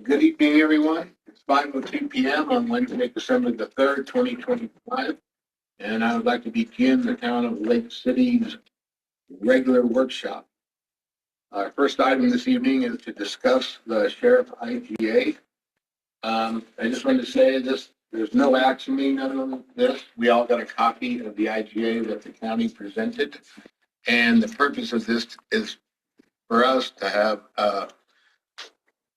Good evening, everyone. It's 5:02 p.m. on Wednesday, December the 3rd, 2025. And I would like to begin the town of Lake City's regular workshop. Our first item this evening is to discuss the sheriff IGA. I just wanted to say this, there's no action being done on this. We all got a copy of the IGA that the county presented. And the purpose of this is for us to have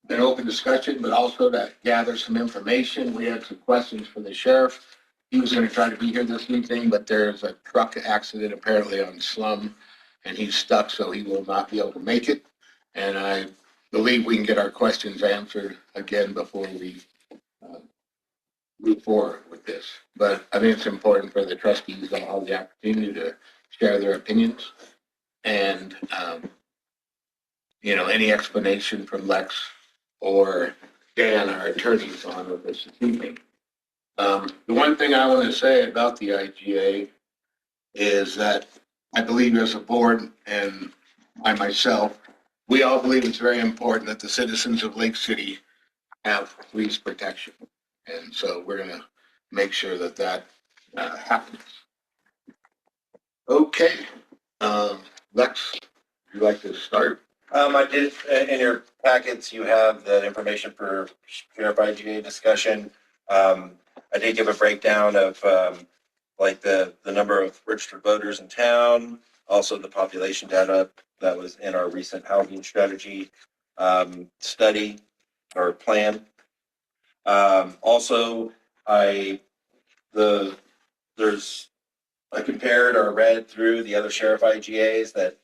an open discussion, but also to gather some information. We had some questions for the sheriff. He was going to try to be here this evening, but there's a truck accident apparently on Slum, and he's stuck, so he will not be able to make it. And I believe we can get our questions answered again before we uh, move forward with this. But I think it's important for the trustees to have the opportunity to share their opinions. And, any explanation from Lex or Dan, our attorneys, on with this evening. The one thing I want to say about the IGA is that I believe as a board and I myself, we all believe it's very important that the citizens of Lake City have police protection. And so we're going to make sure that that happens. Okay. Lex, would you like to start? I did, in your packets, you have the information for Sheriff IGA discussion. I did give a breakdown of the number of registered voters in town, also the population data that was in our recent housing strategy study or plan. Also, I compared or read through the other Sheriff IGAs that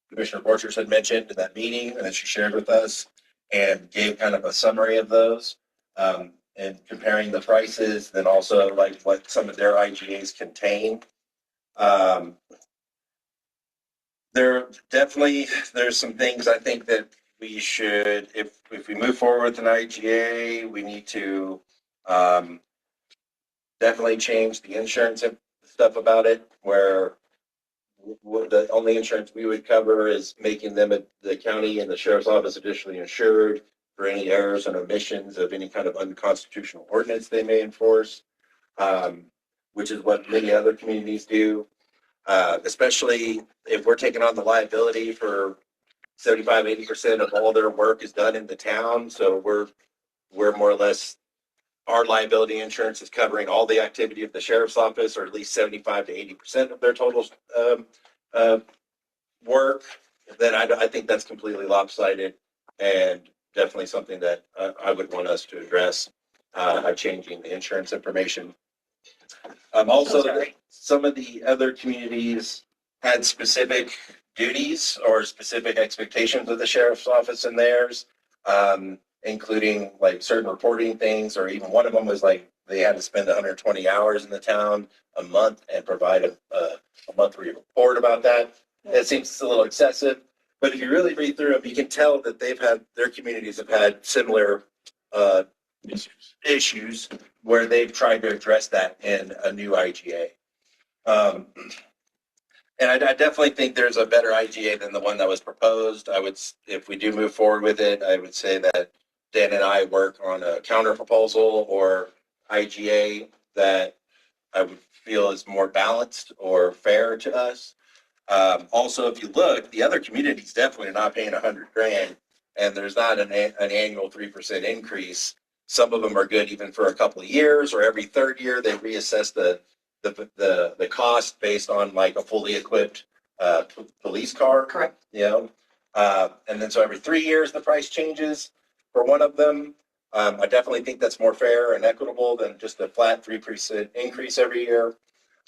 Commissioner Borchers had mentioned in that meeting and that she shared with us, and gave kind of a summary of those, and comparing the prices, then also like what some of their IGAs contain. There's some things I think that we should, if we move forward with an IGA, we need to definitely change the insurance stuff about it, where the only insurance we would cover is making them the county and the sheriff's office additionally insured for any errors and omissions of any kind of unconstitutional ordinance they may enforce, which is what many other communities do, especially if we're taking on the liability for 75-80% of all their work is done in the town. So we're more or less, our liability insurance is covering all the activity of the sheriff's office, or at least 75 to 80% of their total work. Then I think that's completely lopsided, and definitely something that I would want us to address by changing the insurance information. Also, some of the other communities had specific duties or specific expectations of the sheriff's office in theirs, including like certain reporting things, or even one of them was like they had to spend 120 hours in the town a month and provide a monthly report about that. It seems a little excessive, but if you really read through them, you can tell that their communities have had similar issues where they've tried to address that in a new IGA. And I definitely think there's a better IGA than the one that was proposed. If we do move forward with it, I would say that Dan and I work on a counter proposal or IGA that I would feel is more balanced or fair to us. Also, if you look, the other communities definitely are not paying $100,000, and there's not an annual 3% increase. Some of them are good even for a couple of years, or every third year they reassess the cost based on like a fully equipped police car. Correct. And then so every 3 years the price changes for one of them. I definitely think that's more fair and equitable than just a flat 3% increase every year.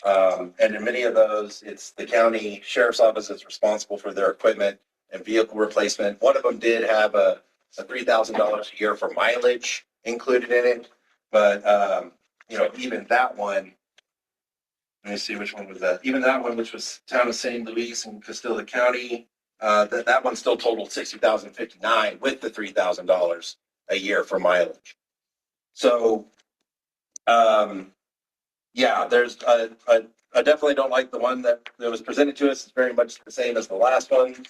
And in many of those, it's the county sheriff's office that's responsible for their equipment and vehicle replacement. One of them did have a $3,000 a year for mileage included in it, but even that one, let me see which one was that. Even that one, which was town of St. Louis and Castilla County, that one still totaled $60,059 with the $3,000 a year for mileage. So, there's I definitely don't like the one that was presented to us. It's very much the same as the last one.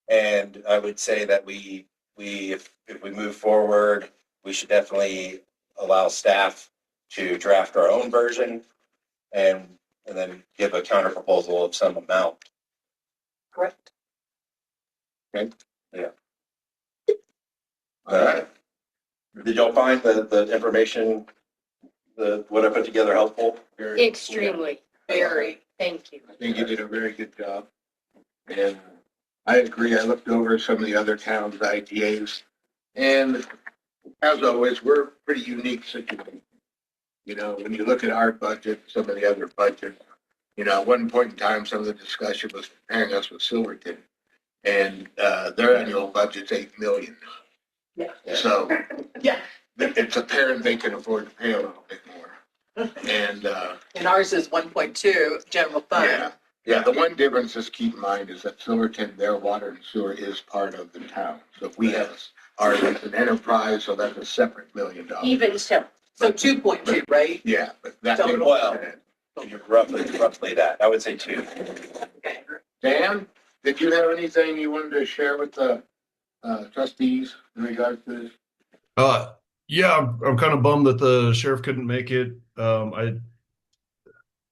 And I would say that if we move forward, we should definitely allow staff to draft our own version and then give a counter proposal of some amount. Correct. All right. Did y'all find the information, what I put together helpful? Very- Extremely, very, thank you. I think you did a very good job. And I agree. I looked over some of the other towns' IGAs. And as always, we're a pretty unique situation. You know, when you look at our budget, some of the other budgets, you know, at one point in time, some of the discussion was comparing us with Silverton. And their annual budget's 8 million. Yeah. So Yeah. it's apparent they can afford to pay a little bit more. And And ours is 1.2 general fund. yeah, yeah, the one difference, just keep in mind, is that Silverton, their water and sewer is part of the town. So if we have ours is an enterprise, so that's a separate $1 million. Even so, So 2.2, right? Yeah, but that. Total. Well, roughly that. I would say 2. Okay. Dan, did you have anything you wanted to share with the trustees in regards to this? Yeah, I'm kind of bummed that the sheriff couldn't make it.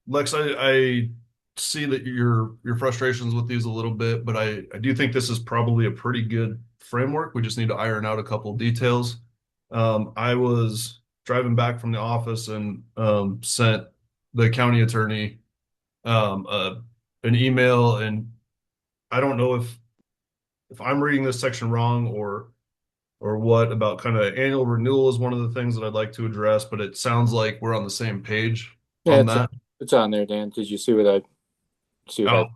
Lex, I see that your frustrations with these a little bit, but I do think this is probably a pretty good framework. We just need to iron out a couple details. I was driving back from the office and sent the county attorney an email, and I don't know if I'm reading this section wrong or what about kind of annual renewal is one of the things that I'd like to address, but it sounds like we're on the same page on that. It's on there, Dan. Did you see what I see? Oh,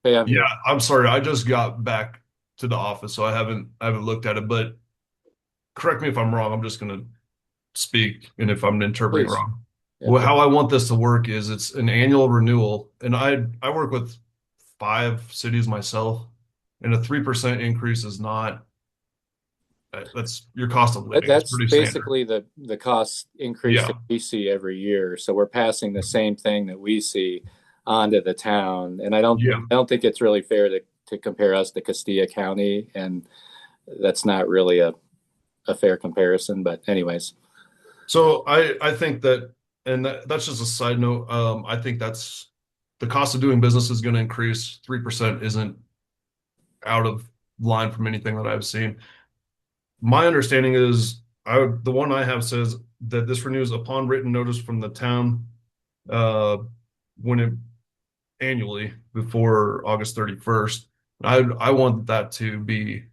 Hey, yeah, I'm sorry. I just got back to the office, so I haven't looked at it, but correct me if I'm wrong. I'm just going to speak, and if I'm interpreting Please. wrong. Yeah. Well, how I want this to work is it's an annual renewal, and I work with 5 cities myself, and a 3% increase is not. That's your cost of living. It's That's pretty standard. basically the cost increase Yeah. that we see every year. So we're passing the same thing that we see onto the town. And I don't think it's really fair to compare us to Castilla County, and that's not really a fair comparison. But anyways. So I think that, and that's just a side note. I think that's the cost of doing business is going to increase. 3% isn't out of line from anything that I've seen. My understanding is the one I have says that this renews upon written notice from the town annually before August 31st. I want that to be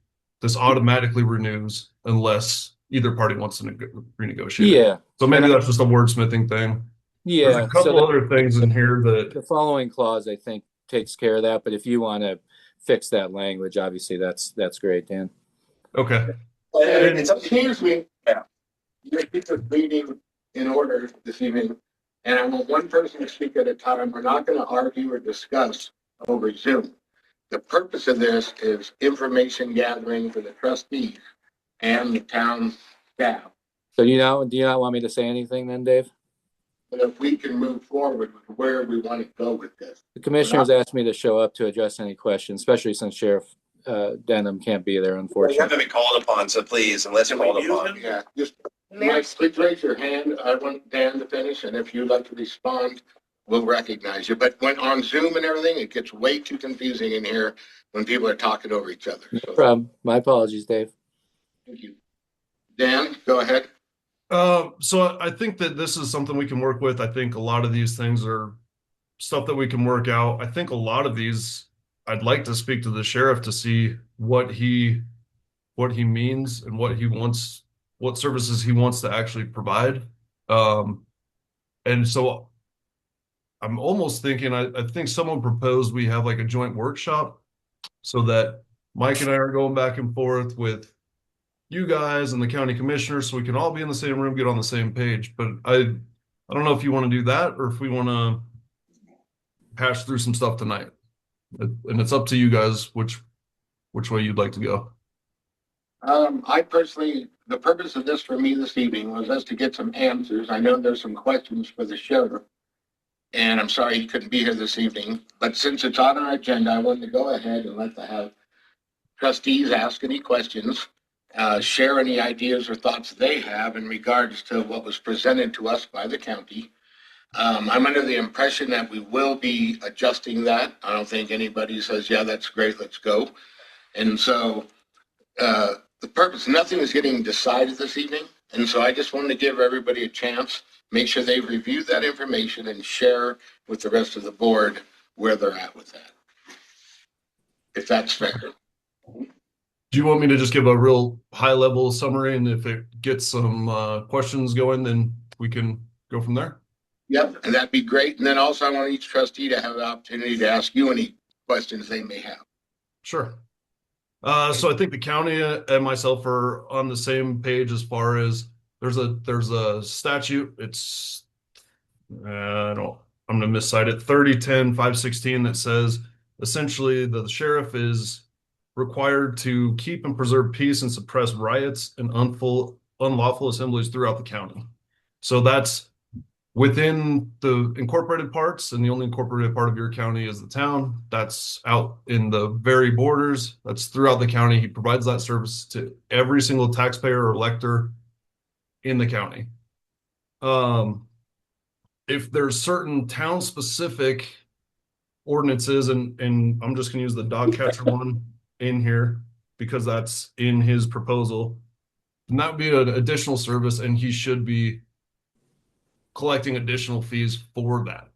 this automatically renews unless either party wants to renegotiate. Yeah. So maybe that's just a wordsmithing thing. Yeah. There's a couple other things in here that the following clause, I think, takes care of that. But if you want to fix that language, obviously that's great, Dan. okay. Excuse me. Yeah. You keep the meeting in order this evening, and I want one person to speak at a time. We're not going to argue or discuss over Zoom. The purpose of this is information gathering for the trustees and the town staff. So do you not want me to say anything then, Dave? But if we can move forward with where we want to go with this. The commissioners asked me to show up to address any questions, especially since Sheriff Denham can't be there, You unfortunately. haven't been called upon, so please, unless you're called upon. Yeah, just, Mayor, Mike, please raise your hand. I want Dan to finish, and if you'd like to respond, we'll recognize you. But when on Zoom and everything, it gets way too confusing in here when people are talking over each other. No So, problem. My apologies, Dave. thank you. Dan, go ahead. So I think that this is something we can work with. I think a lot of these things are stuff that we can work out. I think a lot of these, I'd like to speak to the sheriff to see what he means and what he wants, what services he wants to actually provide. And so I'm almost thinking, I think someone proposed we have like a joint workshop so that Mike and I are going back and forth with you guys and the county commissioners so we can all be in the same room, get on the same page. But I don't know if you want to do that or if we want to hash through some stuff tonight. And it's up to you guys which way you'd like to go. I personally, the purpose of this for me this evening was just to get some answers. I know there's some questions for the sheriff, and I'm sorry he couldn't be here this evening. But since it's on our agenda, I wanted to go ahead and let the trustees ask any questions, share any ideas or thoughts they have in regards to what was presented to us by the county. I'm under the impression that we will be adjusting that. I don't think anybody says, yeah, that's great, let's go. And so the purpose, nothing is getting decided this evening. And so I just wanted to give everybody a chance, make sure they review that information and share with the rest of the board where they're at with that. If that's fair. Do you want me to just give a real high level summary, and if it gets some questions going, then we can go from there? Yep, and that'd be great. And then also I want each trustee to have the opportunity to ask you any questions they may have. Sure. So I think the county and myself are on the same page as far as there's a statute. It's I'm gonna miscite it, 3010-516, that says essentially the sheriff is required to keep and preserve peace and suppress riots and unlawful assemblies throughout the county. So that's within the incorporated parts, and the only incorporated part of your county is the town. That's out in the very borders. That's throughout the county. He provides that service to every single taxpayer or elector in the county. If there's certain town specific ordinances, and I'm just gonna use the dog catcher one in here because that's in his proposal, and that would be an additional service, and he should be collecting additional fees for that.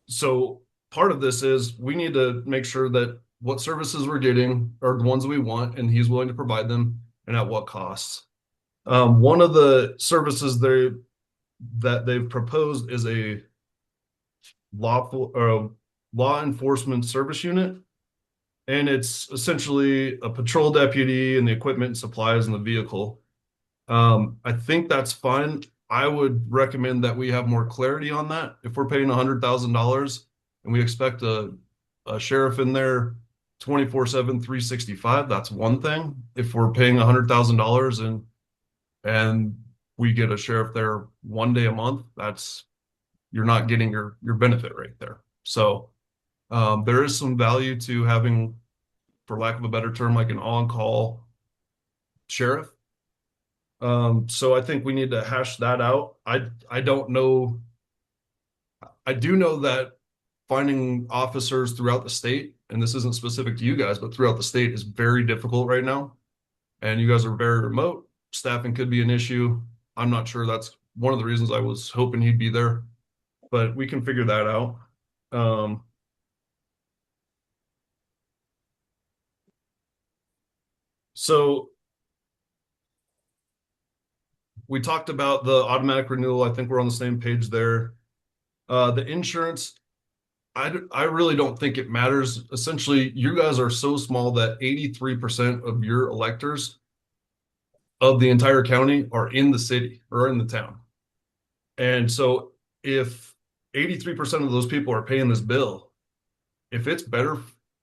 So part of this is we need to make sure that what services we're getting are the ones we want, and he's willing to provide them, and at what costs. One of the services that they've proposed is a law enforcement service unit, and it's essentially a patrol deputy and the equipment and supplies in the vehicle. I think that's fine. I would recommend that we have more clarity on that. If we're paying $100,000 and we expect a sheriff in there 24/7, 365, that's one thing. If we're paying $100,000 and we get a sheriff there one day a month, you're not getting your benefit right there. So there is some value to having, for lack of a better term, like an on-call sheriff. So I think we need to hash that out. I don't know. I do know that finding officers throughout the state, and this isn't specific to you guys, but throughout the state is very difficult right now. And you guys are very remote. Staffing could be an issue. I'm not sure. That's one of the reasons I was hoping he'd be there, but we can figure that out. So we talked about the automatic renewal. I think we're on the same page there. The insurance, I really don't think it matters. Essentially, you guys are so small that 83% of your electors of the entire county are in the city or in the town. And so if 83% of those people are paying this bill, if it's better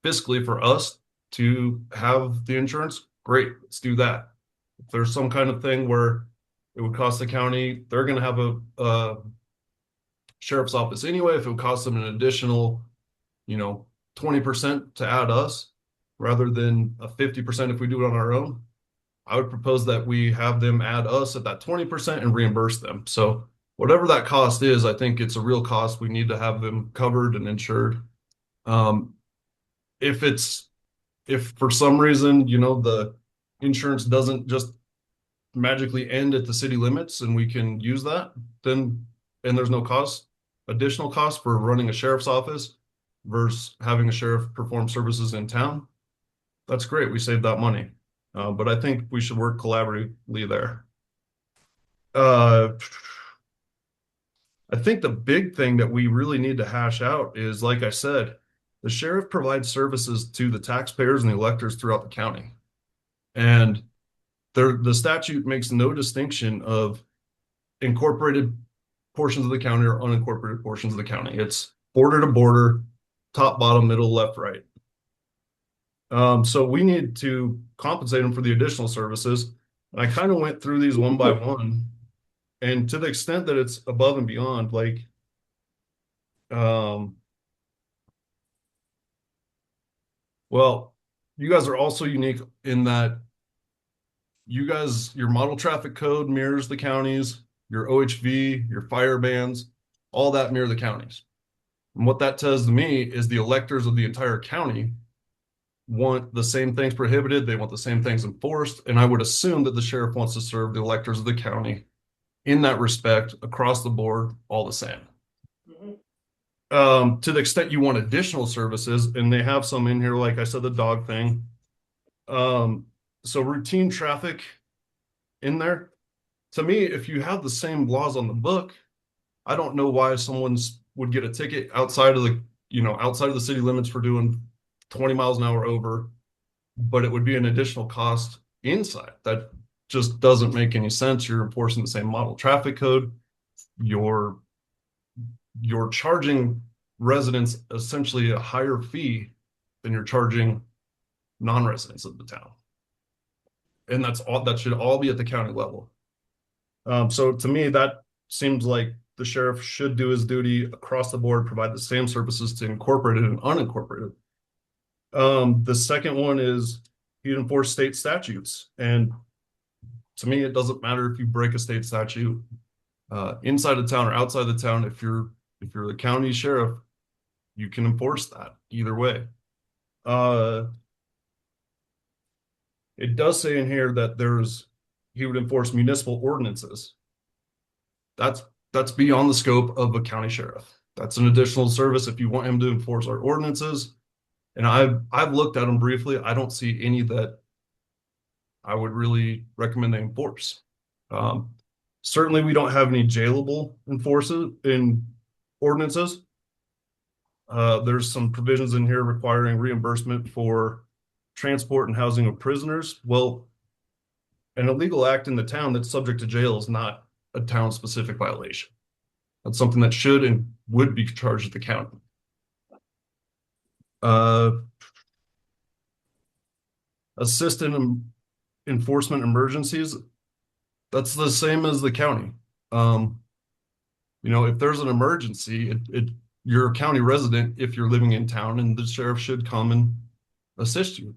fiscally for us to have the insurance, great, let's do that. If there's some kind of thing where it would cost the county, they're going to have a sheriff's office anyway. If it would cost them an additional, 20% to add us rather than a 50% if we do it on our own, I would propose that we have them add us at that 20% and reimburse them. So whatever that cost is, I think it's a real cost. We need to have them covered and insured. If for some reason, the insurance doesn't just magically end at the city limits and we can use that, and there's no additional cost for running a sheriff's office versus having a sheriff perform services in town, that's great. We saved that money. But I think we should work collaboratively there. I think the big thing that we really need to hash out is, like I said, the sheriff provides services to the taxpayers and the electors throughout the county. And the statute makes no distinction of incorporated portions of the county or unincorporated portions of the county. It's border to border, top, bottom, middle, left, right. So we need to compensate them for the additional services. And I kind of went through these one by one, and to the extent that it's above and beyond, like, Well, you guys are also unique in that you guys, your model traffic code mirrors the counties, your OHV, your fire bans, all that mirror the counties. And what that tells me is the electors of the entire county want the same things prohibited, they want the same things enforced, and I would assume that the sheriff wants to serve the electors of the county in that respect across the board, all the same. To the extent you want additional services, and they have some in here, like I said, the dog thing. So routine traffic in there, to me, if you have the same laws on the book, I don't know why someone's would get a ticket outside of the, outside of the city limits for doing 20 miles an hour over, but it would be an additional cost inside. That just doesn't make any sense. You're enforcing the same model traffic code. You're charging residents essentially a higher fee than you're charging non-residents of the town. And that should all be at the county level. So to me, that seems like the sheriff should do his duty across the board, provide the same services to incorporated and unincorporated. The second one is he'd enforce state statutes. And to me, it doesn't matter if you break a state statute inside the town or outside the town. If you're the county sheriff, you can enforce that either way. It does say in here that he would enforce municipal ordinances. That's beyond the scope of a county sheriff. That's an additional service if you want him to enforce our ordinances. And I've looked at them briefly. I don't see any that I would really recommend they enforce. Certainly, we don't have any jailable enforces in ordinances. There's some provisions in here requiring reimbursement for transport and housing of prisoners. Well, an illegal act in the town that's subject to jail is not a town-specific violation. That's something that should and would be charged at the county. Assist in enforcement emergencies, that's the same as the county. If there's an emergency, you're a county resident if you're living in town, and the sheriff should come and assist you.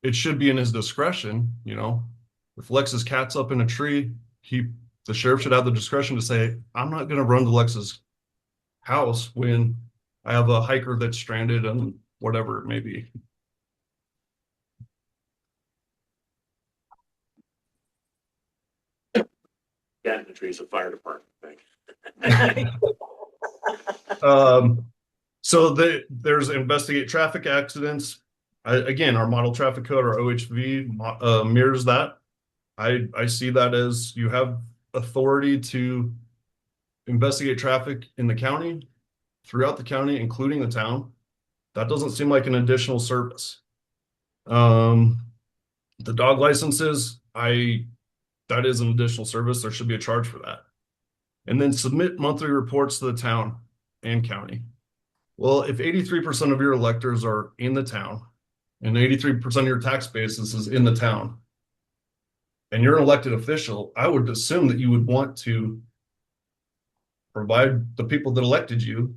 It should be in his discretion, if Lex's cat's up in a tree, the sheriff should have the discretion to say, I'm not going to run to Lex's house when I have a hiker that's stranded and whatever it may be. Cat in the trees, a fire department thing. So there's investigate traffic accidents. Again, our model traffic code, our OHV mirrors that. I see that as you have authority to investigate traffic in the county, throughout the county, including the town. That doesn't seem like an additional service. The dog licenses, that is an additional service. There should be a charge for that. And then submit monthly reports to the town and county. Well, if 83% of your electors are in the town and 83% of your tax basis is in the town, and you're an elected official, I would assume that you would want to provide the people that elected you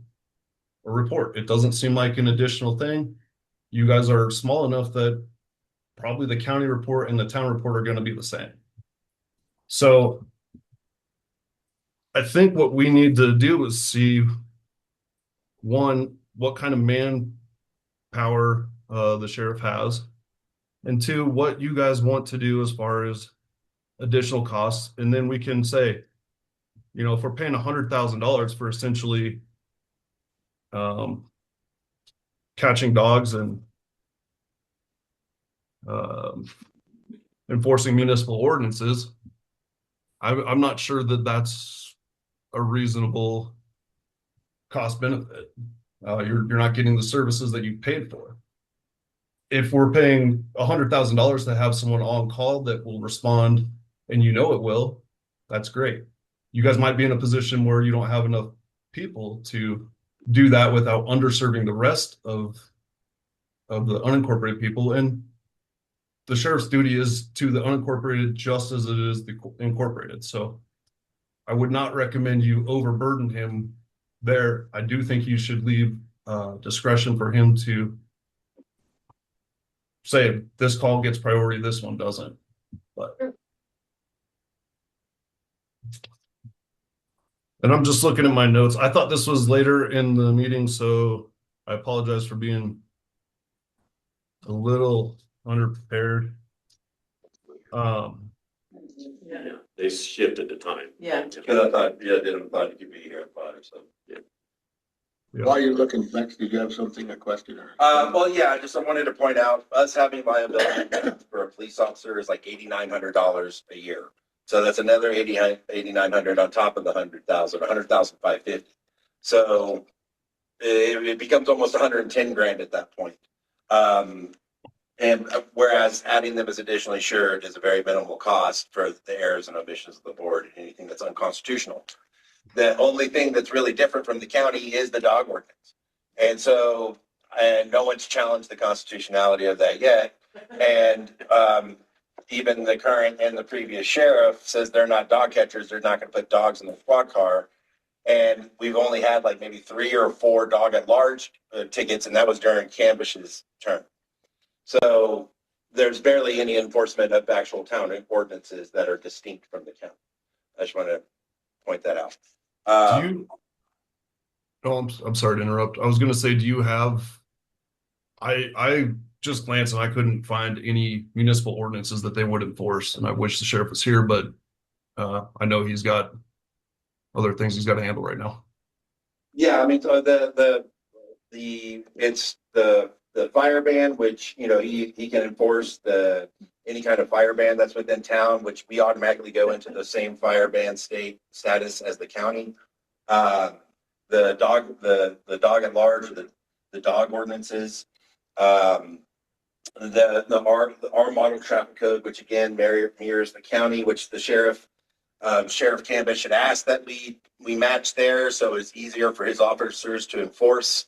a report. It doesn't seem like an additional thing. You guys are small enough that probably the county report and the town report are going to be the same. So I think what we need to do is see, one, what kind of manpower the sheriff has, and two, what you guys want to do as far as additional costs. And then we can say, if we're paying $100,000 for essentially catching dogs and enforcing municipal ordinances, I'm not sure that that's a reasonable cost benefit. You're not getting the services that you paid for. If we're paying $100,000 to have someone on call that will respond, and it will, that's great. You guys might be in a position where you don't have enough people to do that without underserving the rest of the unincorporated people. And the sheriff's duty is to the unincorporated just as it is the incorporated. So I would not recommend you overburden him there. I do think you should leave discretion for him to say this call gets priority, this one doesn't, but. And I'm just looking at my notes. I thought this was later in the meeting, so I apologize for being a little underprepared. Yeah, they shifted the time. Yeah. Because I thought, didn't thought you could be here at 5, so. While you're looking, Flex, did you have something, a question or? Well, yeah, I wanted to point out, us having liability for a police officer is like $8,900 a year. So that's another 8,900 on top of the 100,000, 100,550. So it becomes almost 110 grand at that point. And whereas adding them as additionally insured is a very minimal cost for the errors and omissions of the board, anything that's unconstitutional. The only thing that's really different from the county is the dog ordinance. And so, and no one's challenged the constitutionality of that yet. And even the current and the previous sheriff says they're not dog catchers. They're not going to put dogs in the squad car. And we've only had like maybe 3 or 4 dog at large tickets. And that was during Cambish's term. So there's barely any enforcement of actual town ordinances that are distinct from the county. I just want to point that out. Do you? Oh, I'm sorry to interrupt. I was going to say, do you have? I just glanced and I couldn't find any municipal ordinances that they would enforce, and I wish the sheriff was here, but I know he's got other things he's got to handle right now. Yeah, I mean, so it's the fire ban, which, you know, he can enforce any kind of fire ban that's within town, which we automatically go into the same fire ban state status as the county. The dog at large, the dog ordinances, the our model traffic code, which again mirrors the county, which the Sheriff Cambish had asked that we match there, so it's easier for his officers to enforce.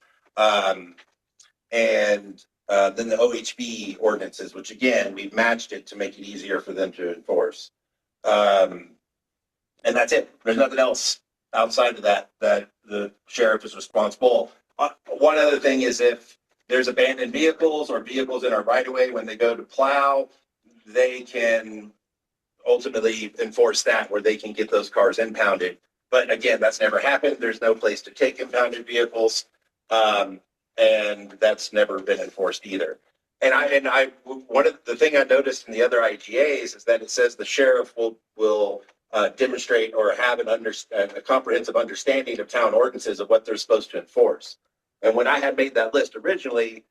And then the OHB ordinances, which again, we've matched it to make it easier for them to enforce. And that's it. There's nothing else outside of that the sheriff is responsible. One other thing is if there's abandoned vehicles or vehicles in our right of way when they go to plow, they can ultimately enforce that where they can get those cars impounded. But again, that's never happened. There's no place to take impounded vehicles. And that's never been enforced either. And one of the thing I noticed in the other IGAs is that it says the sheriff will demonstrate or have a comprehensive understanding of town ordinances of what they're supposed to enforce. And when I had made that list originally,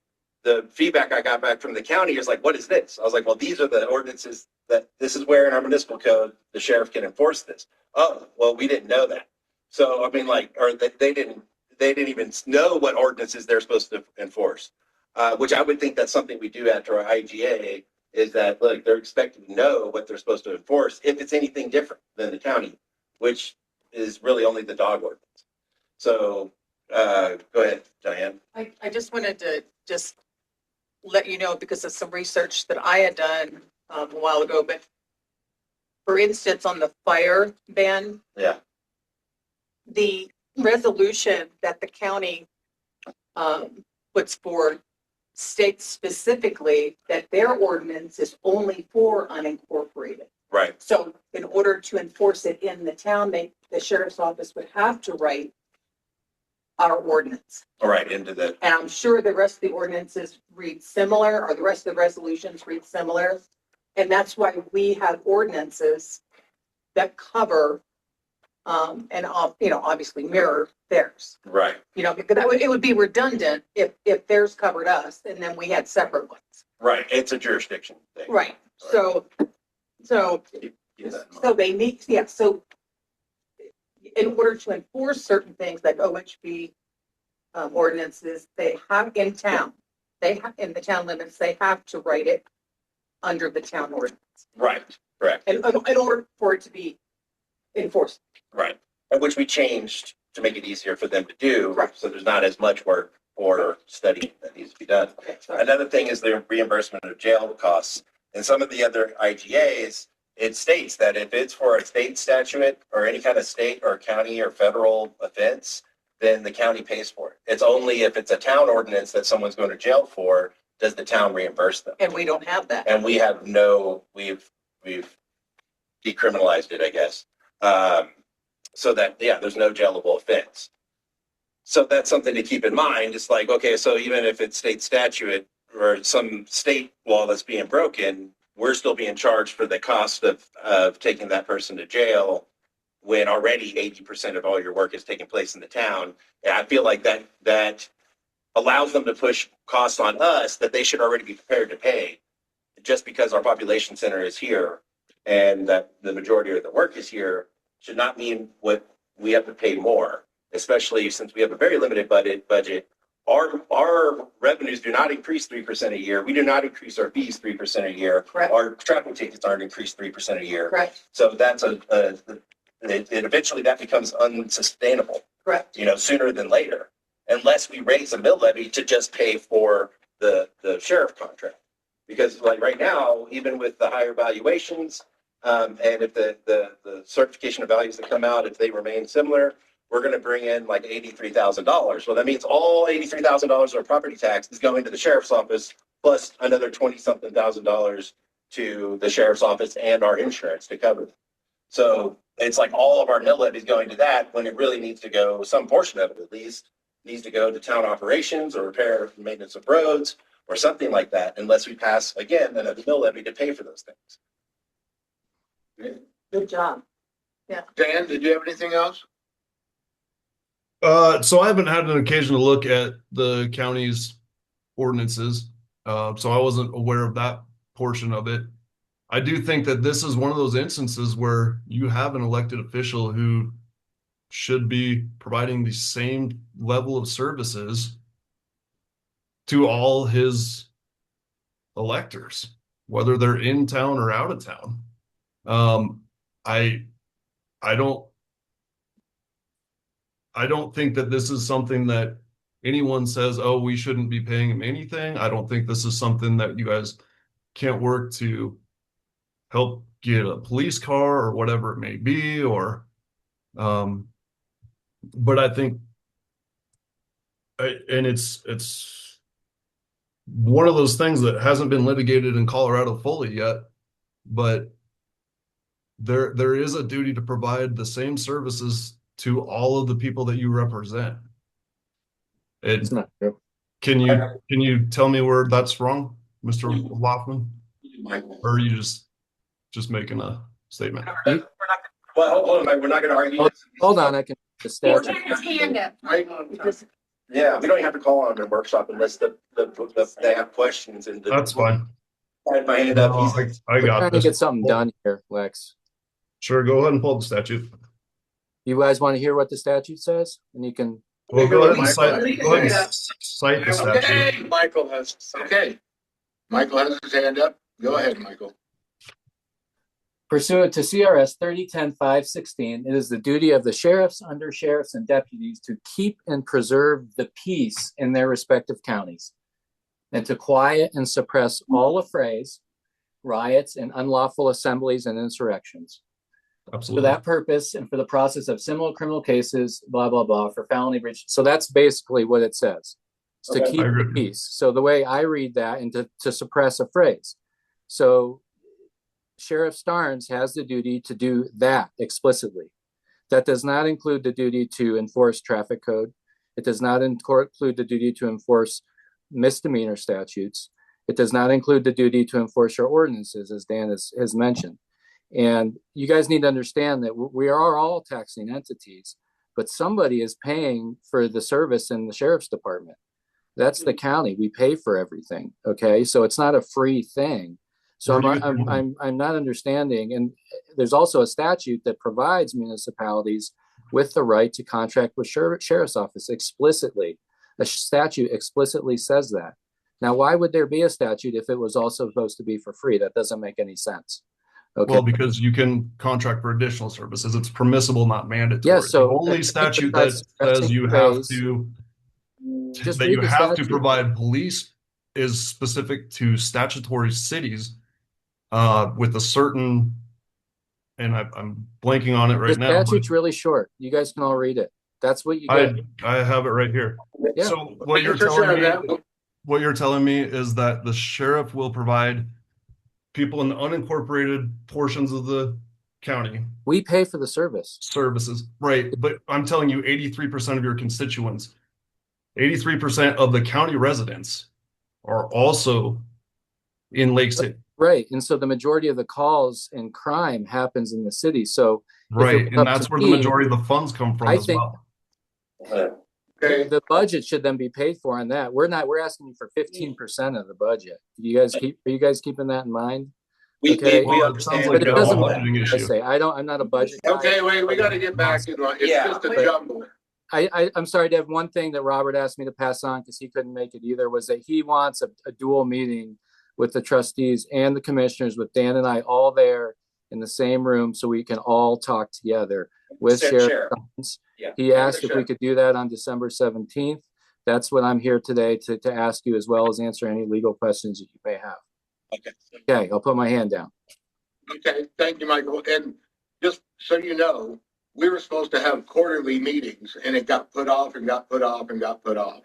the feedback I got back from the county is like, what is this? I was like, well, these are the ordinances that this is where in our municipal code, the sheriff can enforce this. Oh, well, we didn't know that. So, I mean, they didn't even know what ordinances they're supposed to enforce, which I would think that's something we do after our IGA is that, look, they're expected to know what they're supposed to enforce if it's anything different than the county, which is really only the dog ordinance. So go ahead, Diane. I just wanted to just let you know, because of some research that I had done a while ago, but for instance, on the fire ban, Yeah. the resolution that the county puts forward states specifically that their ordinance is only for unincorporated. Right. So in order to enforce it in the town, the sheriff's office would have to write our ordinance. All right. Into the. And I'm sure the rest of the ordinances read similar, or the rest of the resolutions read similar. And that's why we have ordinances that cover and obviously mirror theirs. Right. Because it would be redundant if theirs covered us and then we had separate ones. Right. It's a jurisdiction thing. Right. So they need, so in order to enforce certain things like OHB ordinances, they have in town, in the town limits, they have to write it under the town ordinance. Right. Correct. And in order for it to be enforced. Right. And which we changed to make it easier for them to do. Right. So there's not as much work or study that needs to be done. Okay, sorry. Another thing is the reimbursement of jail costs. In some of the other IGAs, it states that if it's for a state statute or any kind of state or county or federal offense, then the county pays for it. It's only if it's a town ordinance that someone's going to jail for, does the town reimburse them? And we don't have that. And we've decriminalized it, I guess. So that, yeah, there's no jailable offense. So that's something to keep in mind. It's like, okay, so even if it's state statute or some state law that's being broken, we're still being charged for the cost of taking that person to jail when already 80% of all your work is taking place in the town. And I feel like that allows them to push costs on us that they should already be prepared to pay just because our population center is here and that the majority of the work is here should not mean what we have to pay more, especially since we have a very limited budget. Our revenues do not increase 3% a year. We do not increase our fees 3% a year. Correct. Our traffic tickets aren't increased 3% a year. Correct. So that's it eventually that becomes unsustainable, Correct. sooner than later, unless we raise a mill levy to just pay for the sheriff contract. Because like right now, even with the higher valuations, and if the certification of values that come out, if they remain similar, we're going to bring in like $83,000. Well, that means all $83,000 of property tax is going to the sheriff's office, plus another 20-something thousand to the sheriff's office and our insurance to cover them. So it's like all of our mill levy is going to that when it really needs to go, some portion of it at least, needs to go to town operations or repair and maintenance of roads or something like that, unless we pass, again, another mill levy to pay for those things. Good job. Dan, did you have anything else? So I haven't had an occasion to look at the county's ordinances, so I wasn't aware of that portion of it. I do think that this is one of those instances where you have an elected official who should be providing the same level of services to all his electors, whether they're in town or out of town. I don't think that this is something that anyone says, oh, we shouldn't be paying him anything. I don't think this is something that you guys can't work to help get a police car or whatever it may be, or but I think and it's one of those things that hasn't been litigated in Colorado fully yet, but there is a duty to provide the same services to all of the people that you represent. It's not true. Can you tell me where that's wrong, Mr. Laughlin? Michael. Or are you just making a statement? Well, hold on, we're not going to argue. Hold on, I can the He's statute. got his hand up. Yeah, we don't have to call on a workshop unless they have questions. And That's fine. I had my hand up. No, I We're got trying to this. get something done here, Lex. Sure, go ahead and pull up the statute. You guys want to hear what the statute says? And you can, Well, go ahead and Michael. cite the statute. Okay, Michael has, okay. Michael has his hand up. Go ahead, Michael. pursuant to CRS 3010-516, it is the duty of the sheriffs, undersheriffs, and deputies to keep and preserve the peace in their respective counties, and to quiet and suppress all affrays, riots, and unlawful assemblies and insurrections. For Absolutely. that purpose and for the process of similar criminal cases, blah, blah, blah, for felony breach. So that's basically what it says. It's to Okay. keep I agree. the peace. So the way I read that and to suppress affrays. So Sheriff Starnes has the duty to do that explicitly. That does not include the duty to enforce traffic code. It does not include the duty to enforce misdemeanor statutes. It does not include the duty to enforce your ordinances, as Dan has mentioned. And you guys need to understand that we are all taxing entities, but somebody is paying for the service in the sheriff's department. That's the county. We pay for everything. Okay, so it's not a free thing. So Where do you- I'm not understanding. And there's also a statute that provides municipalities with the right to contract with sheriff's office explicitly. The statute explicitly says that. Now, why would there be a statute if it was also supposed to be for free? That doesn't make any sense. Okay. Well, because you can contract for additional services. It's permissible, not mandatory. Yeah, so the only statute that that's says a you have phrase. to Just that read you the have to statute. provide police is specific to statutory cities with a certain, and I'm blanking on it The right now. statute's really short. You guys can all read it. That's what you I get. have it right here. Yeah. So what you're Just telling me, that, what you're telling me is that the sheriff will provide people in the unincorporated portions of the county We pay for the service. services, right? But I'm telling you, 83% of your constituents, 83% of the county residents are also in Lake City. Right. And so the majority of the calls and crime happens in the city. So if it Right. was And up that's to where the me, majority of the funds come from I as think- well. Okay, the budget should then be paid for on that. We're asking you for 15% of the budget. Are you guys keeping that in mind? Okay. We Well, it sounds understand. like But it a doesn't budgeting I issue. say, I'm not a budget guy. okay, wait, we gotta get back in line. It's Yeah. just a jumble. I'm sorry, Dave. One thing that Robert asked me to pass on because he couldn't make it either was that he wants a dual meeting with the trustees and the commissioners, with Dan and I all there in the same room so we can all talk together with Sheriff Sons. Yeah. He asked if we Sheriff. could do that on December 17th. That's what I'm here today to ask you, as well as answer any legal questions that you may have. Okay. Okay, I'll put my hand down. Okay, thank you, Michael. And just so you know, we were supposed to have quarterly meetings and it got put off and got put off and got put off.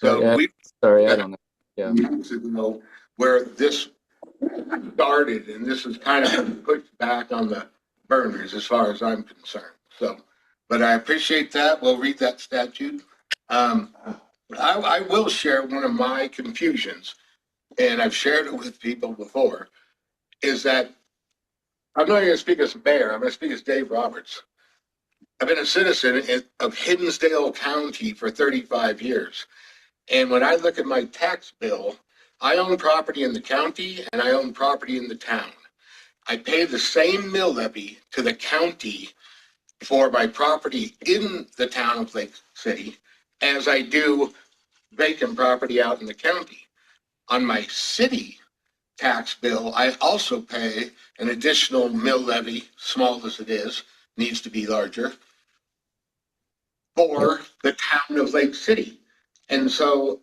So Yeah. we Sorry, I don't know. Yeah. months ago where this started, and this is kind of been pushed back on the burners as far as I'm concerned. So, but I appreciate that. We'll read that statute. I will share one of my confusions, and I've shared it with people before, is that I'm not going to speak as mayor. I'm going to speak as Dave Roberts. I've been a citizen of Hinsdale County for 35 years. And when I look at my tax bill, I own property in the county and I own property in the town. I pay the same mill levy to the county for my property in the town of Lake City as I do vacant property out in the county. On my city tax bill, I also pay an additional mill levy, small as it is, needs to be larger, for the town of Lake City. And so,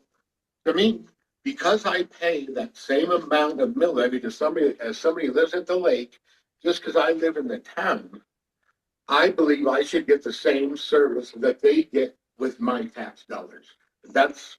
to me, because I pay that same amount of mill levy to somebody, as somebody who lives at the lake, just because I live in the town, I believe I should get the same service that they get with my tax dollars. That's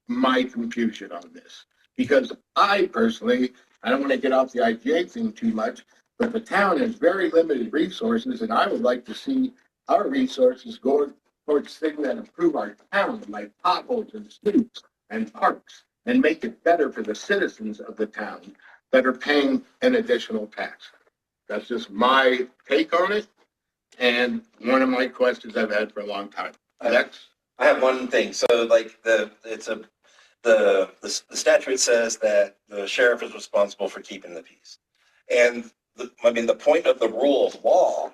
my confusion on this. Because I personally, I don't want to get off the IGA thing too much, but the town has very limited resources, and I would like to see our resources go towards things that improve our town, like potholes and streets and parks, and make it better for the citizens of the town that are paying an additional tax. That's just my take on it, and one of my questions I've had for a long time. Next. I have one thing. So like the statute says that the sheriff is responsible for keeping the peace. And the point of the rule of law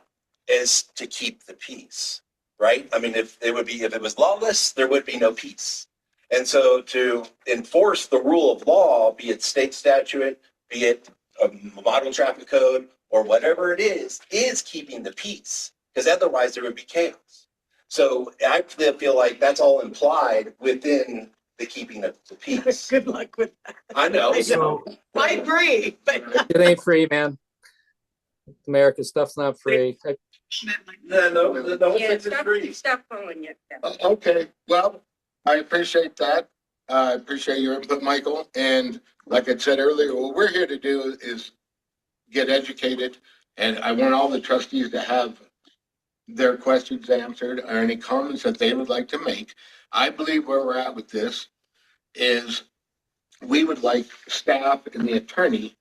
is to keep the peace, right? I mean, if it was lawless, there would be no peace. And so to enforce the rule of law, be it state statute, be it a model traffic code, or whatever it is keeping the peace, because otherwise there would be chaos. So I feel like that's all implied within the keeping of the peace. Good luck with that. I know. I So, I agree, but It ain't free, man. America stuff's not free. No, Yeah, it's free. stop calling it that. Okay, well, I appreciate that. I appreciate your input, Michael. And like I said earlier, what we're here to do is get educated. And I want all the trustees to have their questions answered or any comments that they would like to make. I believe where we're at with this is we would like staff and the attorney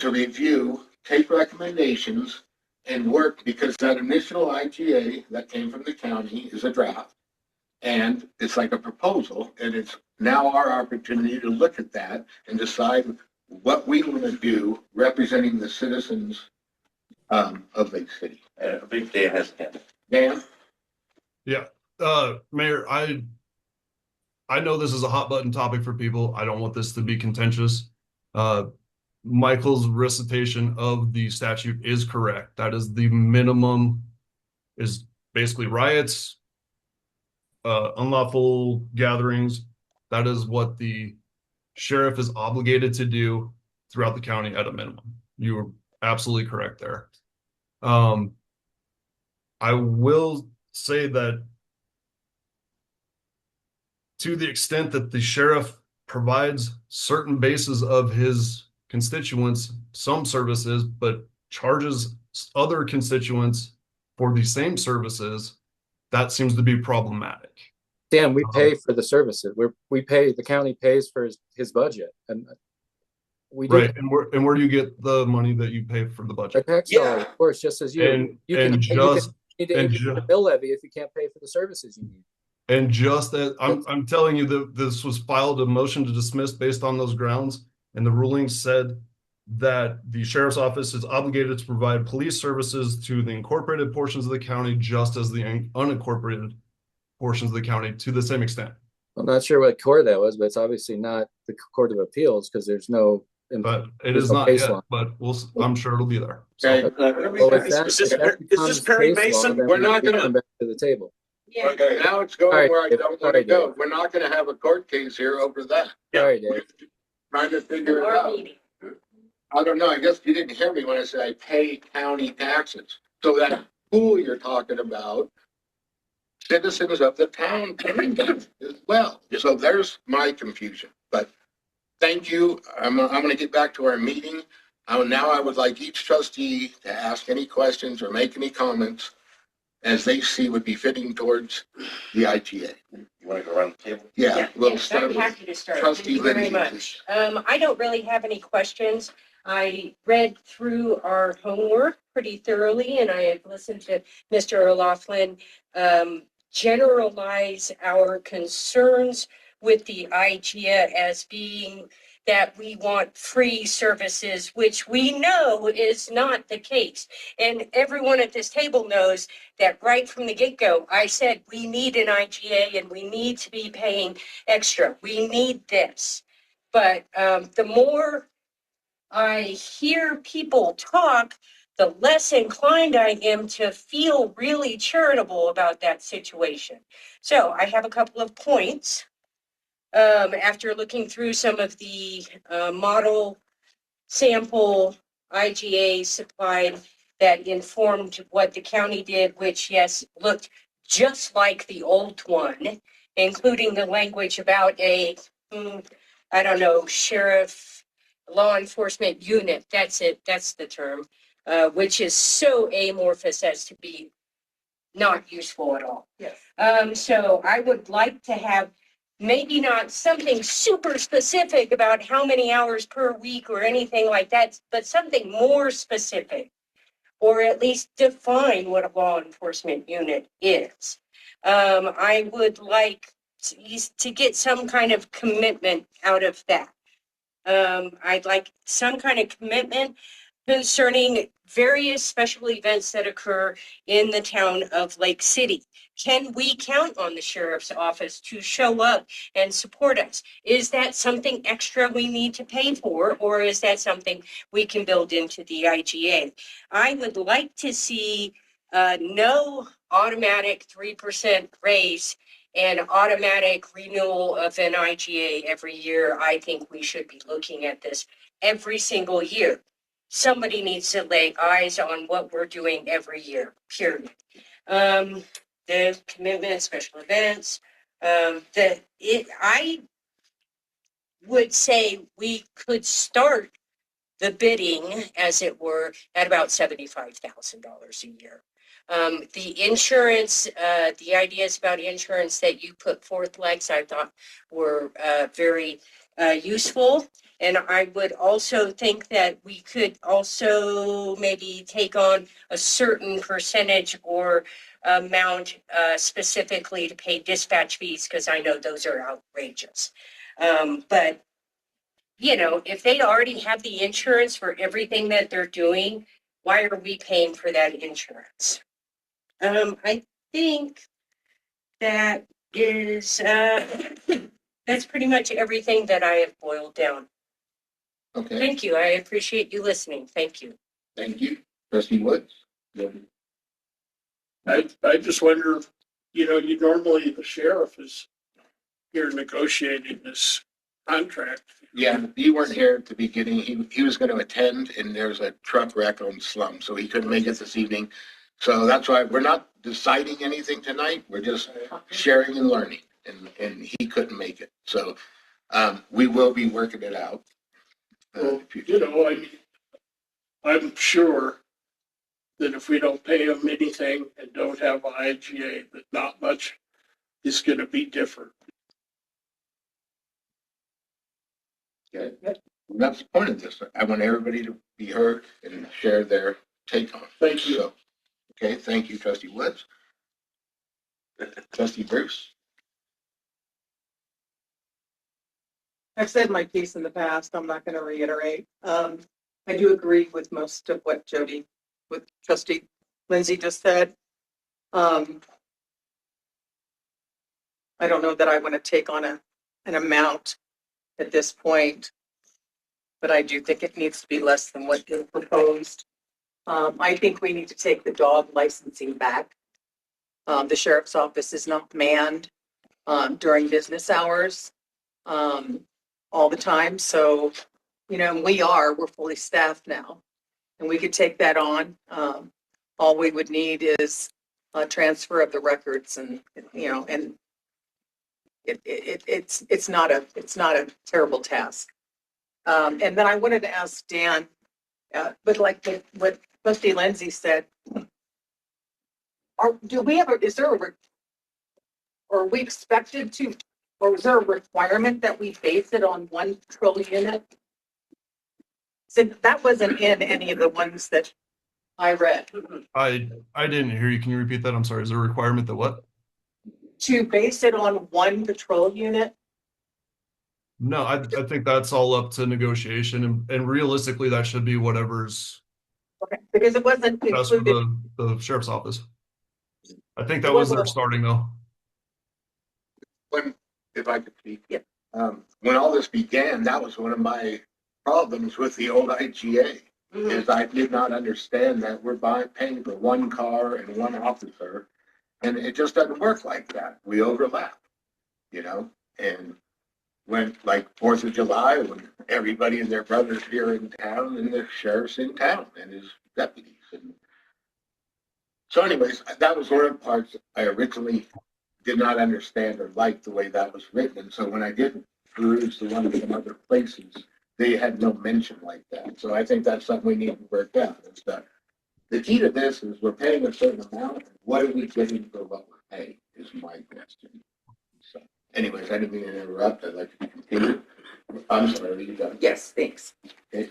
to review, take recommendations, and work, because that initial IGA that came from the county is a draft. And it's like a proposal, and it's now our opportunity to look at that and decide what we want to do representing the citizens of Lake City. A big day has happened. Dan? Mayor, I know this is a hot button topic for people. I don't want this to be contentious. Michael's recitation of the statute is correct. That is the minimum, is basically riots, unlawful gatherings. That is what the sheriff is obligated to do throughout the county at a minimum. You are absolutely correct there. I will say that to the extent that the sheriff provides certain bases of his constituents some services, but charges other constituents for the same services, that seems to be problematic. Dan, we pay for the services. We pay, the county pays for his budget, and we do. Right, and where do you get the money that you pay for the By budget? tax dollars, of course, just as you. And You and can just need to and increase ju- the bill levy if you can't pay for the services you need. and just that I'm telling you that this was filed a motion to dismiss based on those grounds, and the ruling said that the sheriff's office is obligated to provide police services to the incorporated portions of the county just as the unincorporated portions of the county to the same extent. I'm not sure what court that was, but it's obviously not the Court of Appeals because there's no. But it there's is no not yet, baseline. but I'm sure it'll be there. So, Okay, Well, if that- Is this if that Perry- is this becomes Perry case law, Mason? then We're we not can gonna- come back to the table. Yeah. okay, now it's going All right, where I Dave. don't All want to right, go. Dave. We're not gonna have a court case here over that. Yeah. Sorry, Dave. Trying to figure it Our out. meeting. I don't know, I guess you didn't hear me when I said I pay county taxes. So that pool you're talking about, citizens of the town pay that as well. So there's my confusion, but thank you. I'm gonna get back to our meeting. Now I would like each trustee to ask any questions or make any comments as they see would be fitting towards the IGA. You want to go around the table? Yeah, we'll Yes, start I'm with happy to start. trustee Thank you very Liddy. much. I don't really have any questions. I read through our homework pretty thoroughly, and I have listened to Mr. O'Laughlin generalize our concerns with the IGA as being that we want free services, which we know is not the case. And everyone at this table knows that right from the get-go, I said we need an IGA and we need to be paying extra. We need this. But the more I hear people talk, the less inclined I am to feel really charitable about that situation. So I have a couple of points. After looking through some of the model sample IGA supplied that informed what the county did, which yes, looked just like the old one, including the language about a, I don't know, sheriff, law enforcement unit. That's it. That's the term, which is so amorphous as to be not useful at all. Yes. So I would like to have maybe not something super specific about how many hours per week or anything like that, but something more specific, or at least define what a law enforcement unit is. I would like to get some kind of commitment out of that. I'd like some kind of commitment concerning various special events that occur in the town of Lake City. Can we count on the sheriff's office to show up and support us? Is that something extra we need to pay for, or is that something we can build into the IGA? I would like to see no automatic 3% raise and automatic renewal of an IGA every year. I think we should be looking at this every single year. Somebody needs to lay eyes on what we're doing every year, period. The commitment, special events, I would say we could start the bidding, as it were, at about $75,000 a year. The insurance, the ideas about insurance that you put forth, Lex, I thought were very useful. And I would also think that we could also maybe take on a certain percentage or amount specifically to pay dispatch fees, because I know those are outrageous. But, you know, if they already have the insurance for everything that they're doing, why are we paying for that insurance? I think that is, that's pretty much everything that I have boiled down. Okay, Thank you. I appreciate you listening. Thank you. thank you. Trustee Woods? I just wonder, you normally the sheriff is here negotiating this contract. Yeah, you weren't here at the beginning. He was gonna attend and there's a truck wreck on Slum, so he couldn't make it this evening. So that's why we're not deciding anything tonight. We're just sharing and learning and he couldn't make it. So We will be working it out. Well, you know, I'm sure that if we don't pay them anything and don't have an IGA, that not much is gonna be different. Okay. That's the point of this. I want everybody to be heard and share their take on it. Thank you. So, okay, thank you, trustee Woods. Trustee Bruce. I've said my piece in the past. I'm not going to reiterate. I do agree with most of what with trustee Lindsay just said. I don't know that I want to take on an amount at this point, but I do think it needs to be less than what is proposed. I think we need to take the dog licensing back. The sheriff's office is not manned during business hours all the time. So, you know, we're fully staffed now, and we could take that on. All we would need is a transfer of the records, and you know, and it's not a terrible task. And then I wanted to ask Dan, but like what Trustee Lindsay said, are we expected to, or is there a requirement that we base it on 1 patrol unit? So that wasn't in any of the ones that I read. I didn't hear you. Can you repeat that? I'm sorry. Is there a requirement that what? To base it on 1 patrol unit? No, I think that's all up to negotiation, and realistically, that should be whatever's Okay, because it wasn't best for included. the sheriff's office. I think that was their starting though. When, if I could speak. Yeah. When all this began, that was one of my problems with the old IGA, is I did not understand that we're paying for 1 car and 1 officer, and it just doesn't work like that. We overlap, you know, and when, like 4th of July, when everybody and their brothers here in town, and the sheriff's in town and his deputies. And so anyways, that was one of the parts I originally did not understand or like the way that was written. And so when I did peruse the ones from other places, they had no mention like that. So I think that's something we need to work out. Is that the key to this is we're paying a certain amount. What are we getting for what we're paying is my question. So anyways, I didn't mean to interrupt. I'd like to be continued. I'm sorry, are you done? Yes, thanks. Okay.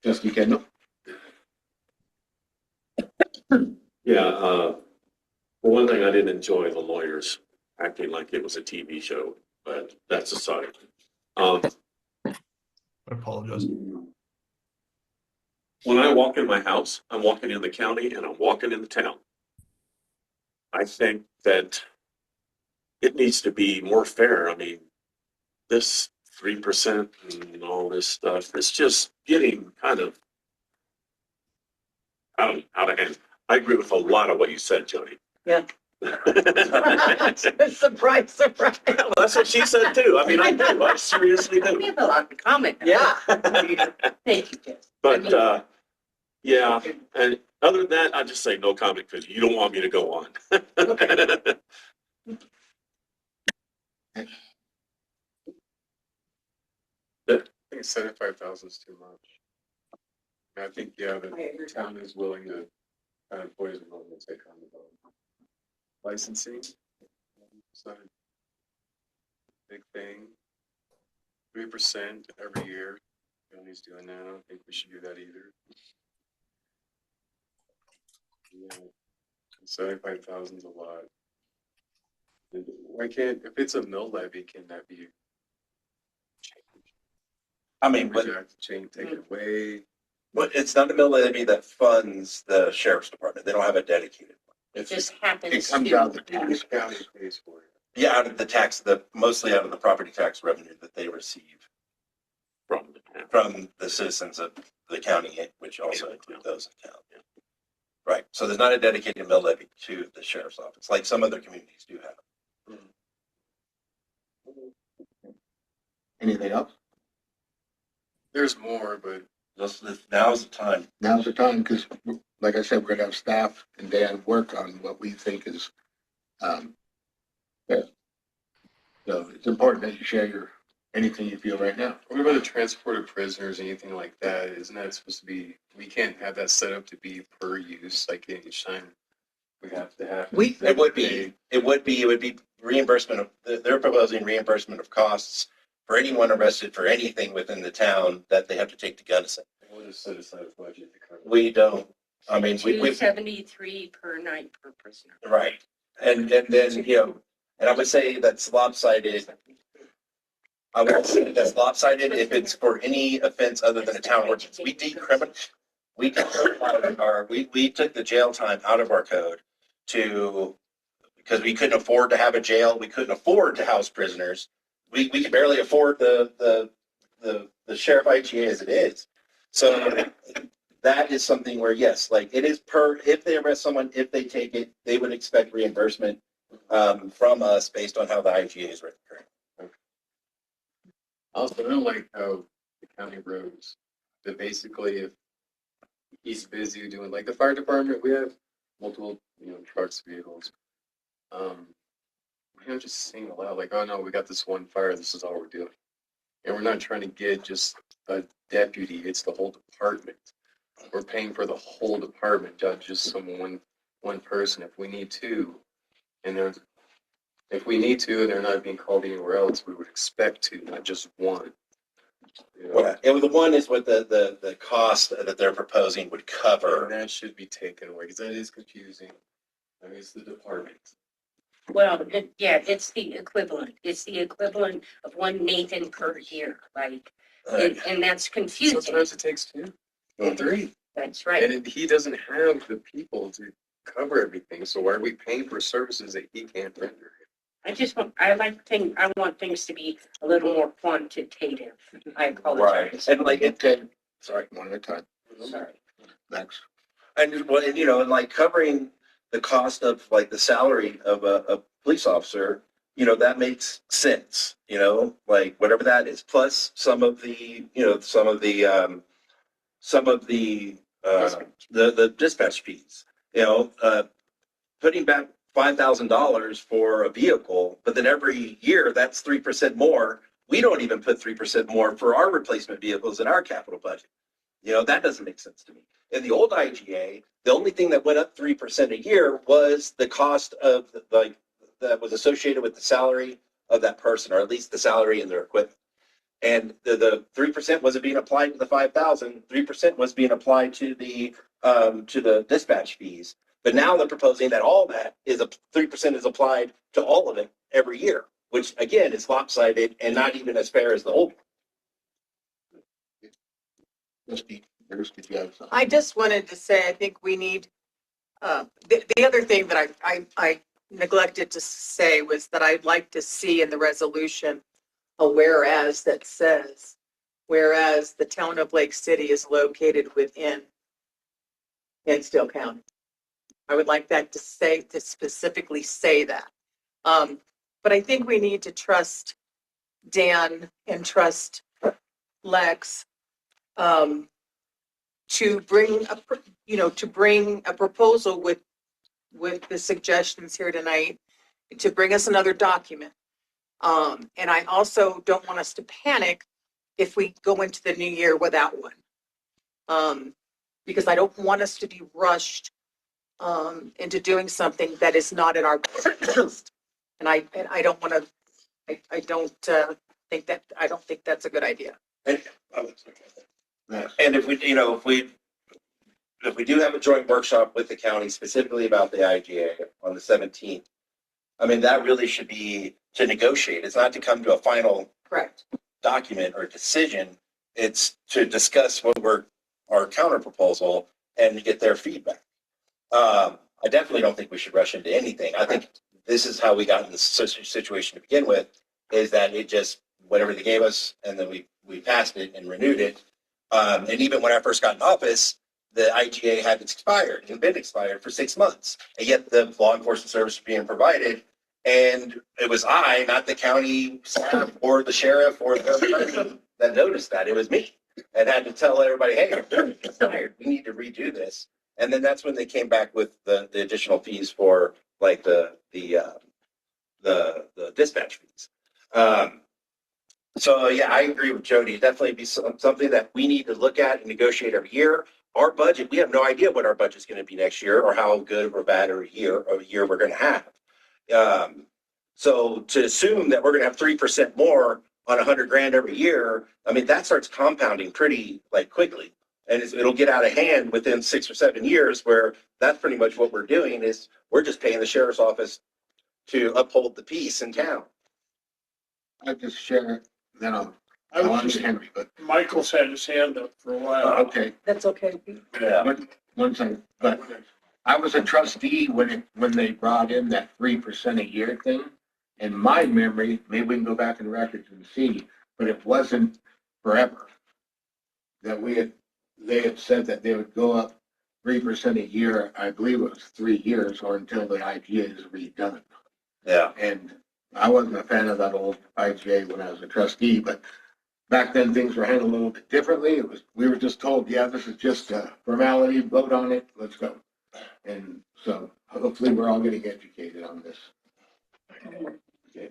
Trustee Kendall? Yeah, for one thing, I didn't enjoy the lawyers acting like it was a TV show, but that's aside. I apologize. When I walk in my house, I'm walking in the county and I'm walking in the town. I think that it needs to be more fair. I mean, this 3% and all this stuff, it's just getting kind of out of hand. I agree with a lot of what you said, Jody. Yeah. Well, Surprise, surprise. that's what she said too. I mean, I do. I seriously We do. have a lot in common. Yeah. Thank you, Jess. But yeah, and other than that, I just say no comment because you don't want me to go on. I think 75,000 is too much. And I think, yeah, the town is willing to, employees are willing to take on the licensing. It's not a big thing. 3% every year. County's doing that. I don't think we should do that either. Yeah, 75,000 is a lot. And why can't, if it's a mill levy, can that be changed? I mean, but Take it away. it's not a mill levy that funds the sheriff's department. They don't have a dedicated one. It just happens. It comes to out of the be. tax. County pays for it. Yeah, out of the tax, mostly out of the property tax revenue that they receive from the citizens of the county, which also include those in town. Right. So there's not a dedicated mill levy to the sheriff's office, like some other communities do have. Anything else? There's more, but Now's the time. Now's the time, because like I said, we're gonna have staff and Dan work on what we think is, fair. So it's important that you share your Anything you feel right now? What about the transport of prisoners, anything like that? Isn't that supposed to be, we can't have that set up to be per use, like each time we have to have. It would be reimbursement of, they're proposing reimbursement of costs for anyone arrested for anything within the town that they have to take to Gunnison. We'll just set aside a budget to cover. We don't, I mean, we, 273 per night per prisoner. right. And then, you know, and I would say that's lopsided. I would say that's lopsided if it's for any offense other than a town ordinance. We decriminalized we took the jail time out of our code because we couldn't afford to have a jail. We couldn't afford to house prisoners. We could barely afford the sheriff IGA as it is. So that is something where, yes, like it is if they arrest someone, if they take it, they would expect reimbursement from us based on how the IGA is written. Also, I don't like how the county roads, that basically if he's busy doing, like the fire department, we have multiple, trucks, vehicles. We don't just sing aloud like, oh no, we got this one fire, this is all we're doing. And we're not trying to get just a deputy, it's the whole department. We're paying for the whole department, not just one person. If we need two, and if we need to, and they're not being called anywhere else, we would expect to, not just one. Well, the one is what the cost that they're proposing would cover. And that should be taken away because that is confusing. I mean, it's the department. Well, it's the equivalent. It's the equivalent of one Nathan per year, like, and that's confusing. Sometimes it takes two or three. That's right. And he doesn't have the people to cover everything. So why are we paying for services that he can't render? I want things to be a little more quantitative. I apologize. Right. And like it can, Sorry, one at a time. Sorry. Next. and well, and like covering the cost of like the salary of a police officer, that makes sense, like whatever that is, plus some of the the dispatch fees, putting back $5,000 for a vehicle, but then every year that's 3% more. We don't even put 3% more for our replacement vehicles in our capital budget. That doesn't make sense to me. In the old IGA, the only thing that went up 3% a year was the cost of that was associated with the salary of that person, or at least the salary and their equipment. And the 3% wasn't being applied to the 5,000. 3% was being applied to the dispatch fees. But now they're proposing that all that is 3% is applied to all of it every year, which again is lopsided and not even as fair as the old one. Misty, Bruce, did you have something? I just wanted to say, I think we need, the other thing that I neglected to say was that I'd like to see in the resolution a whereas that says, whereas the town of Lake City is located within Hinsdale County. I would like that to specifically say that. But I think we need to trust Dan and trust Lex to bring a proposal with the suggestions here tonight, to bring us another document. And I also don't want us to panic if we go into the new year without one. Because I don't want us to be rushed into doing something that is not in our best. And I don't want to, I don't think that's a good idea. And Next. if we do have a joint workshop with the county specifically about the IGA on the 17th, I mean, that really should be to negotiate. It's not to come to a final Correct. document or decision. It's to discuss our counter proposal and to get their feedback. I definitely don't think we should rush into anything. I think this is how we got in this situation to begin with, is that it just, whatever they gave us, and then we passed it and renewed it. And even when I first got in office, the IGA had expired and been expired for 6 months. And yet the law enforcement service was being provided. And it was not the county staff or the sheriff or the person that noticed that. It was me, and had to tell everybody, hey, they're expired. We need to redo this. And then that's when they came back with the additional fees for like the dispatch fees. So yeah, I agree with Jody. Definitely be something that we need to look at and negotiate every year. Our budget, we have no idea what our budget's going to be next year or how good or bad or a year we're going to have. So to assume that we're going to have 3% more on 100 grand every year, I mean, that starts compounding pretty like quickly. And it'll get out of hand within 6 or 7 years, where that's pretty much what we're doing is we're just paying the sheriff's office to uphold the peace in town. I just share, then I'll I was on to just, Henry, but, Michael's had his hand up for a while. okay. That's okay. Yeah. One second, but I was a trustee when they brought in that 3% a year thing. In my memory, maybe we can go back in records and see, but it wasn't forever. That they had said that they would go up 3% a year, I believe it was 3 years or until the IGA is redone. Yeah. And I wasn't a fan of that old IGA when I was a trustee, but back then things were handled a little bit differently. We were just told, yeah, this is just a formality, vote on it, let's go. And so hopefully we're all getting educated on this. Okay.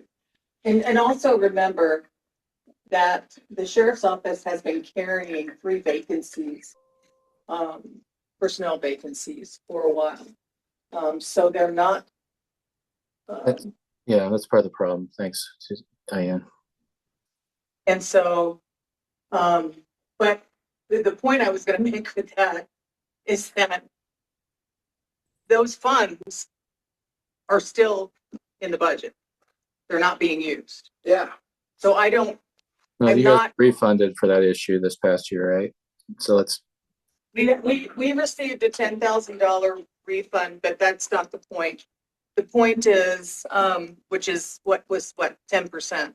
And also remember that the sheriff's office has been carrying 3 vacancies, personnel vacancies for a while. So they're not. Yeah, that's part of the problem. Thanks, Diane. And so, but the point I was going to make with that is that those funds are still in the budget. They're not being used. Yeah. So I don't, No, I'm you got not- refunded for that issue this past year, right? So let's, we received a $10,000 refund, but that's not the point. The point is, which is what 10%.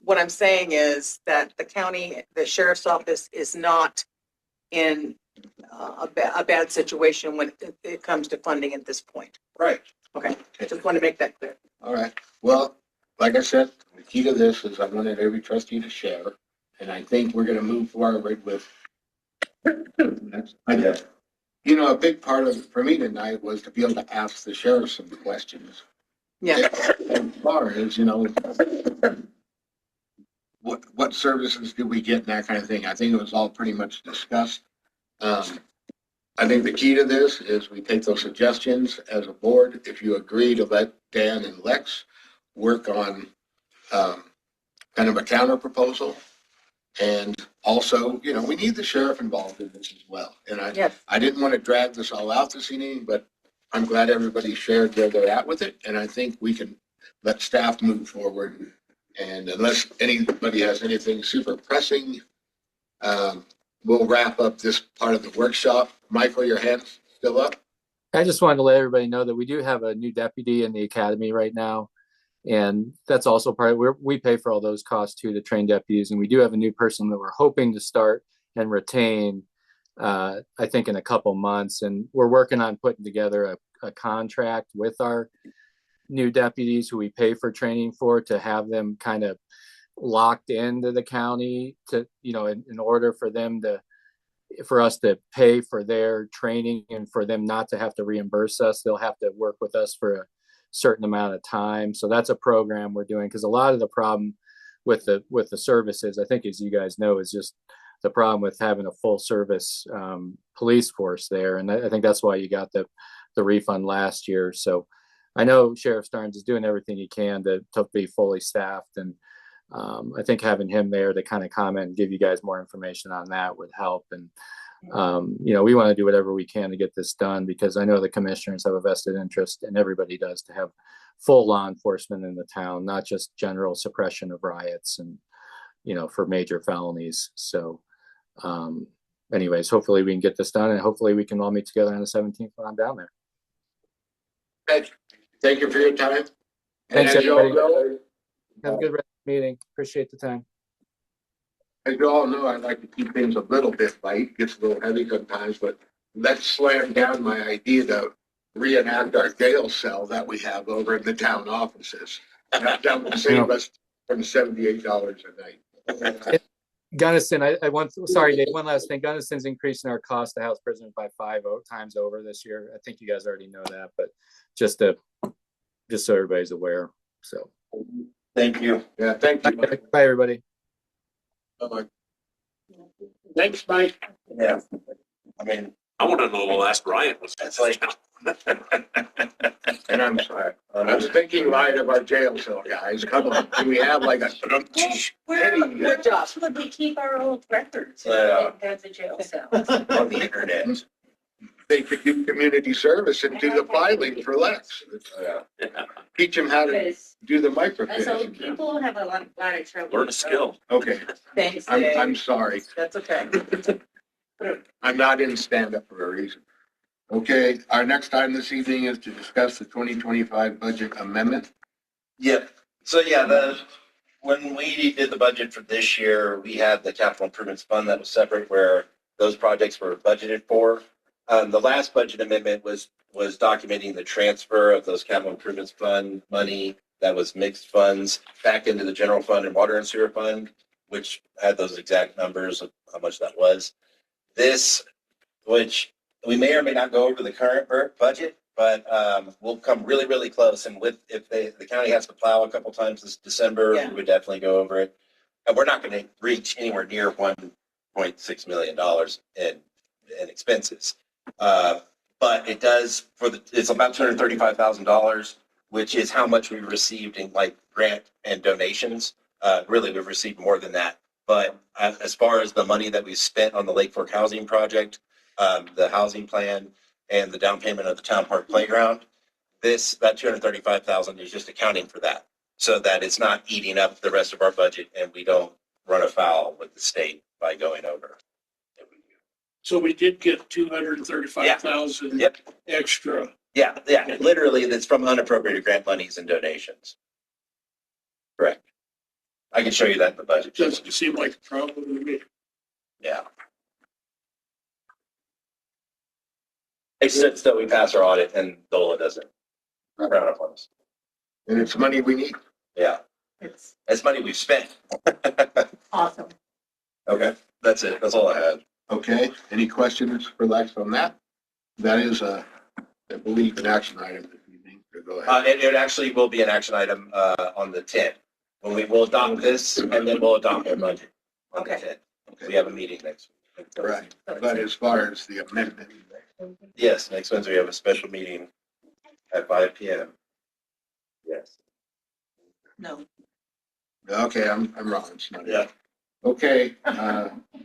What I'm saying is that the sheriff's office is not in a bad situation when it comes to funding at this point. Right. Okay, just want to make that clear. All right. Well, like I said, the key to this is I wanted every trustee to share, and I think we're going to move forward with. You know, a big part of it for me tonight was to be able to ask the sheriff some questions. Yeah. As far as, what services do we get and that kind of thing. I think it was all pretty much discussed. I think the key to this is we take those suggestions as a board. If you agree to let Dan and Lex work on kind of a counter proposal. And also, we need the sheriff involved in this as well. And I didn't want to drag this all out this evening, but I'm glad everybody shared where they're at with it. And I think we can let staff move forward. And unless anybody has anything super pressing, we'll wrap up this part of the workshop. Michael, your hand's still up? I just wanted to let everybody know that we do have a new deputy in the academy right now. And that's also part of we pay for all those costs too, to train deputies. And we do have a new person that we're hoping to start and retain, I think in a couple months. And we're working on putting together a contract with our new deputies who we pay for training for, to have them kind of locked into the county to, in order for us to pay for their training and for them not to have to reimburse us. They'll have to work with us for a certain amount of time. So that's a program we're doing, because a lot of the problem with the services, I think, as you guys know, is just the problem with having a full service police force there. And I think that's why you got the refund last year. So I know Sheriff Starnes is doing everything he can to be fully staffed. And I think having him there to kind of comment and give you guys more information on that would help. And we want to do whatever we can to get this done, because I know the commissioners have a vested interest, and everybody does, to have full law enforcement in the town, not just general suppression of riots and, for major felonies. So anyways, hopefully we can get this done, and hopefully we can all meet together on the 17th when I'm down there. Thank you for your time. Thanks, and everybody. Have a good rest of the meeting. Appreciate the time. As you all know, I like to keep things a little bit light. Gets a little heavy sometimes, but let's slam down my idea to reenact our jail cell that we have over in the town offices. That would save us from $78 a night. Gunnison, sorry, Dave, one last thing. Gunnison's increasing our cost to house prisoners by 5 times over this year. I think you guys already know that, but just so everybody's aware. So Thank you. Yeah, thank you. Mike. Bye, everybody. Bye-bye. Thanks, Mike. Yeah. I mean, I want to know the last Ryan was. That's like- And I'm sorry. I was thinking light of our jail cell guys. Come on. Do we have like a? Good job. Would we keep our old records? Yeah. That's a jail cell. on the internet. They could do community service and do the filing for Lex. Yeah. Teach them how to Because do the us old microfiche. people have a lot of trouble. Learn a skill. Okay, Thanks, I'm Dave. sorry. That's okay. I'm not in stand-up for a reason. Okay, our next item this evening is to discuss the 2025 budget amendment. Yep. So yeah, when we did the budget for this year, we had the capital improvements fund that was separate where those projects were budgeted for. The last budget amendment was documenting the transfer of those capital improvements fund money that was mixed funds back into the general fund and water and sewer fund, which had those exact numbers of how much that was. This, which we may or may not go over the current budget, but we'll come really, really close. And if the county has to plow a couple times this December, Yeah. we would definitely go over it. And we're not going to reach anywhere near $1.6 million in expenses. But it does it's about $235,000, which is how much we received in like grant and donations. Really, we've received more than that. But as far as the money that we spent on the Lake Fork housing project, the housing plan, and the down payment of the town park playground, that $235,000 is just accounting for that, so that it's not eating up the rest of our budget, and we don't run afoul with the state by going over. So we did get 235,000 Yep. extra. Yeah, literally, that's from unappropriated grant monies and donations. Correct. I can show you that in the budget. Doesn't seem like a problem to me. Yeah. Except that we pass our audit and DOLA doesn't frown upon us. And it's money we need. Yeah, It's it's money we've spent. awesome. Okay, that's it. That's all I had. Okay, any questions for Lex on that? That is I believe, an action item this evening. So go ahead. It actually will be an action item on the 10th, when we will adopt this and then we'll adopt our budget on the Okay. 10th. We have a meeting next week. Right, but as far as the amendment, Yes, next Wednesday we have a special meeting at 5 p.m. Yes. No. okay, I'm wrong. It's not. Yeah. Okay,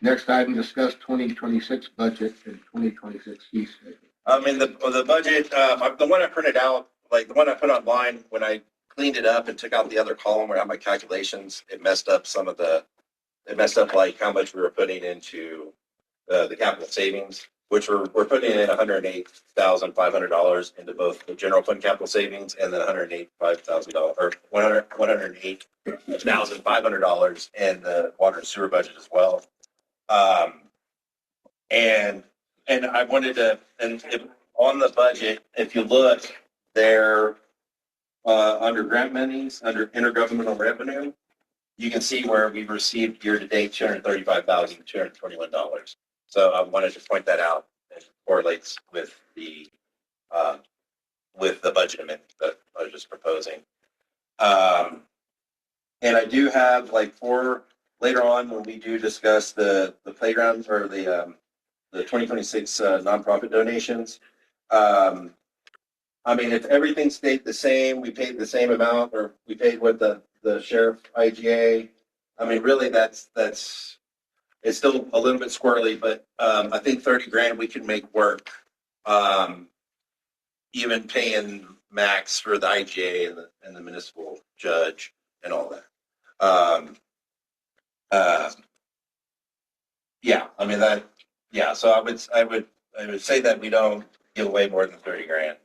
next item, discuss 2026 budget and 2026 fee schedule. I mean, the budget, the one I printed out, like the one I put online, when I cleaned it up and took out the other column where I had my calculations, it messed up like how much we were putting into the capital savings, which we're putting in $108,500 into both the general fund capital savings and then $108,500 or $108,500 in the water and sewer budget as well. And I wanted to, on the budget, if you look there, under grant monies, under intergovernmental revenue, you can see where we've received year-to-date $235,221. So I wanted to point that out. It correlates with the budget amendment that I was just proposing. And I do have later on when we do discuss the playground or the 2026 nonprofit donations. I mean, if everything stayed the same, we paid the same amount, or we paid with the sheriff IGA. I mean, really, it's still a little bit squirrely, but I think 30 grand we can make work. Even paying max for the IGA and the municipal judge and all that. Yeah, I mean that. Yeah, so I would say that we don't give away more than 30 grand,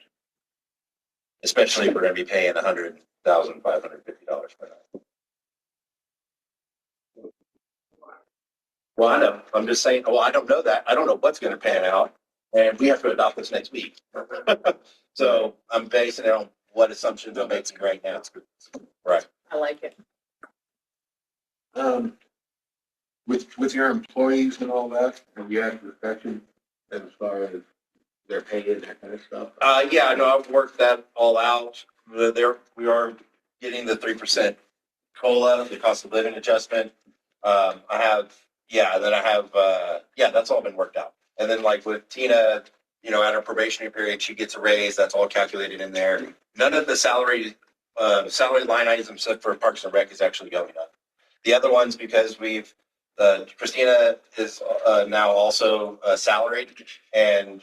especially if we're going to be paying $100,550 per night. Well, I know. I'm just saying. Well, I don't know that. I don't know what's going to pan out, and we have to adopt this next week. So I'm basing it on what assumptions I'm making right now. Right. I like it. With your employees and all that, have you had discussion as far as their pay and that kind of stuff? Yeah, no, I've worked that all out. We are getting the 3% COLA, the cost of living adjustment. That's all been worked out. And then like with Tina, at her probationary period, she gets a raise. That's all calculated in there. None of the salary line items except for Parks and Rec is actually going up. The other ones, because Christina is now also salaried, and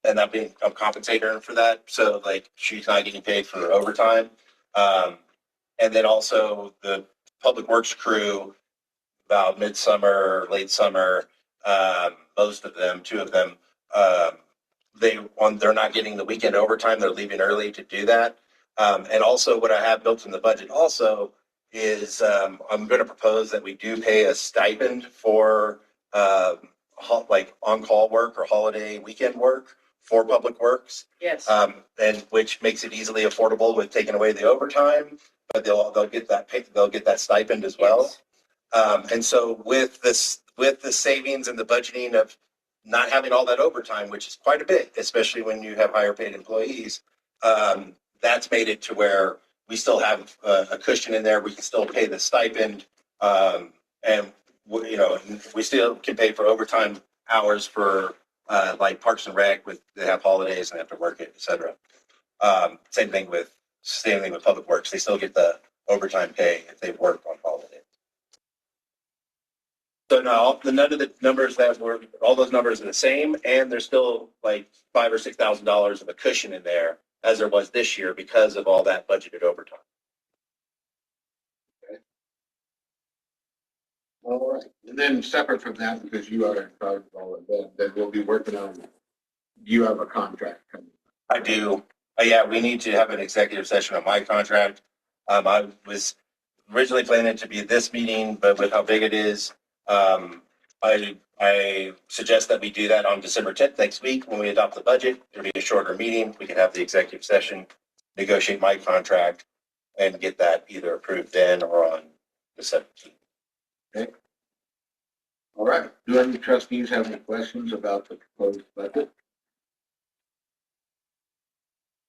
that being I'm compensating her for that. So like she's not getting paid for overtime. And then also the public works crew, about midsummer, late summer, most of them, 2 of them, they're not getting the weekend overtime. They're leaving early to do that. And also what I have built in the budget also is I'm going to propose that we do pay a stipend for like on-call work or holiday weekend work for public works. Yes. And which makes it easily affordable with taking away the overtime, but they'll get that stipend as well. Yes. And so with the savings and the budgeting of not having all that overtime, which is quite a bit, especially when you have higher paid employees, that's made it to where we still have a cushion in there. We can still pay the stipend, and we still can pay for overtime hours for like Parks and Rec they have holidays and they have to work it, et cetera. Same thing with Public Works. They still get the overtime pay if they work on holidays. So now none of the numbers all those numbers are the same, and there's still like $5,000 or $6,000 of a cushion in there as there was this year because of all that budgeted overtime. Okay. All right. And then separate from that, because you are in charge of all of that we'll be working on, you have a contract coming. I do. Yeah, we need to have an executive session on my contract. I was originally planning it to be this meeting, but with how big it is, I suggest that we do that on December 10th next week when we adopt the budget. It'll be a shorter meeting. We can have the executive session, negotiate my contract, and get that either approved then or on the 17th. Okay. All right. Do any trustees have any questions about the proposed budget?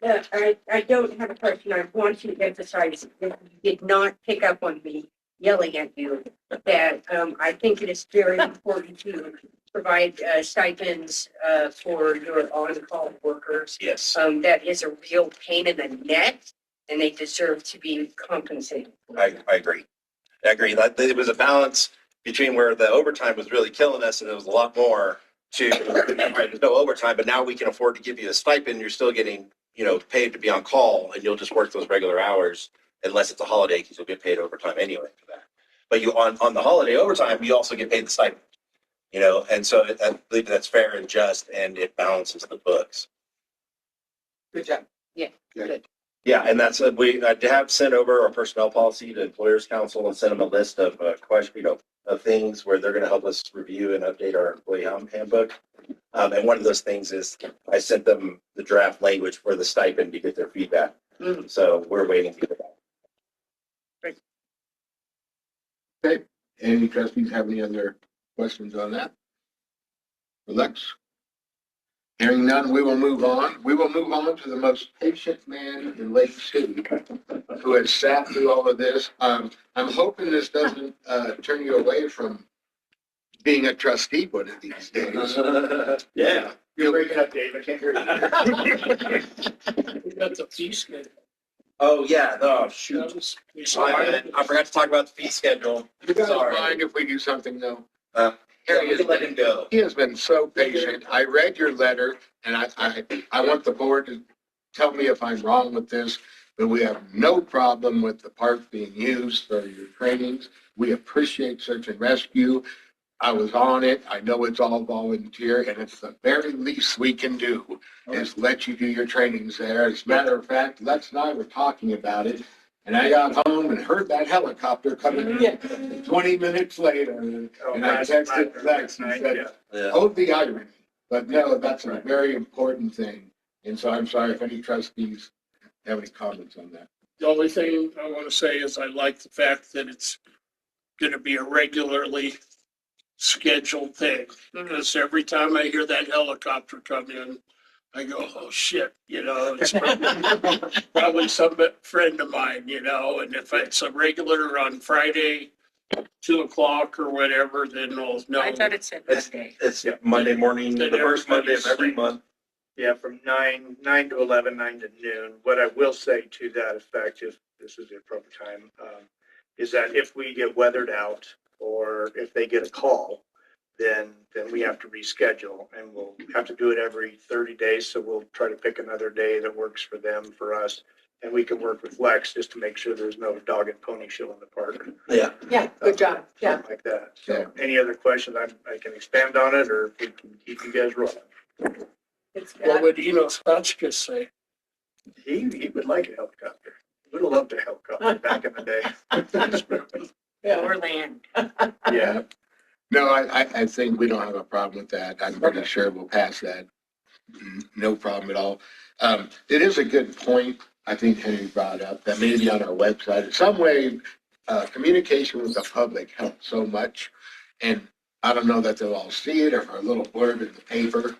I don't have a question. I want to emphasize that you did not pick up on me yelling at you, that I think it is very important to provide stipends for your on-call workers. Yes. That is a real pain in the neck, and they deserve to be compensated. I agree. That it was a balance between where the overtime was really killing us, and it was a lot more to there's no overtime, but now we can afford to give you a stipend. You're still getting, paid to be on call, and you'll just work those regular hours unless it's a holiday, because you'll get paid overtime anyway for that. But you on the holiday overtime, you also get paid the stipend, and so I believe that's fair and just, and it balances the books. Good job. Yeah, good. Yeah, and that's I have sent over our personnel policy to Employers Council and sent them a list of of things where they're going to help us review and update our employee handbook. And one of those things is I sent them the draft language for the stipend to get their feedback. Mm-hmm. So we're waiting to get that. Great. Okay. Any trustees have any other questions on that? Lex? Hearing none, we will move on. We will move on to the most patient man in Lake City who has sat through all of this. I'm hoping this doesn't turn you away from being a trustee one of these days. Yeah. You're breaking up, Dave. I can't hear you. That's a fee schedule. Oh, yeah. No, shoot. I forgot to talk about the fee schedule. You guys Sorry. mind if we do something though? Harry, let him go. He has been so patient. I read your letter, and I want the board to tell me if I'm wrong with this, but we have no problem with the park being used for your trainings. We appreciate search and rescue. I was on it. I know it's all volunteer, and it's the very least we can do is let you do your trainings there. As a matter of fact, Lex and I were talking about it, and I got home and heard that helicopter coming in 20 minutes later, and I texted Lex and said, "Oh, the irony." But no, that's a very important thing. And so I'm sorry if any trustees have any comments on that. The only thing I want to say is I like the fact that it's going to be a regularly scheduled thing. Because every time I hear that helicopter come in, I go, oh shit, you know, it's probably some friend of mine, you know, and if it's a regular on Friday, 2 o'clock or whatever, then we'll know. I thought it said It's, Monday. it's Monday morning, the Then first Monday of every everybody's- month. Yeah, from nine to 11, 9 to noon. What I will say to that effect, if this is the appropriate time, is that if we get weathered out or if they get a call, then we have to reschedule and we'll have to do it every 30 days. So we'll try to pick another day that works for them, for us. And we can work with Lex just to make sure there's no dog and pony show in the park. Yeah. Yeah, good job. Yeah. Something like that. So any other questions, I can expand on it, or if we can keep you guys rolling. It's What good. would Enos Hotchkiss say? He would like a helicopter. Would have loved a helicopter back in the day. Yeah. Or land. Yeah. No, I think we don't have a problem with that. I'm pretty sure we'll pass that. No problem at all. It is a good point, I think Henry brought up, that maybe on our website, in some way, communication with the public helps so much. And I don't know that they'll all see it, or a little blurb in the paper.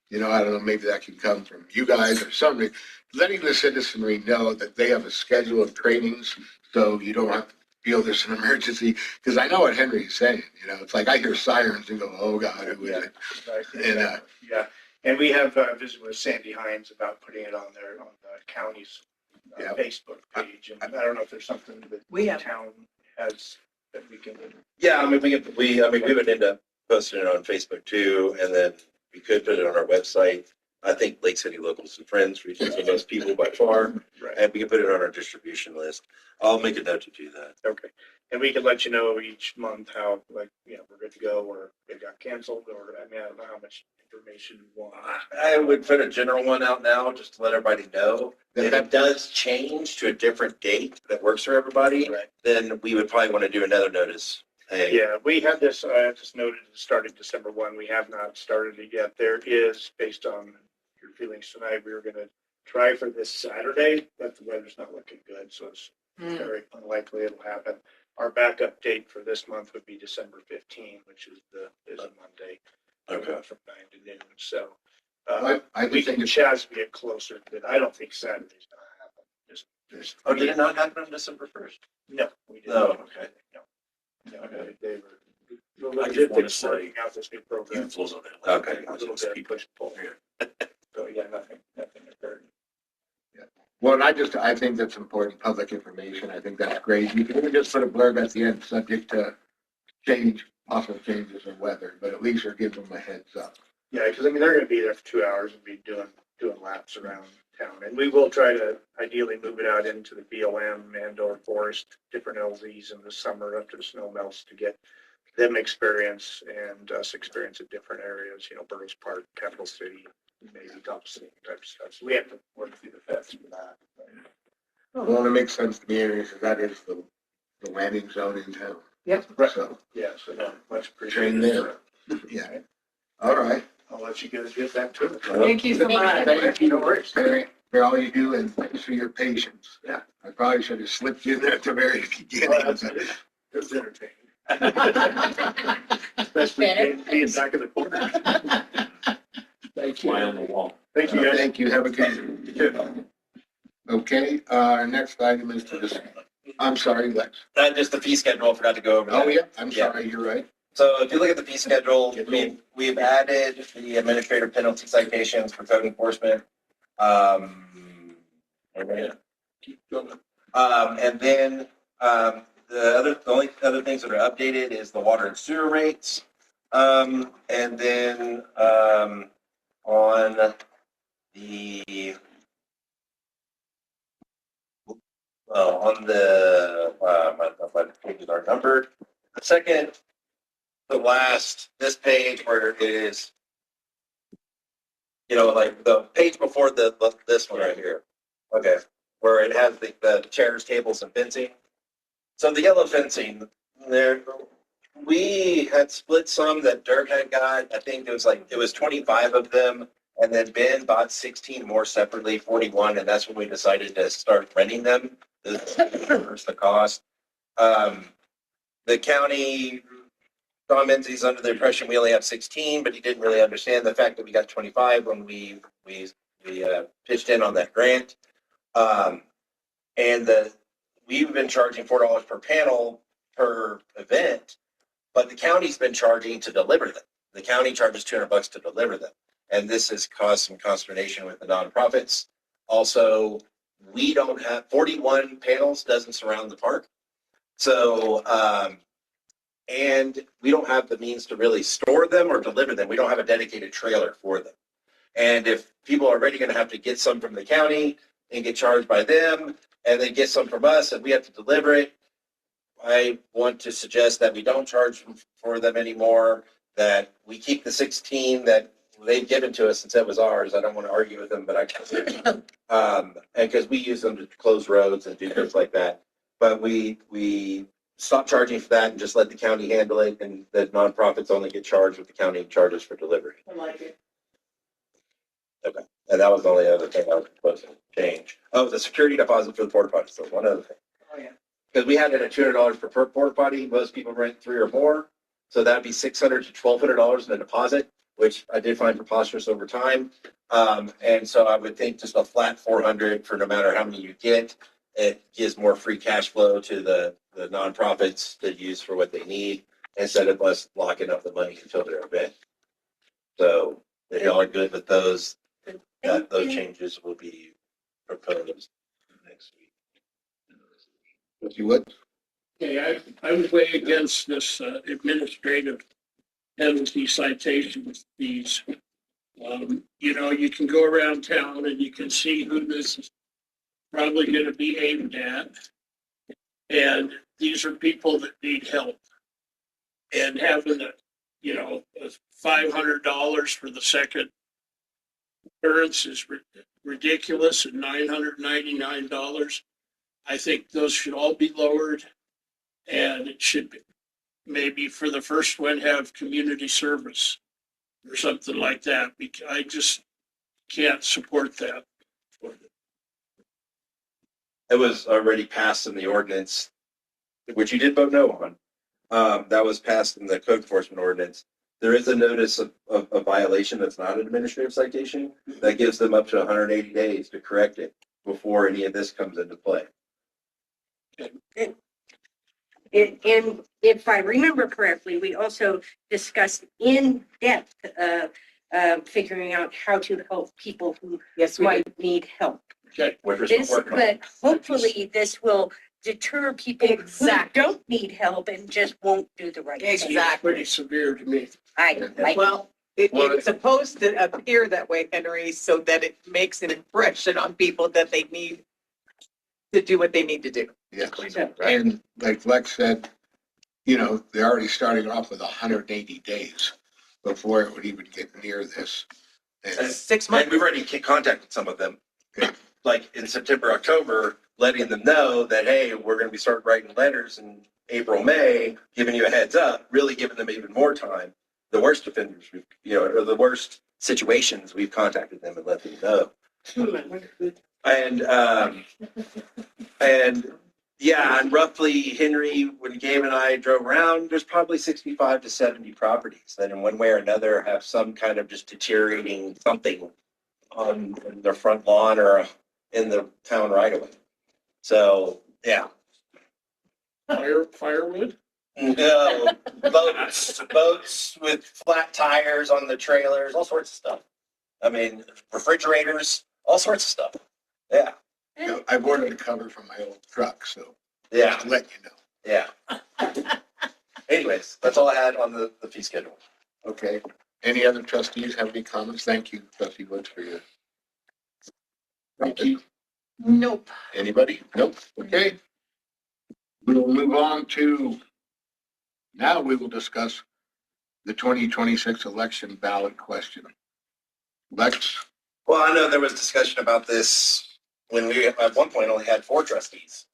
You know, I don't know, maybe that can come from you guys or somebody, letting the citizenry know that they have a schedule of trainings, so you don't have to feel there's an emergency. Because I know what Henry's saying, you know, it's like I hear sirens and go, oh God, who is it? Right, And, yeah, and we have visited with Sandy Hines about putting it on the county's Yeah. Facebook page. And I don't know if there's something that We the have. town has that we can. Yeah, I mean, we would end up posting it on Facebook too, and then we could put it on our website. I think Lake City Locals and Friends reaches the most people by far, Right. and we can put it on our distribution list. I'll make a note to do that. Okay. And we can let you know each month how, like, you know, we're good to go, or it got canceled, or, I mean, I don't know how much information you want. I would put a general one out now, just to let everybody know. If it does change to a different date that works for everybody, Right. then we would probably want to do another notice. Hey, Yeah, we had this, I just noted, it started December 1. We have not started it yet. There is, based on your feelings tonight, we were going to try for this Saturday, but the weather's not looking good, so it's very unlikely it'll happen. Our backup date for this month would be December 15, which is a Monday. Okay. From 9 to noon. So I we just think can it's, chance to get closer, but I don't think Saturday's going to happen. Just Oh, did it not happen on December 1st? no, we didn't. No, okay. No, Okay. they were. I just wanna they're say, working out this new program. Inflows on that. Okay. A little bit of push pull here. So yeah, nothing occurred. well, and I think that's important public information. I think that's great. You can even just put a blurb at the end, subject to possible changes in weather, but at least you're giving them a heads up. Yeah, because I mean, they're going to be there for 2 hours and be doing laps around town. And we will try to ideally move it out into the BLM and or forest, different LZs in the summer after the snow melts to get them experience and us experience at different areas, you know, Burroughs Park, Capital City, maybe Top City type stuff. So we have to work through the feds for that. Well, it makes sense to me, because that is the landing zone in town. Yep. So, Yeah, so no, much Train appreciated. there. yeah. All right. I'll let you guys get back to it. Thank you so much. Thank you. No worries. For all you do, and thanks for your patience. Yeah. I probably should have slipped you in there at the very beginning. Well, that's it. It was entertaining. Especially being back in the corner. Thank Fly you. on the wall. Thank you guys. Thank you. Have a good. Okay, our next item is to just, I'm sorry, Lex. Just the fee schedule, I forgot to go over that. Oh, yeah, I'm Yeah. sorry, you're right. So if you look at the fee schedule, we've added the administrative penalty citations for code enforcement. And then the only other things that are updated is the water and sewer rates. And then on the my pages are numbered. The second, the last, this page where it is, you know, like the page before this one right here. Okay, where it has the chairs, tables, and fencing. So the yellow fencing, there, we had split some that Dirk had got. I think it was 25 of them. And then Ben bought 16 more separately, 41, and that's when we decided to start renting them. This the cost. The county comments, he's under the impression we only have 16, but he didn't really understand the fact that we got 25 when we pitched in on that grant. And we've been charging $4 per panel per event, but the county's been charging to deliver them. The county charges $200 to deliver them. And this has caused some consternation with the nonprofits. Also, we don't have 41 panels doesn't surround the park. So, and we don't have the means to really store them or deliver them. We don't have a dedicated trailer for them. And if people are already going to have to get some from the county and get charged by them, and they get some from us and we have to deliver it, I want to suggest that we don't charge for them anymore, that we keep the 16 that they've given to us and said was ours. I don't want to argue with them, but I can. And because we use them to close roads and do things like that. But we stop charging for that and just let the county handle it, and the nonprofits only get charged with the county charges for delivery. I like it. Okay. And that was the only other thing I was proposing to change. Oh, the security deposit for the porta potty. So one other thing. Oh, yeah. Because we had it at $200 per porta potty. Most people rent 3 or more. So that'd be $600 to $1,200 in a deposit, which I did find preposterous over time. And so I would think just a flat $400 for no matter how many you get. It gives more free cash flow to the nonprofits to use for what they need instead of us locking up the money until their event. So if y'all are good with those, those changes will be proposed next week. If you would. Okay, I would weigh against this administrative penalty citation fees. You know, you can go around town and you can see who this is probably going to be aimed at. And these are people that need help. And having $500 for the second occurrence is ridiculous, and $999. I think those should all be lowered, and it should maybe for the first one have community service or something like that. I just can't support that. It was already passed in the ordinance, which you did vote no on. That was passed in the code enforcement ordinance. There is a notice of violation that's not an administrative citation that gives them up to 180 days to correct it before any of this comes into play. And if I remember correctly, we also discussed in depth figuring out how to help people who might need help. Okay. But hopefully this will deter people who don't need help and just won't do the right thing. Exactly. Pretty severe to me. Well, it's supposed to appear that way, Henry, so that it makes an impression on people that they need to do what they need to do. Yes. And like Lex said, they're already starting off with 180 days before it would even get near this. And 6 months. And we've already contacted some of them, like in September, October, letting them know that, hey, we're going to be starting writing letters in April, May, giving you a heads up, really giving them even more time. The worst offenders, or the worst situations, we've contacted them and let them know. And roughly, Henry, when Gabe and I drove around, there's probably 65 to 70 properties that in one way or another have some kind of just deteriorating something on their front lawn or in the town right away. So, yeah. Firewood? No, boats with flat tires on the trailers, all sorts of stuff. I mean, refrigerators, all sorts of stuff. Yeah. I've ordered a cover for my old truck, so Yeah. just to let you know. Yeah. Anyways, that's all I had on the fee schedule. Okay. Any other trustees have any comments? Thank you, Trustee Woods, for your. Thank you. Nope. Anybody? Nope. Okay. We will move on to, now we will discuss the 2026 election ballot question. Lex? Well, I know there was discussion about this when we at one point only had 4 trustees,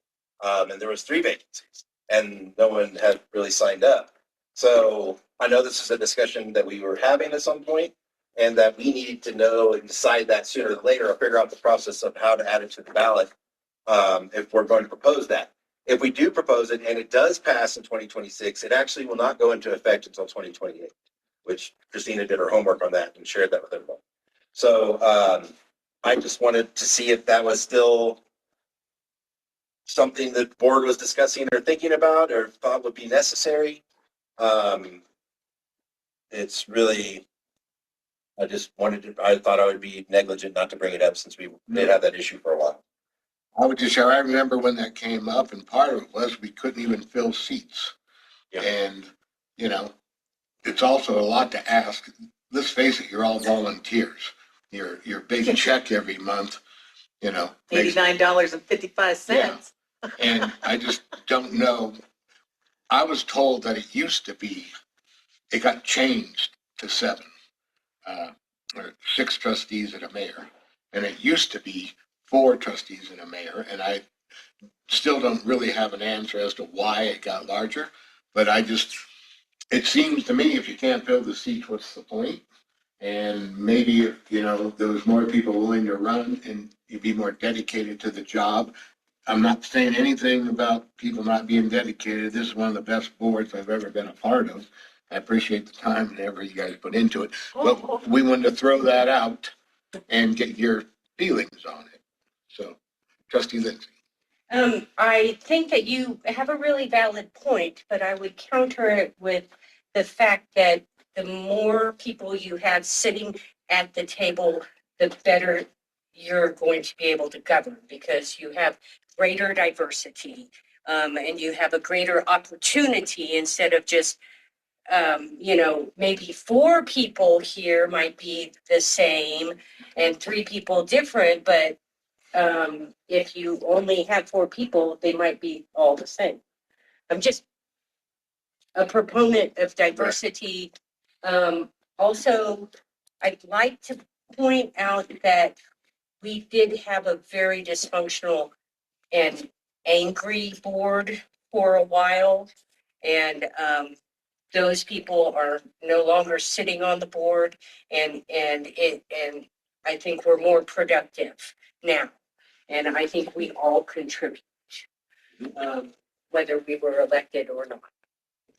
and there was 3 vacancies, and no one had really signed up. So I know this is a discussion that we were having at some point, and that we need to know and decide that sooner than later, or figure out the process of how to add it to the ballot if we're going to propose that. if we do propose it and it does pass in 2026, it actually will not go into effect until 2028, which Christina did her homework on that and shared that with everyone. So I just wanted to see if that was still something that the board was discussing or thinking about or thought would be necessary. It's really, I thought I would be negligent not to bring it up since we did have that issue for a while. I remember when that came up, and part of it was we couldn't even fill seats. Yeah. And, it's also a lot to ask. Let's face it, you're all volunteers. Your big check every month, makes- $89.55. and I just don't know. I was told that it got changed to 7, or 6 trustees and a mayor. And it used to be 4 trustees and a mayor. And I still don't really have an answer as to why it got larger. But it seems to me if you can't fill the seats, what's the point? And maybe if, there was more people willing to run and you'd be more dedicated to the job. I'm not saying anything about people not being dedicated. This is one of the best boards I've ever been a part of. I appreciate the time and effort you guys put into it. But we wanted to throw that out and get your feelings on it. So, Trustee Lindsay. I think that you have a really valid point, but I would counter it with the fact that the more people you have sitting at the table, the better you're going to be able to govern, because you have greater diversity, and you have a greater opportunity instead of just, maybe 4 people here might be the same and 3 people different, but if you only have 4 people, they might be all the same. I'm just a proponent of diversity. Also, I'd like to point out that we did have a very dysfunctional and angry board for a while. And those people are no longer sitting on the board, and I think we're more productive now. And I think we all contribute, whether we were elected or not.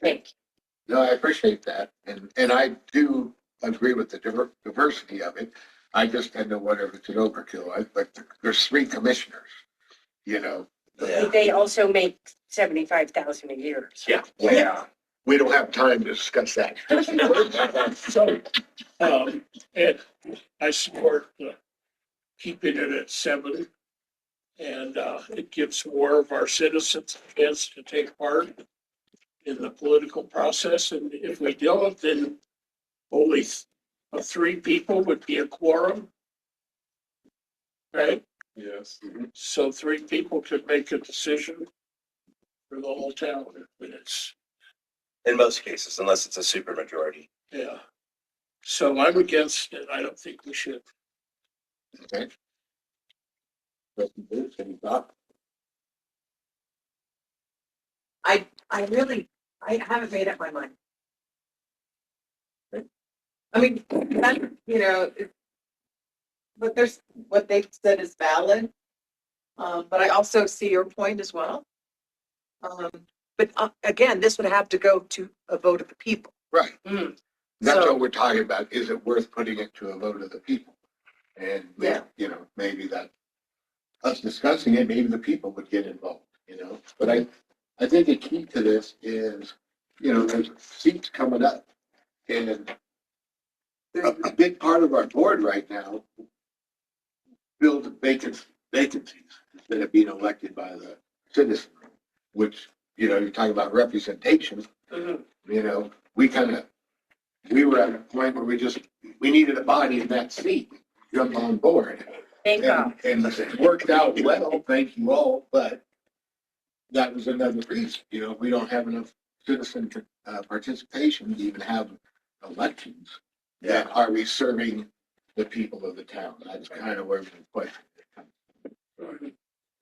Thank you. No, I appreciate that. And I do agree with the diversity of it. I just don't know whether it's an overkill. There's 3 commissioners, Yeah. They also make 75,000 a year. So. Yeah. Yeah. We don't have time to discuss that. So, and I support keeping it at 7. And it gives more of our citizens a chance to take part in the political process. And if we don't, then only 3 people would be a quorum. Right? Yes. So 3 people could make a decision for the whole town. But it's, In most cases, unless it's a super majority. yeah. So I'm against it. I don't think we should. Okay. Trustee Booth, any thought? I haven't made up my mind. I mean, that, what they've said is valid. But I also see your point as well. But again, this would have to go to a vote of the people. Right. That's So- what we're talking about. Is it worth putting it to a vote of the people? And, Yeah. Maybe that us discussing it, maybe the people would get involved, But I think the key to this is, there's seats coming up. And a big part of our board right now fills vacancies instead of being elected by the citizenry, which, you're talking about representation. We were at a point where we needed a body in that seat, jump on board. Thank God. And it worked out well, thank you all, but that was another reason, we don't have enough citizen participation to even have elections. Yeah. That are we serving the people of the town? That's kind of where the question comes.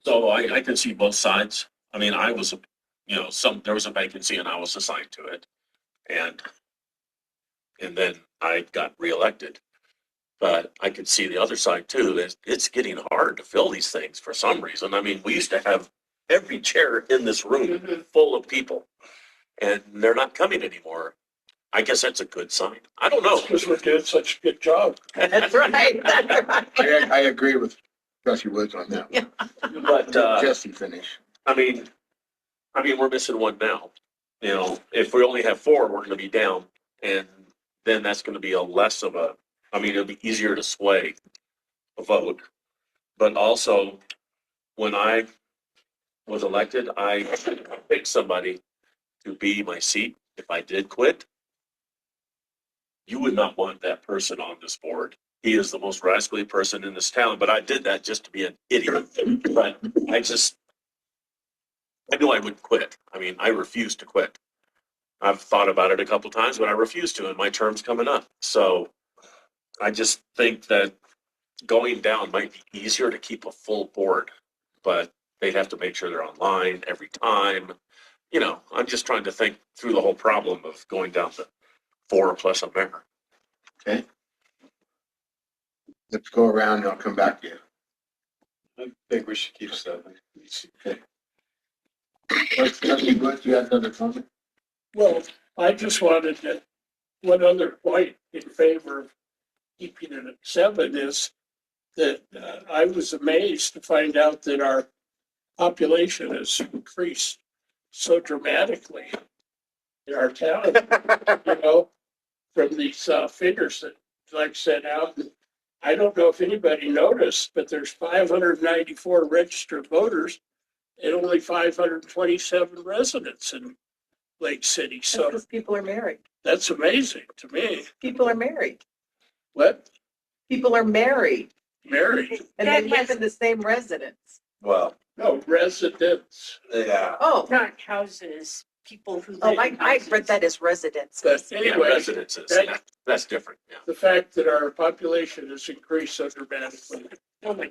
So I can see both sides. I mean, I was, there was a vacancy and I was assigned to it. And then I got reelected. But I could see the other side too. It's getting hard to fill these things for some reason. I mean, we used to have every chair in this room full of people, and they're not coming anymore. I guess that's a good sign. I don't know. Because we're doing such a good job. That's right. That's right. I agree with Trustee Woods on that. Yeah. But, Jesse finish. I mean, we're missing one now. You know, if we only have 4, we're gonna be down, and then that's gonna be a less of a, it'll be easier to sway a vote. But also, when I was elected, I picked somebody to be my seat if I did quit. You would not want that person on this board. He is the most rascally person in this town, but I did that just to be an idiot. But I knew I wouldn't quit. I refused to quit. I've thought about it a couple times, but I refuse to, and my term's coming up. So I just think that going down might be easier to keep a full board, but they'd have to make sure they're online every time. You know, I'm just trying to think through the whole problem of going down to 4 plus a member. Okay. Let's go around and I'll come back to you. I think we should keep 7. Trustee Woods, you have another comment? Well, I just wanted to, one other point in favor of keeping it at 7 is that I was amazed to find out that our population has increased so dramatically in our town, from these figures that I've sent out. I don't know if anybody noticed, but there's 594 registered voters and only 527 residents in Lake City. So Because people are married. that's amazing to me. People are married. What? People are married Married? and they live in the same residence. Well, No, residents. yeah. Oh, Not houses, people who. oh, live in I houses. read that as residences. But Yeah, anyway, residences, that- that's different, yeah. the fact that our population has increased so dramatically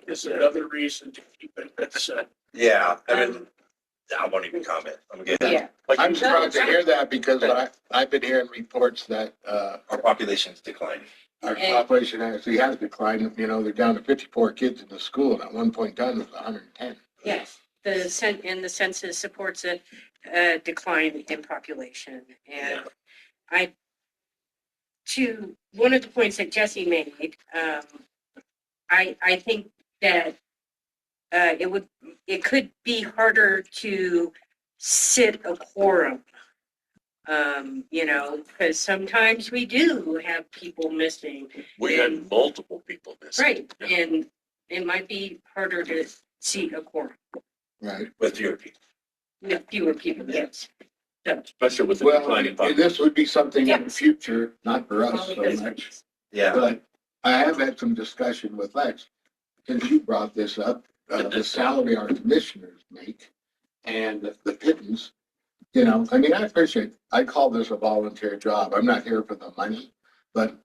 is another reason to keep it at 7. Yeah, I won't even comment. I'm good. Yeah. Like I'm you said, surprised to hear that because I've been hearing reports that, Our population's declining. our population actually has declined. They're down to 54 kids in the school, and at one point in time it was 110. Yes, the census supports a decline in population. And to one of the points that Jesse made, I think that it could be harder to sit a quorum. Because sometimes we do have people missing. we had multiple people missing. Right, Yeah. and it might be harder to seat a quorum Right. With fewer people. with fewer people, yes. So, Especially with the Well, declining population. this would be something in the Yes. future, not for us so much. Yeah. But I have had some discussion with Lex, since you brought this up, the salary our commissioners make and the pittance. I appreciate, I call this a volunteer job. I'm not here for the money, but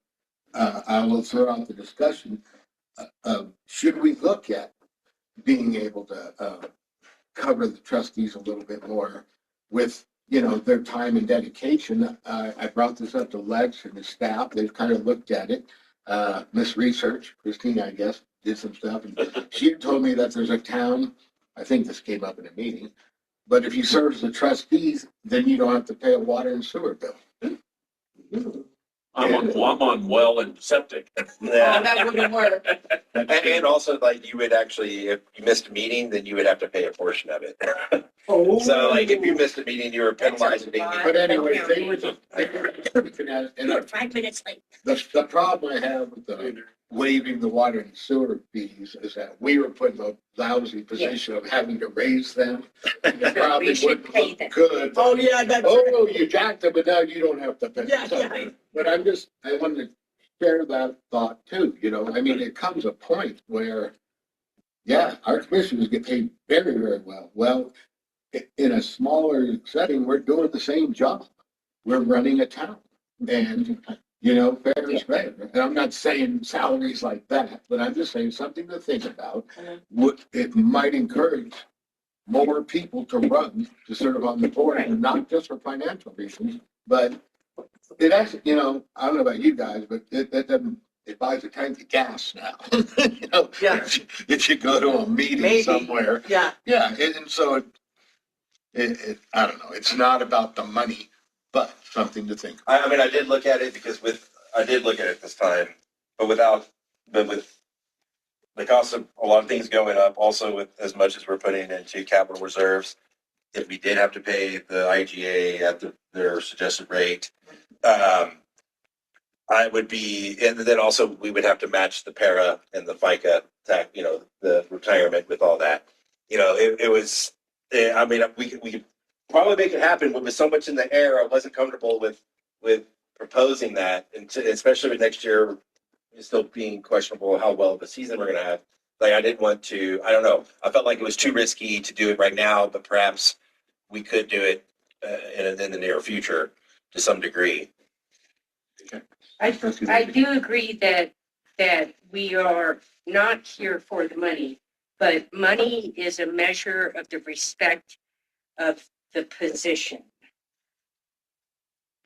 I will throw out the discussion. Should we look at being able to cover the trustees a little bit more with, their time and dedication? I brought this up to Lex and his staff. They've kind of looked at it. Miss Research, Christina, I guess, did some stuff. And she told me that there's a town, I think this came up in a meeting, but if you serve as a trustees, then you don't have to pay a water and sewer bill. I'm on well and septic. Yeah. That wouldn't work. And also, you would actually, if you missed a meeting, then you would have to pay a portion of it. Oh. So if you missed a meeting, you were penalized. But anyway, they were looking at it, and 5 minutes late. the problem I have with the waiving the water and sewer fees is that we were put in a lousy position of having to raise them. It probably We should wouldn't pay look them. good. Oh, yeah, that's. Oh, you jacked them, but now you don't have to pay. Yeah, So, yeah. But I wanted to share that thought too, it comes a point where, yeah, our commissioners get paid very, very well. Well, in a smaller setting, we're doing the same job. We're running a town and, fair is fair. And I'm not saying salaries like that, but I'm just saying something to think about. It might encourage more people to run to serve on the board, and not just for financial reasons, but it actually, I don't know about you guys, but it buys a tank of gas now. Yeah. If you go to a meeting Maybe. somewhere. Yeah. Yeah, and so I don't know, it's not about the money, but something to think. I mean, I did look at it because I did look at it this time, but with the cost of a lot of things going up, also with as much as we're putting into capital reserves, if we did have to pay the IGA at their suggested rate, I would be, and then also we would have to match the para and the FICA tax, the retirement with all that. It was, I mean, we could probably make it happen, but with so much in the air, I wasn't comfortable with proposing that, and especially with next year still being questionable how well of a season we're going to have. Like, I didn't want to, I don't know, I felt like it was too risky to do it right now, but perhaps we could do it in the near future to some degree. I do agree that we are not here for the money, but money is a measure of the respect of the position.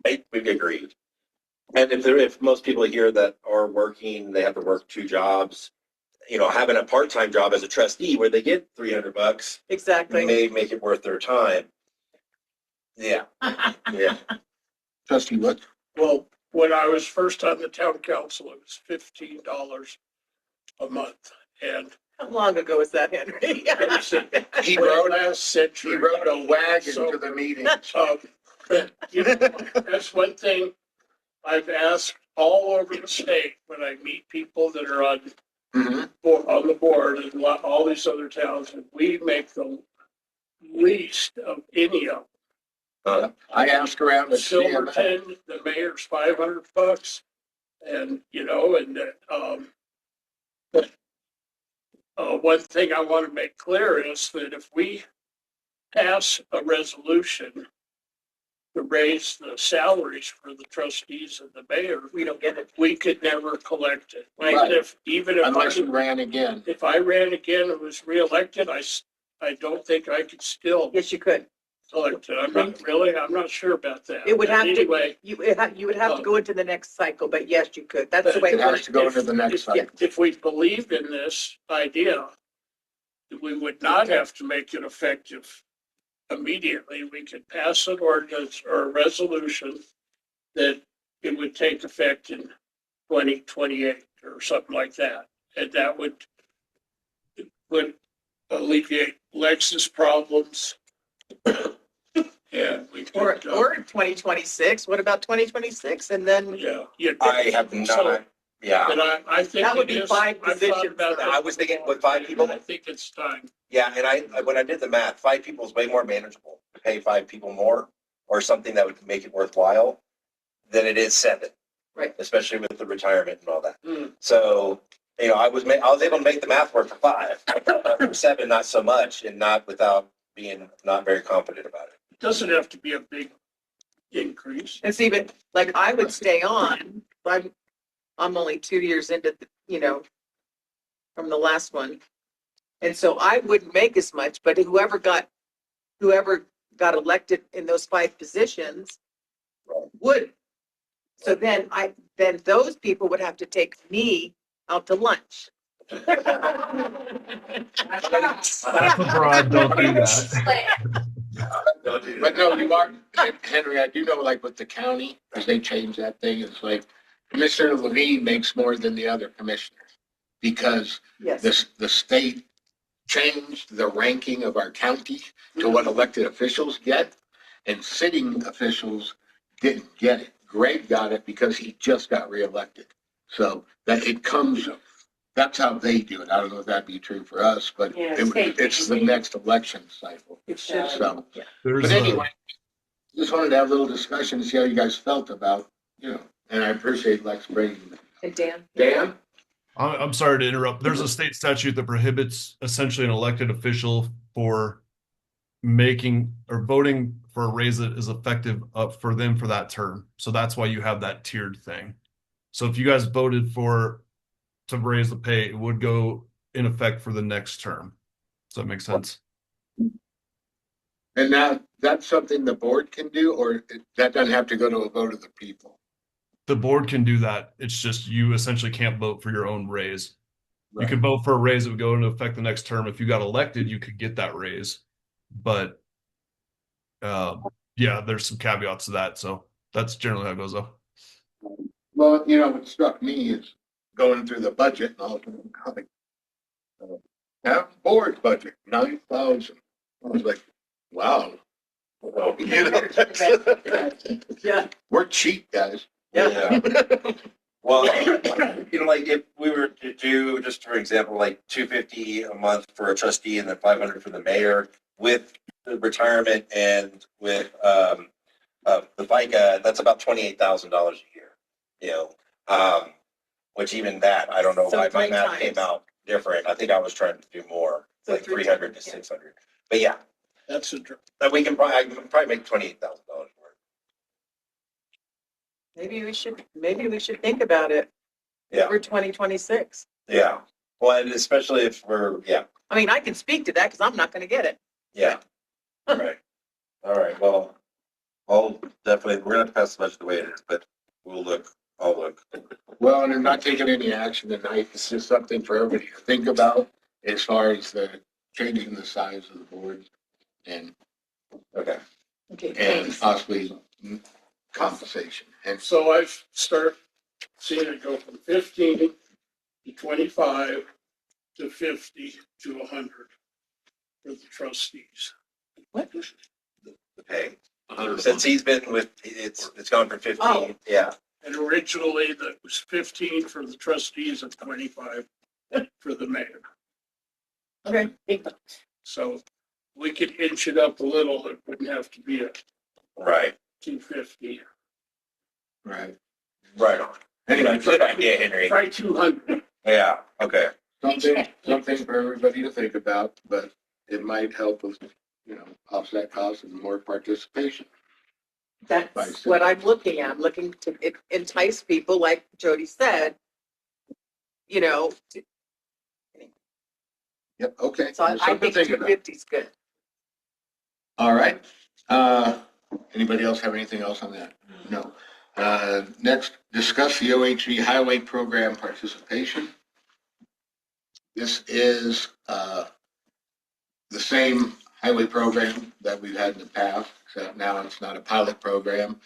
We agreed. And if most people here that are working, they have to work 2 jobs, having a part-time job as a trustee where they get $300 Exactly. may make it worth their time. Yeah. Yeah. Trustee what? Well, when I was first on the town council, it was $15 a month. And How long ago was that, Henry? He late rode, last century. he rode a wagon So- to the meeting. That's one thing I've asked all over the state when I meet people that are on Mhm. the board and all these other towns, and we make the least of any of I asked around them. at CMA. Silverton, the mayor's $500, and one thing I want to make clear is that if we pass a resolution to raise the salaries for the trustees and the mayor, We don't get it. we could never collect it. Right. Even if Unless you ran again. if I ran again and was reelected, I don't think I could still Yes, you could. collect it. I'm not sure about that. It would have to, Anyway, you would have to go into the next cycle, but yes, you could. That's the way It it has works. to go into the next cycle. if we believed in this idea, we would not have to make it effective immediately. We could pass an ordinance or a resolution that it would take effect in 2028 or something like that. And that would alleviate Lex's problems. And we could, Or 2026. What about 2026? And then yeah. I have So, not, yeah. and I think That would it be is- 5 I've thought positions, about though. that I was thinking with 5 people. I think it's time. Yeah, and when I did the math, 5 people is way more manageable to pay 5 people more or something that would make it worthwhile than it is 7. Right. Especially with the retirement and all that. Mm. So, I was able to make the math work for 5. For 7, not so much, and not without being not very confident about it. It doesn't have to be a big increase. it's even, like, I would stay on. I'm only 2 years into, from the last one. And so I wouldn't make as much, but whoever got elected in those 5 positions would. So then those people would have to take me out to lunch. That's a broad, don't do that. But no, you are, Henry, I do know, like with the county, because they changed that thing, it's like Commissioner Levine makes more than the other commissioners. Because Yes. the state changed the ranking of our county to what elected officials get, and sitting officials didn't get it. Greg got it because he just got reelected. So that it comes, that's how they do it. I don't know if that'd be true for us, but Yeah, state it's the next election cycle. It should. So, There's but a- anyway, just wanted to have a little discussion to see how you guys felt about, and I appreciate Lex bringing it. And Dan? Dan? I'm sorry to interrupt. There's a state statute that prohibits essentially an elected official for making or voting for a raise that is effective for them for that term. So that's why you have that tiered thing. So if you guys voted to raise the pay, it would go in effect for the next term. Does that make sense? And now that's something the board can do, or that doesn't have to go to a vote of the people? The board can do that. It's just you essentially can't vote for your own raise. You Right. could vote for a raise that would go into effect the next term. If you got elected, you could get that raise. But yeah, there's some caveats to that. So that's generally how it goes though. Well, what struck me is going through the budget and all, like, have board budget, 9,000. I was like, wow. Yeah. We're cheap, guys. Yeah. Well, like if we were to do, just for example, like $250 a month for a trustee and then $500 for the mayor with the retirement and with the FICA, that's about $28,000 a year. Which even that, I don't know So why my 3 math times. came out different. I think I was trying to do more, So like 3 300 to times, yeah. 600. But yeah, That's a, I can probably make $28,000 worth. Maybe we should think about it Yeah, for 2026. yeah. Well, and especially if I mean, I can speak to that because I'm not going to get it. yeah. Right. All right. Well, I'll definitely, we're gonna have to pass the budget the way it is, but I'll look. Well, and I'm not taking any action tonight. It's just something for everybody to think about as far as the changing the size of the board and Okay. Okay. and Thanks. possibly compensation. And so I've started seeing it go from 15 to 25 to 50 to 100 for the trustees. What? The pay. Since he's been with, it's gone from 15. Oh. Yeah. And originally that was 15 for the trustees and 25 for the mayor. Okay. So we could inch it up a little. It wouldn't have to be a Right. 250. right. Right on. Anyway, good idea, Henry. Try 200. Yeah. Okay. Something for everybody to think about, but it might help us, offset costs and more participation. That's what I'm looking at. I'm looking to entice people, like Jody said, Yep, okay. so I Something think to think about. 250 is good. All right. Anybody else have anything else on that? No. Next, discuss the OHV highway program participation. This is the same highway program that we've had in the past, except now it's not a pilot program.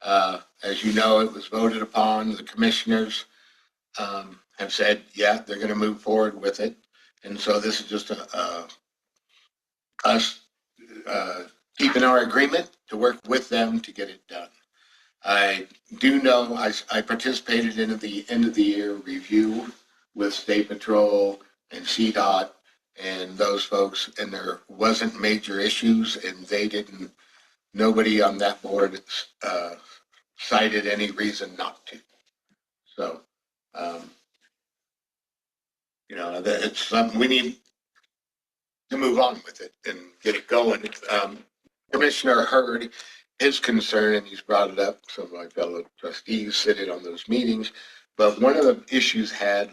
As you know, it was voted upon. The commissioners have said, yeah, they're going to move forward with it. And so this is just us keeping our agreement to work with them to get it done. I do know I participated in the end of the year review with State Patrol and CDOT and those folks, and there wasn't major issues, and nobody on that board cited any reason not to. So, it's something we need to move on with it and get it going. Commissioner heard his concern and he's brought it up. Some of my fellow trustees sit in on those meetings. But one of the issues had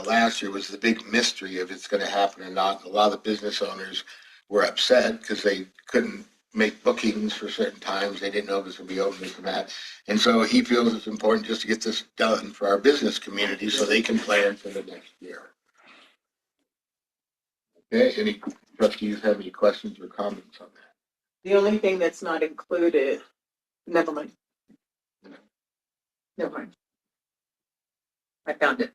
last year was the big mystery of it's going to happen or not. A lot of the business owners were upset because they couldn't make bookings for certain times. They didn't know if it was going to be open for that. And so he feels it's important just to get this done for our business community so they can plan for the next year. Okay, any trustees have any questions or comments on that? The only thing that's not included, never mind. Never mind. I found it.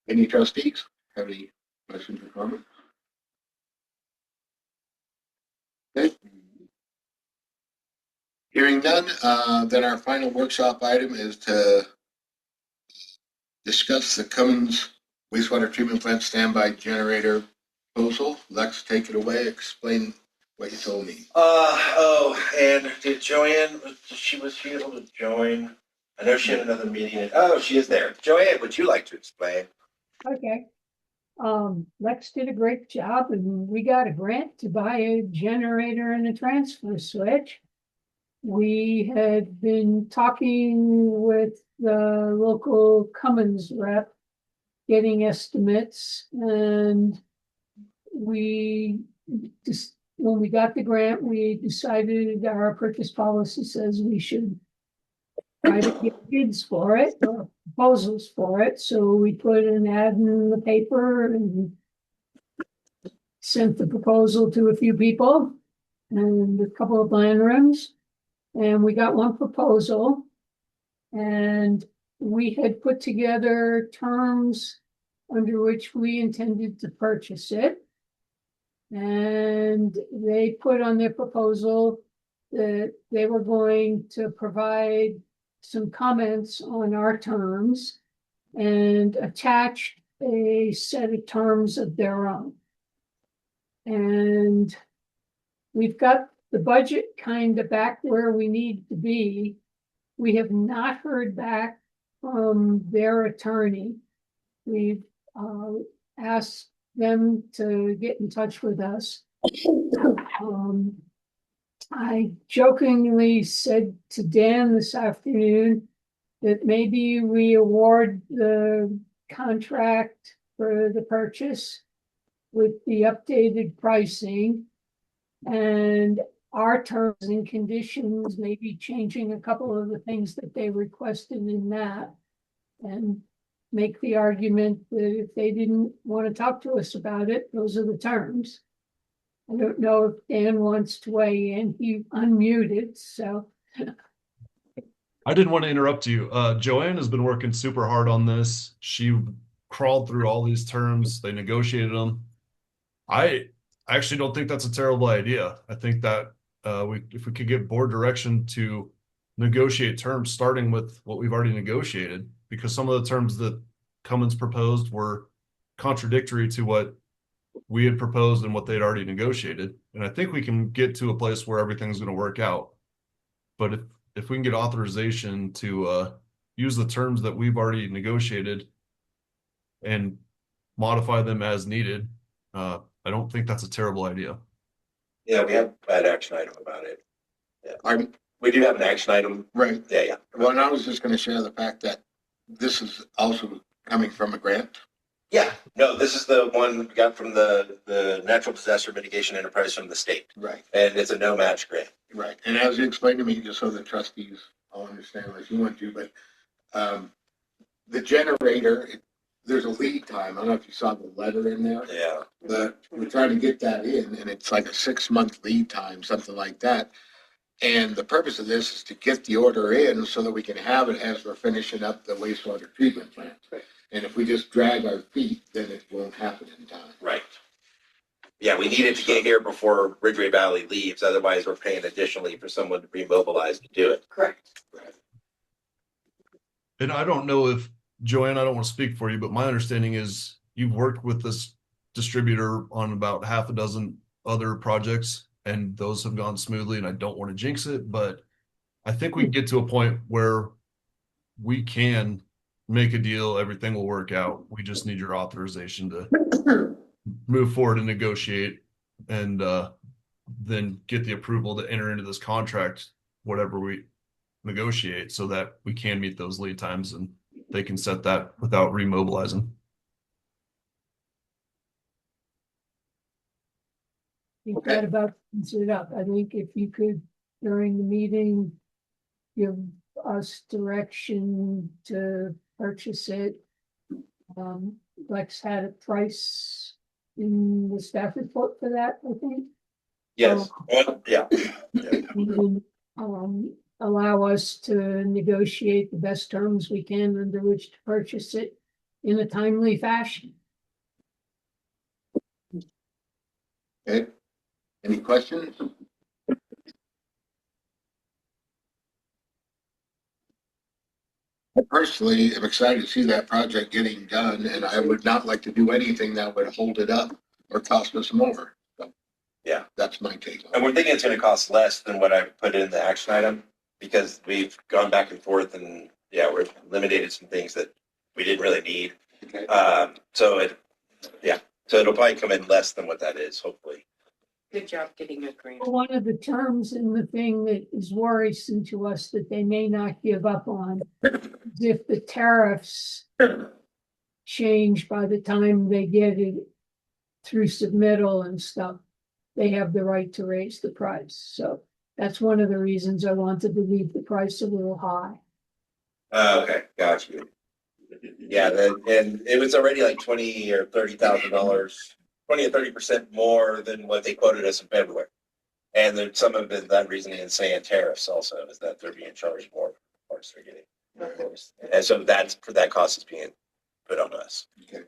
Any trustees have any questions or comments? Okay. Hearing none, then our final workshop item is to discuss the Cummins wastewater treatment plant standby generator proposal. Lex, take it away. Explain what you told me. And did Joanne, was she able to join? I know she had another meeting. Oh, she is there. Joanne, would you like to explain? Okay. Lex did a great job and we got a grant to buy a generator and a transfer switch. We had been talking with the local Cummins rep, getting estimates, and we just, when we got the grant, we decided our purchase policy says we should try to get bids for it, or proposals for it, so we put an ad in the paper and sent the proposal to a few people and a couple of land rooms. And we got one proposal. And we had put together terms under which we intended to purchase it. And they put on their proposal that they were going to provide some comments on our terms and attach a set of terms of their own. And we've got the budget kind of back where we need to be. We have not heard back from their attorney. We've asked them to get in touch with us. I jokingly said to Dan this afternoon that maybe we award the contract for the purchase with the updated pricing and our terms and conditions, maybe changing a couple of the things that they requested in that, and make the argument that if they didn't want to talk to us about it, those are the terms. I don't know if Dan wants to weigh in. He unmuted, so. I didn't want to interrupt you. Joanne has been working super hard on this. She crawled through all these terms. They negotiated them. I actually don't think that's a terrible idea. I think that if we could get board direction to negotiate terms, starting with what we've already negotiated, because some of the terms that Cummins proposed were contradictory to what we had proposed and what they'd already negotiated. And I think we can get to a place where everything's going to work out. But if we can get authorization to use the terms that we've already negotiated and modify them as needed, I don't think that's a terrible idea. Yeah, we have an action item about it. I'm We do have an action item. right. Yeah. Well, and I was just gonna share the fact that this is also coming from a grant. Yeah, no, this is the one we got from the Natural Disaster Mitigation Enterprise from the state, Right. and it's a no match grant. Right. And as you explained to me, just so the trustees all understand like you want to, but the generator, there's a lead time. I don't know if you saw the letter in there. Yeah. But we're trying to get that in, and it's like a 6-month lead time, something like that. And the purpose of this is to get the order in so that we can have it as we're finishing up the wastewater treatment plant. Right. And if we just drag our feet, then it won't happen in time. Right. Yeah, we need it to get here before Ridgeway Valley leaves. Otherwise, we're paying additionally for someone to remobilize to do it. Correct. And I don't know if, Joanne, I don't want to speak for you, but my understanding is you've worked with this distributor on about half a dozen other projects, and those have gone smoothly, and I don't want to jinx it, but I think we can get to a point where we can make a deal, everything will work out. We just need your authorization to move forward and negotiate, and then get the approval to enter into this contract, whatever we negotiate, so that we can meet those lead times and they can set that without remobilizing. I think that about sums it up. I think if you could, during the meeting, give us direction to purchase it. Lex had a price in the staff report for that, I think. Yes. Yeah. And, allow us to negotiate the best terms we can under which to purchase it in a timely fashion. Okay. Any questions? I personally am excited to see that project getting done, and I would not like to do anything that would hold it up or cost us more. So, Yeah. That's my take on And it. we're thinking it's going to cost less than what I put in the action item because we've gone back and forth and we've eliminated some things that we didn't really need. Okay. So it'll probably come in less than what that is, hopefully. Good job getting a grant. One of the terms in the thing that is worrisome to us that they may not give up on is if the tariffs change by the time they get it through submittal and stuff, they have the right to raise the price. So that's one of the reasons I wanted to leave the price a little high. Okay, got you. Yeah, and it was already like $20,000 or $30,000 20 or 30% more than what they quoted us in February. And then some of it, that reasoning is saying tariffs also, is that they're being charged more for the parts they're getting. And so that cost is being put on us. Okay.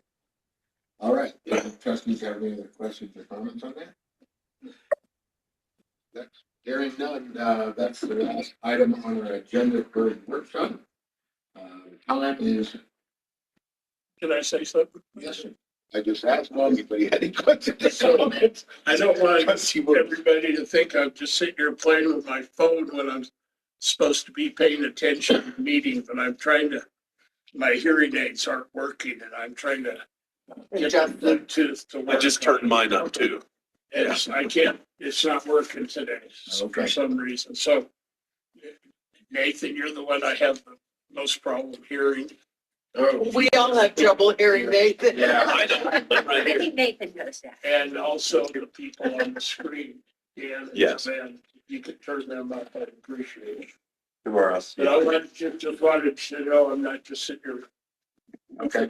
All right. Trustees have any other questions or comments on that? That's hearing none. That's the last item on our agenda for the workshop. Time is, Can I say something? yes, sir. I just asked if anybody had any questions or comments. I don't want Trustee Wood. everybody to think I'm just sitting here playing with my phone when I'm supposed to be paying attention to the meeting, but I'm trying to, my hearing aids aren't working and I'm trying to get the Bluetooth to work. I just turned mine up too. It's, I can't, it's not working today Okay. for some reason. So Nathan, you're the one I have the most problem hearing. We all have trouble hearing Nathan. Yeah, I know. Right I here. think Nathan knows that. And also the people on the screen. Dan and Yes. Ben, if you could turn them up, I'd appreciate it. Tomorrow else. But I wanted, just wanted to know, I'm not just sitting here. Okay.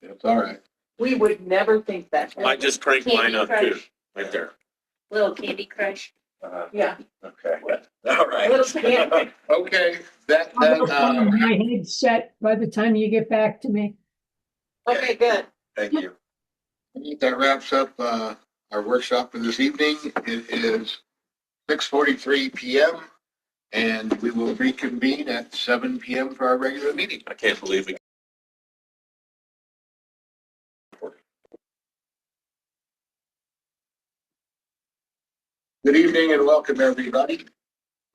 That's all right. We would never think that. I just cranked mine up too, right there. Little Candy Crush. Yeah. Okay. All right. Little candy. Okay, that, My headset by the time you get back to me. Okay, good. Thank you. I think that wraps up, our workshop for this evening. It is 6:43 PM and we will reconvene at 7 PM for our regular meeting. I can't believe we. Good evening and welcome everybody,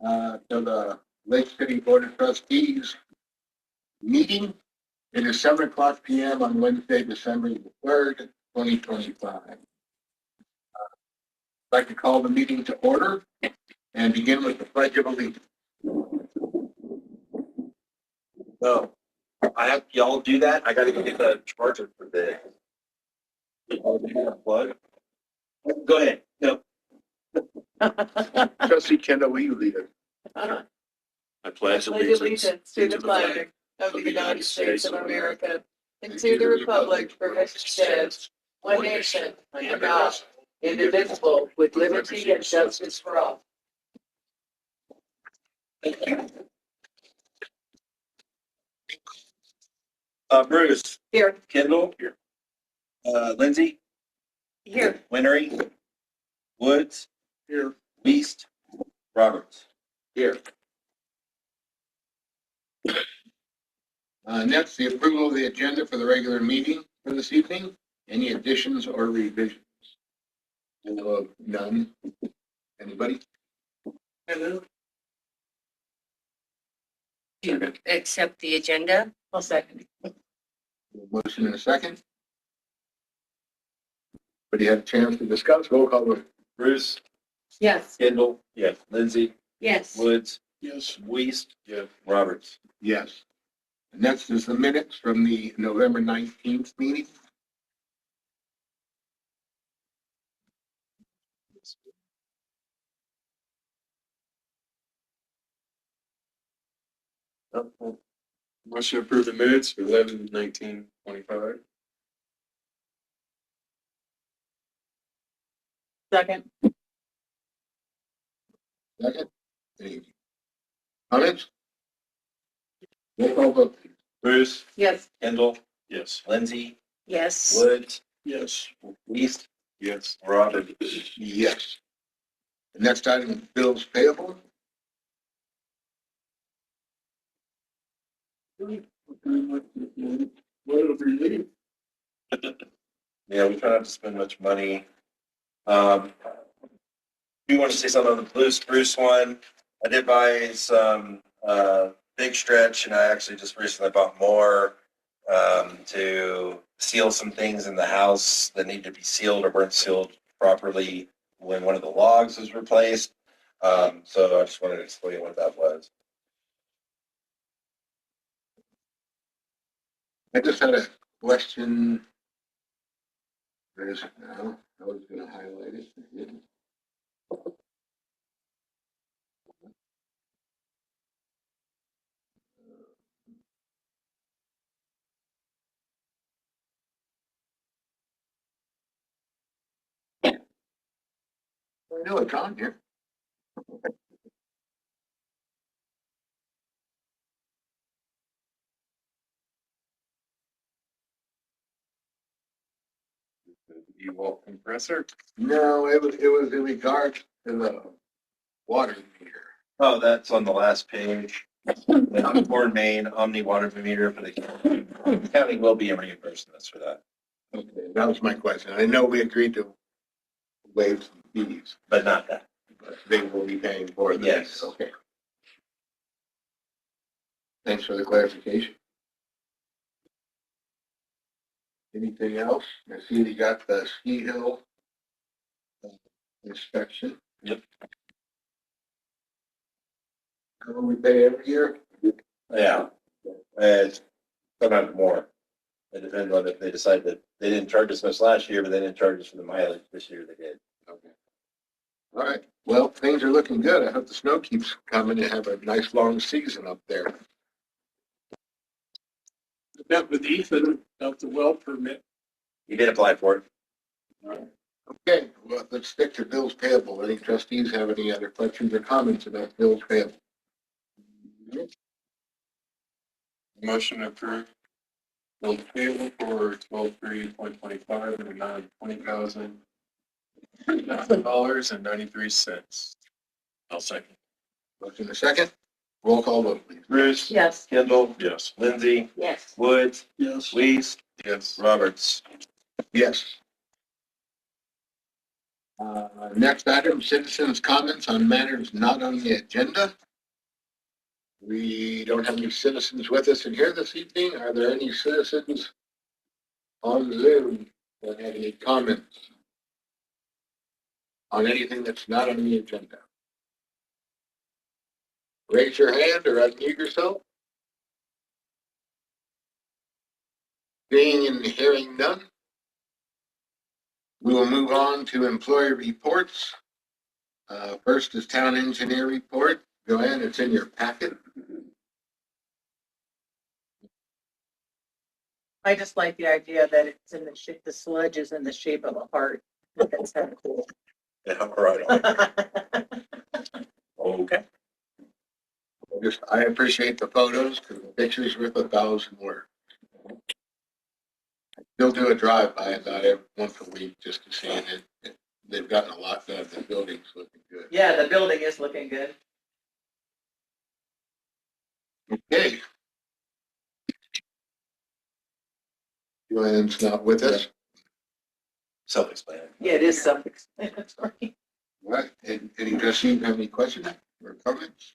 to the Lake City Board of Trustees meeting. It is 7:00 PM on Wednesday, December the 3rd, 2025. I'd like to call the meeting to order and begin with the Pledge of Allegiance. No, I have, y'all do that. I gotta go get the charger for the. Plug. Go ahead. No. Trustee Kendall, will you lead it? I pledge Allegiance allegiance to the flag of the United States of America and to the republic for which it stands, one nation, under God, indivisible, with liberty and justice for all. Bruce, Here. Kendall. Here. Lindsay, Here, Winery, Woods, Here, Beast, Roberts. Here. Next, the approval of the agenda for the regular meeting for this evening. Any additions or revisions? I know of none. Anybody? hello. to accept the agenda. I'll second. Motion in a second. But you had a chance to discuss. Roll call vote. Bruce, Yes. Kendall. Yeah. Lindsay, Yes. Woods, Yes, Weist. Yeah. Roberts. Yes. Next is the minutes from the November 19th meeting. Motion to approve the minutes for 11/19/25. Second. Second. Any comments? Roll call vote. Bruce, Yes. Kendall, Yes. Lindsay, Yes. Woods, yes. Weist, Yes. Roberts. Yes. The next item is bills payable. What a relief. Yeah, we try not to spend much money. Do you want to say something on the Bruce one? I did buy some, Big Stretch, and I actually just recently bought more, to seal some things in the house that need to be sealed or weren't sealed properly when one of the logs was replaced. So I just wanted to explain what that was. I just had a question. There's, no, I was gonna highlight it. I didn't. I know it's on here. E-Wall compressor. No, it was in regards to the water meter. Oh, that's on the last page. The Fort Main Omni water meter for the county. The county will be reimbursing us for that, Okay, that was my question. I know we agreed to waive some fees, but not that. but they will be paying for it. Yes. Okay. Thanks for the clarification. Anything else? I see you got the ski hill inspection. Yep. How do we pay every year? Yeah. And sometimes more. It depends on if they decide that they didn't charge us much last year, but they didn't charge us for the mileage this year. They did. Okay. All right. Well, things are looking good. I hope the snow keeps coming and have a nice long season up there. Met with Ethan about the well permit. You did apply for it. Okay, well, let's stick to bills payable. Any trustees have any other questions or comments about bills payable? Motion approved. Bill payable for 12/3/2025 in the amount of $20,000.93. I'll second. Motion a second. Roll call vote, please. Bruce. Yes. Kendall. Yes. Lindsay. Yes. Woods. Yes. Lees. Yes. Roberts. Yes. Next item, citizens' comments on matters not on the agenda. We don't have any citizens with us in here this evening. Are there any citizens on Zoom that have any comments on anything that's not on the agenda? Raise your hand or unmute yourself. Seeing and hearing none. We will move on to employee reports. First is town engineer report. Joanne, it's in your packet. I just like the idea that it's in the shape, the sludge is in the shape of a heart. That's kind of cool. Yeah, right on. Okay. I appreciate the photos because the pictures worth 1,000 words. I still do a drive-by about every once a week just to see it. They've gotten a lot done. The building's looking good. Yeah, the building is looking good. Okay. Joanne's not with us. Self-explanatory. Yeah, it is self-explanatory. All right. Any trustees have any questions or comments?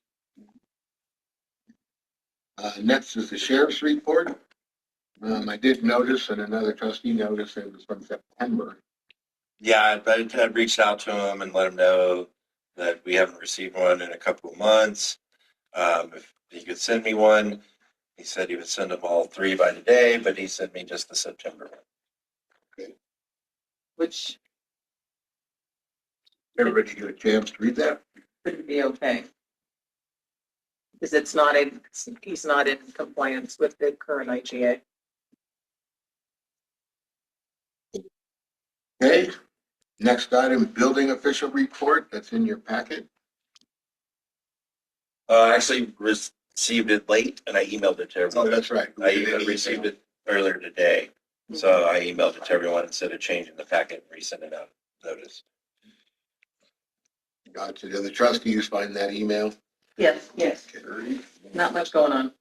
Next is the sheriff's report. I did notice, and another trustee noticed, it was from September. Yeah, I reached out to him and let him know that we haven't received one in a couple of months. If he could send me one, he said he would send them all 3 by today, but he sent me just the September one. Which Everybody get a chance to read that? could be okay. Because he's not in compliance with the current IGA. Okay. Next item, building official report. That's in your packet. I actually received it late and I emailed it to Oh, everyone. that's right. I even received it earlier today. So I emailed it to everyone instead of changing the packet and resending out notice. Gotcha. Do the trustees find that email? Yes, yes. Okay. Not much going on.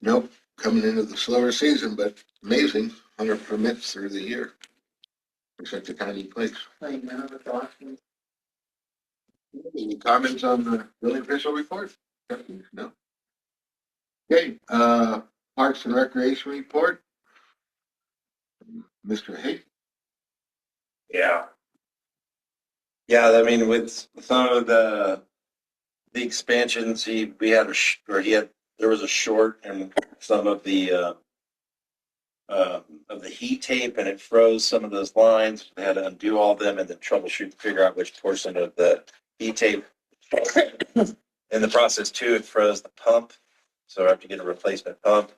Nope. Coming into the slower season, but amazing. 100 permits through the year. For such a tiny place. I know, that's awesome. Any comments on the building official report? No. Okay, Parks and Recreation report. Mr. Hay. Yeah. Yeah, I mean, with some of the expansions, there was a short in some of the heat tape and it froze some of those lines. They had to undo all of them and then troubleshoot to figure out which portion of the heat tape. In the process too, it froze the pump. So I have to get a replacement pump.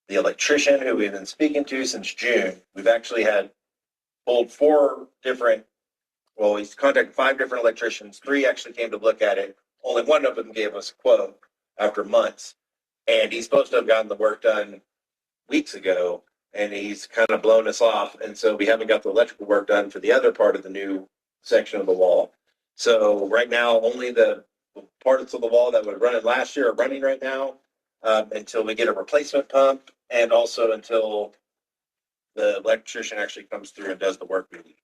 The electrician who we've been speaking to since June, we've actually had pulled 4 different well, he's contacted 5 different electricians. 3 actually came to look at it. Only one of them gave us a quote after months. And he's supposed to have gotten the work done weeks ago, and he's kind of blown us off. And so we haven't got the electrical work done for the other part of the new section of the wall. So right now, only the parts of the wall that were running last year are running right now, until we get a replacement pump, and also until the electrician actually comes through and does the work we need.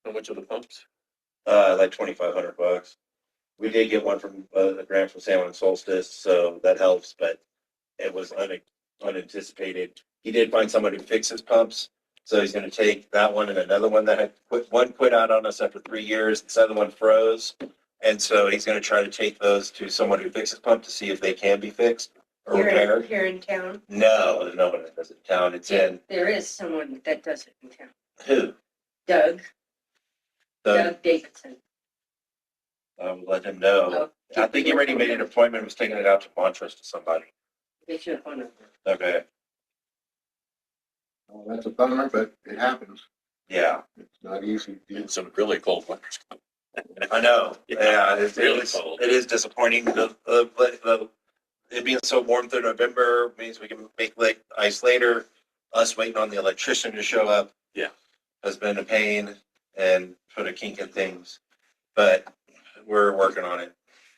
How much of the pumps? Like $2,500. We did get one from a grant from San Juan Solstice, so that helps, but it was unanticipated. He did find someone who fixes pumps, so he's going to take that one and another one that had quit out on us after 3 years. This other one froze, and so he's going to try to take those to someone who fixes pump to see if they can be fixed or repaired. Here in town? No, there's no one that does it in town. It's in There is someone that does it in town. who? Doug The Davidson. I'll let him know. Oh, I think he already made an appointment. Was taking it out to Montrose to somebody. Get your phone number. Okay. Well, that's a bummer, but it happens. Yeah, It's not easy to do. In some really cold winters. I know. Yeah, It's really cold. it is disappointing. It being so warm through November means we can make like ice later. Us waiting on the electrician to show up. Yeah. Has been a pain and put a kink in things, but we're working on it.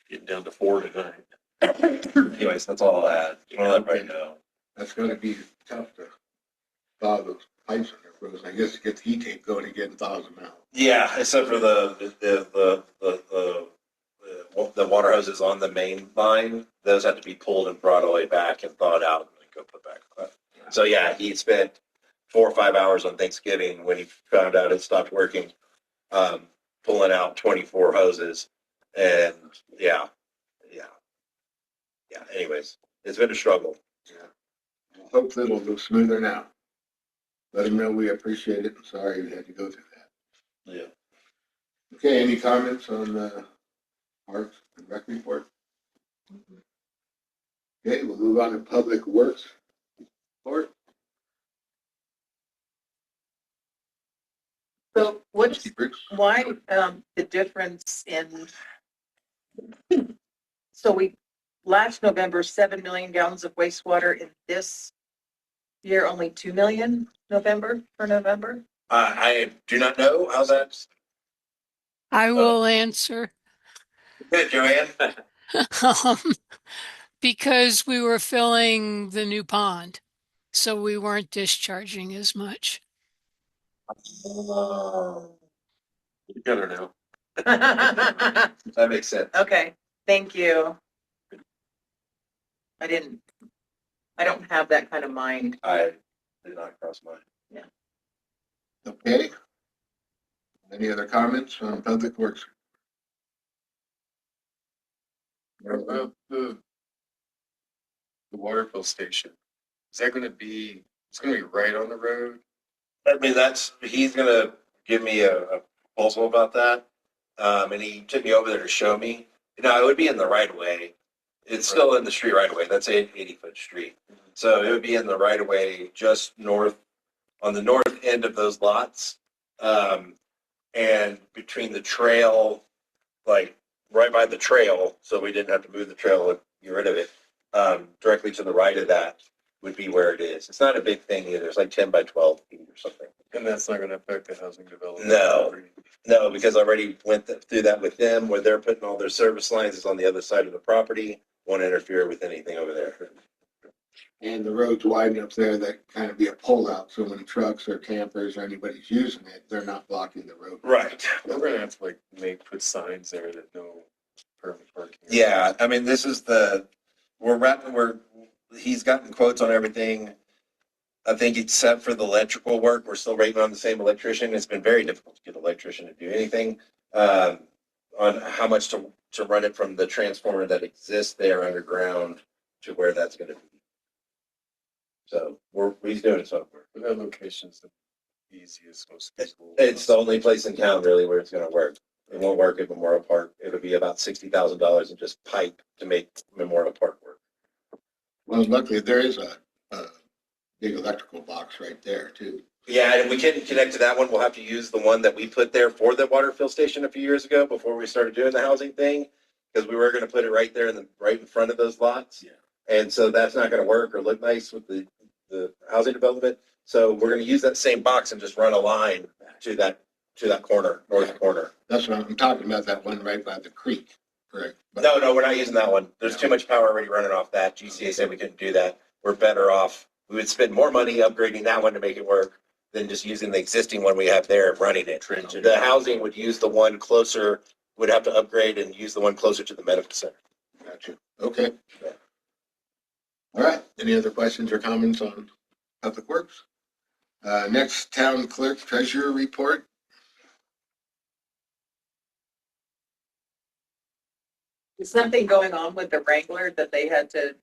Getting down to 4 tonight. Anyways, that's all I had. I want to let everybody know. That's gonna be tough to thaw those pipes when they're frozen. I guess to get the heat tape going again, thaws them out. Yeah, except for the water hoses on the main line, those have to be pulled and brought all the way back and thawed out and then go put back on. So yeah, he spent 4 or 5 hours on Thanksgiving when he found out it stopped working, pulling out 24 hoses, and yeah. Anyways, it's been a struggle. Yeah. Hopefully it'll go smoother now. Let him know we appreciate it and sorry we had to go through that. Yeah. Okay, any comments on the Parks and Rec report? Okay, we'll move on to Public Works report. So what's, Trustee Briggs? why, the difference in, so we, last November, 7 million gallons of wastewater. In this year, only 2 million for November? I do not know how that's I will answer. good, Joanne. Because we were filling the new pond, so we weren't discharging as much. You got her now. That makes sense. Okay, thank you. I don't have that kind of mind. I did not cross mine. Okay. Any other comments on Public Works? What about the water fill station? Is that gonna be, it's gonna be right on the road? I mean, he's gonna give me a proposal about that. And he took me over there to show me. It would be in the right of way. It's still in the street right of way. That's an 80-foot street. So it would be in the right of way just on the north end of those lots. And between the trail, like right by the trail, so we didn't have to move the trail and get rid of it. Directly to the right of that would be where it is. It's not a big thing either. It's like 10 by 12 feet or something. And that's not gonna affect the housing development? No, because I already went through that with them, where they're putting all their service lines is on the other side of the property. Won't interfere with anything over there. And the road's wide enough there that kind of be a pullout, so when trucks or campers or anybody's using it, they're not blocking the road. Right. We're gonna have to put signs there that no permit parking. Yeah, I mean, this is he's gotten quotes on everything. I think except for the electrical work, we're still waiting on the same electrician. It's been very difficult to get an electrician to do anything, on how much to run it from the transformer that exists there underground to where that's gonna be. So he's doing it somewhere. But that location's the easiest, most feasible. It's the only place in town really where it's gonna work. It won't work at Memorial Park. It'll be about $60,000 in just pipe to make Memorial Park work. Well, luckily there is a big electrical box right there too. Yeah, and if we couldn't connect to that one, we'll have to use the one that we put there for the water fill station a few years ago before we started doing the housing thing. Because we were gonna put it right there right in front of those lots. Yeah. And so that's not gonna work or look nice with the housing development. So we're gonna use that same box and just run a line to that corner, north corner. That's what I'm talking about, that one right by the creek, correct? But- No, we're not using that one. There's too much power already running off that. GCA said we couldn't do that. We're better off. We would spend more money upgrading that one to make it work than just using the existing one we have there and running it. The housing would use the one closer, would have to upgrade and use the one closer to the medical center. Gotcha. Okay. All right. Any other questions or comments on Public Works? Next, Town Clerk Treasurer Report. Is something going on with the Wrangler that they had to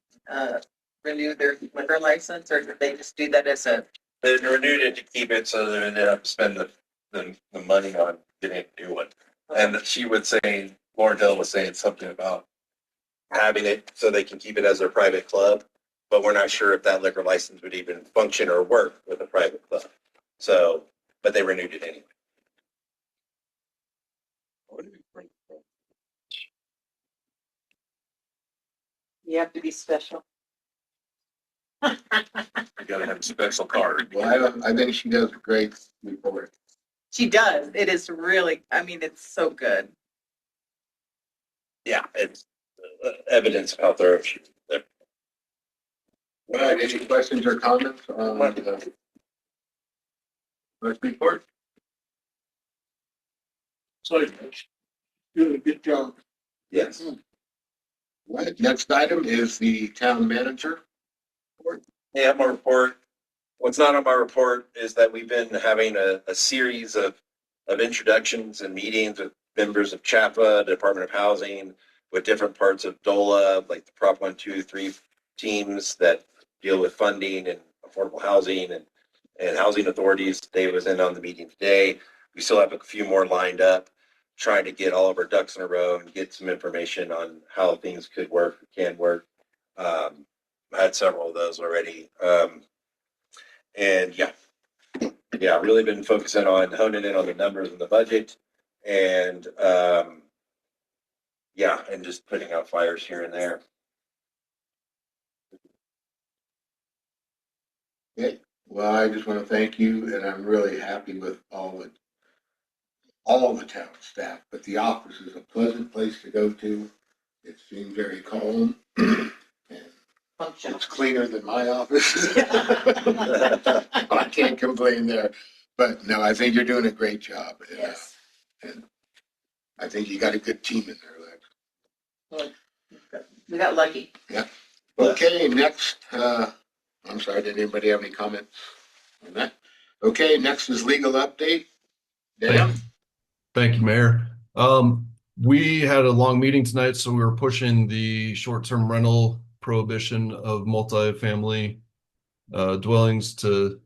renew their liquor license, or did they just do that as a? They renewed it to keep it, so they ended up spending the money on getting a new one. And she was saying, Lauren Hill was saying something about having it so they can keep it as their private club, but we're not sure if that liquor license would even function or work with a private club. So, but they renewed it anyway. You have to be special. You gotta have a special card. Well, I think she does a great report. She does. It is really, I mean, it's so good. Yeah, it's evidence of how thorough she is. All right. Any questions or comments on the clerk report? So, doing a good job. Yes. All right. Next item is the town manager. Yeah, my report. What's not on my report is that we've been having a series of introductions and meetings with members of CHAPA, Department of Housing, with different parts of DOLA, like the Prop 1, 2, 3 teams that deal with funding and affordable housing and housing authorities. Dave was in on the meeting today. We still have a few more lined up, trying to get all of our ducks in a row and get some information on how things could work, can work. I had several of those already. And yeah, really been focusing on honing in on the numbers and the budget and and just putting out fires here and there. Okay. Well, I just want to thank you, and I'm really happy with all the town staff, but the office is a pleasant place to go to. It seems very calm. And Functional. it's cleaner than my office. I can't complain there. But no, I think you're doing a great job. Yes. And I think you got a good team in there, Lex. We got lucky. Okay, next, I'm sorry, did anybody have any comments on that? Okay, next is legal update. Dan? Thank you, Mayor. We had a long meeting tonight, so we were pushing the short-term rental prohibition of multifamily dwellings to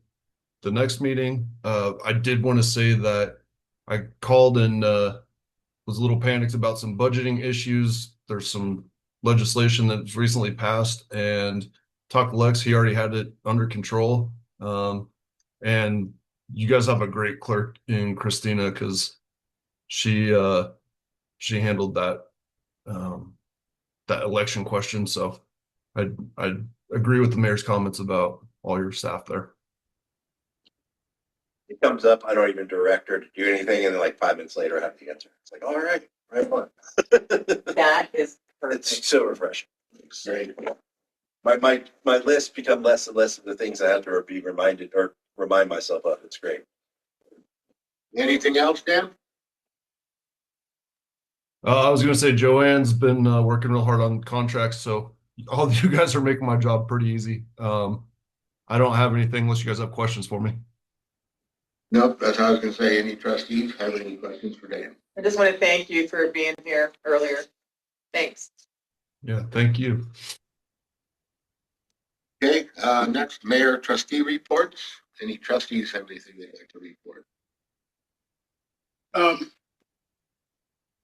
the next meeting. I did want to say that I called and was a little panicked about some budgeting issues. There's some legislation that's recently passed, and talked to Lex, he already had it under control. And you guys have a great clerk in Christina, because she handled that that election question. So I agree with the mayor's comments about all your staff there. It comes up, I don't even direct her to do anything, and then like 5 minutes later I have the answer. It's like, all right on. That is perfect. It's so refreshing. Great. My list become less and less of the things I have to be reminded or remind myself of. It's great. Anything else, Dan? I was going to say Joanne's been working real hard on contracts, so all of you guys are making my job pretty easy. I don't have anything unless you guys have questions for me. Nope, that's what I was gonna say. Any trustees have any questions for Dan? I just want to thank you for being here earlier. Thanks. Yeah, thank you. Okay, next, mayor trustee reports. Any trustees have anything they'd like to report?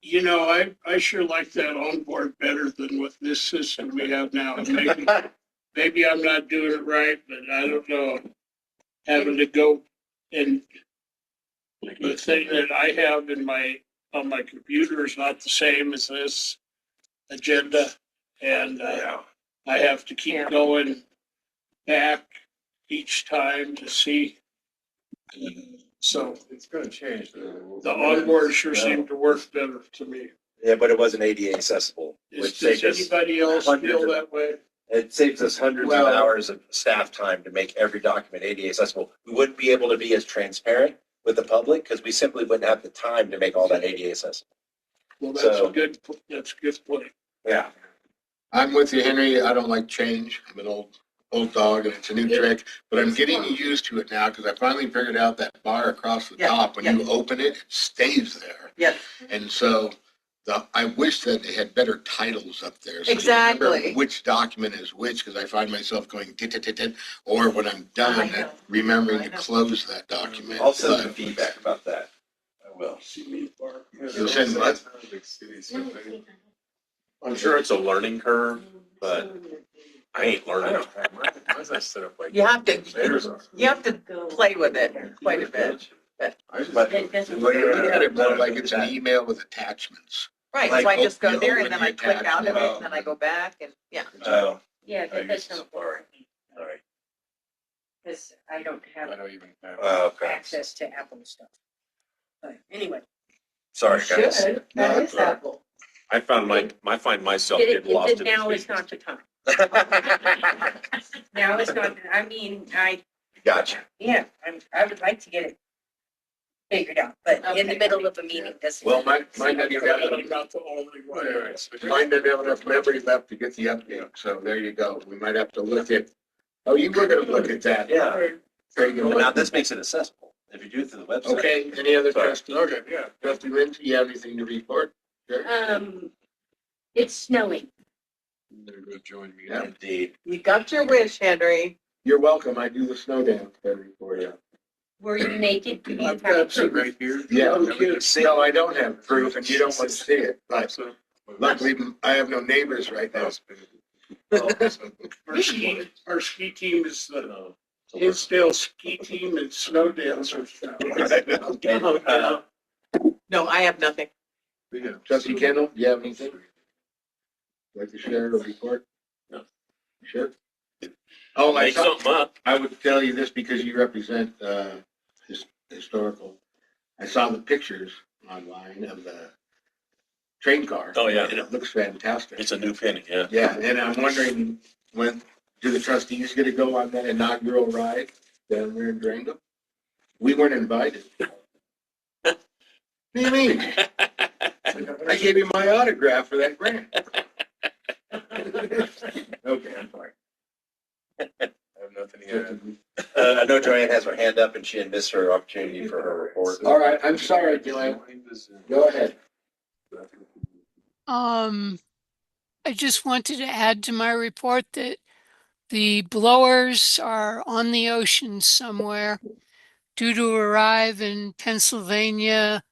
You know, I sure like that on board better than with this system we have now. Maybe I'm not doing it right, but I don't know. Having to go And the thing that I have on my computer is not the same as this agenda. And, I have to keep going back each time to see. So It's gonna change. the onboard sure seemed to work better to me. Yeah, but it wasn't ADA accessible, which Does saved us, anybody else feel that way? it saves us hundreds of hours of staff time to make every document ADA accessible. We wouldn't be able to be as transparent with the public because we simply wouldn't have the time to make all that ADA accessible. Well, that's So- a good point. Yeah. I'm with you, Henry. I don't like change. I'm an old dog and it's a new trick, but I'm getting used to it now because I finally figured out that bar across the Yeah, top, when yeah. you open it, it stays there. Yes. And so I wish that they had better titles up there. So you remember Exactly. which document is which, because I find myself going tit, tit, tit, tit, or when I'm done, I know. remembering I to know. close that document. I'll send some But feedback about that. I will. You send what? I'm sure it's a learning curve, but I ain't I learning. don't have mine. Mine's not set up like. You have to, Theirs are. you have to play with it quite a bit. I just. But- Well, you look at it more like it's an email with attachments. Right, Like, so I just go you there open and then the I click out of it attachment. and then I go back and, yeah. Oh, Yeah, I that's use not boring, sorry. because I don't I have don't even have. Okay. access to Apple stuff. But anyway, Sorry, guys. Should. No, That that's is all right. Apple. I find myself getting lost in now the is not speakers. the time. Now is not, I mean, Gotcha. I would like to get it figured out, but in the Okay. middle of a meeting, this. Well, mine doesn't have I'm not the only one. Mine doesn't have enough memory left to get the update, so there you go. We might have to look at, oh, you were gonna look at that. Yeah. There you But now go. this makes it accessible. If you do it through the website. Okay, any other Sorry. trustees? Okay, yeah. Trustee Lindsay, you have anything to report? Sure. It's snowing. They're gonna join me. Yeah. Indeed. You got your wish, Henry. You're welcome. I do the snow dance every for you. Were you naked? Do you I've have got some proof? Right here. Yeah. No kidding. No, I don't have proof and you don't want to see it, but So. luckily I have no neighbors right now. Our ski team is the Hinsdale Ski Team and Snow Dancers. No, I have nothing. Trustee Kendall, you have anything? Like to share a report? No. Sure. Oh, I Make saw, something up. I would tell you this because you represent, historical. I saw the pictures online of the train car. Oh, yeah. And it looks fantastic. It's a new penny, yeah. Yeah, and I'm wondering, when, do the trustees get to go on that inaugural ride down there in Durango? We weren't invited. What do you mean? I gave you my autograph for that grant. Okay, I'm sorry. I have nothing to add. I know Joanne has her hand up and she had missed her opportunity for her report. All right, I'm sorry, Joanne. Go ahead. I just wanted to add to my report that the blowers are on the ocean somewhere, due to arrive in Pennsylvania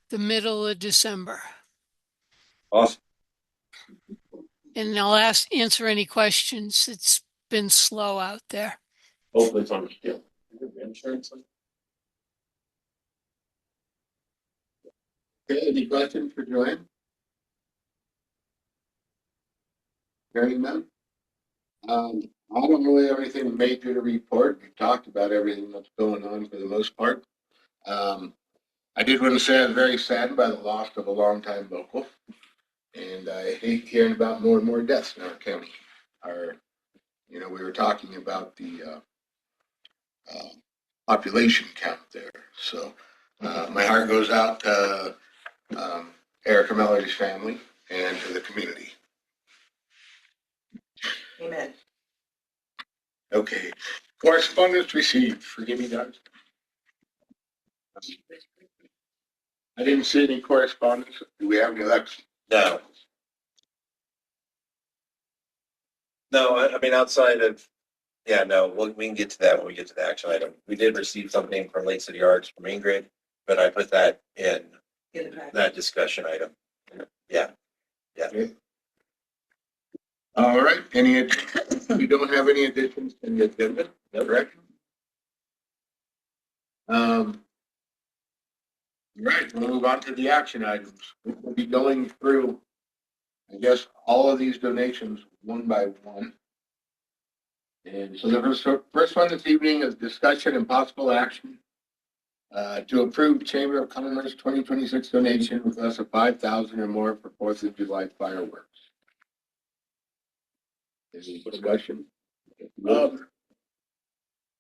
the middle of December. Awesome. And I'll answer any questions. It's been slow out there. Hopefully it's on the scale. Insurance. Okay, any questions for Joanne? Hearing none? I don't really have anything major to report. We've talked about everything that's going on for the most part. I did want to say I'm very saddened by the loss of a longtime local. And I hate hearing about more and more deaths in our county. We were talking about the population count there. So my heart goes out to Erica Mellory's family and to the community. Amen. Okay, correspondence received. Forgive me, guys. I didn't see any correspondence. Do we have any elections? No. No, I mean, outside of, yeah, no, we can get to that when we get to the action item. We did receive something from Lake City Arts from Ingrid, but I put that in Get it back. that discussion item. Yeah. Okay. All right, we don't have any additions in the agenda, correct? Right, we'll move on to the action items. We'll be going through, I guess, all of these donations one by one. And so the first one this evening is discussion and possible action to approve Chamber of Commerce 2026 donation with less of 5,000 or more for 4th of July fireworks. Any discussion?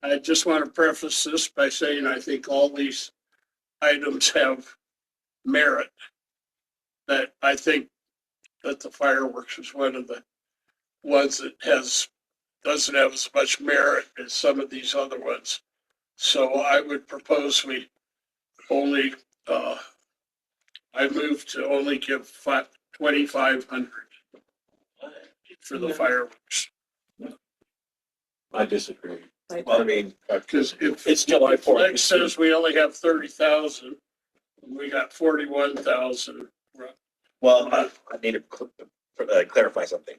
I just want to preface this by saying I think all these items have merit. That I think that the fireworks is one of the ones that doesn't have as much merit as some of these other ones. So I would propose we only, I move to only give 2,500 for the fireworks. I disagree. Well, I mean, Because if It's July 4th. Flex says we only have 30,000, we got 41,000. well, I need to clarify something.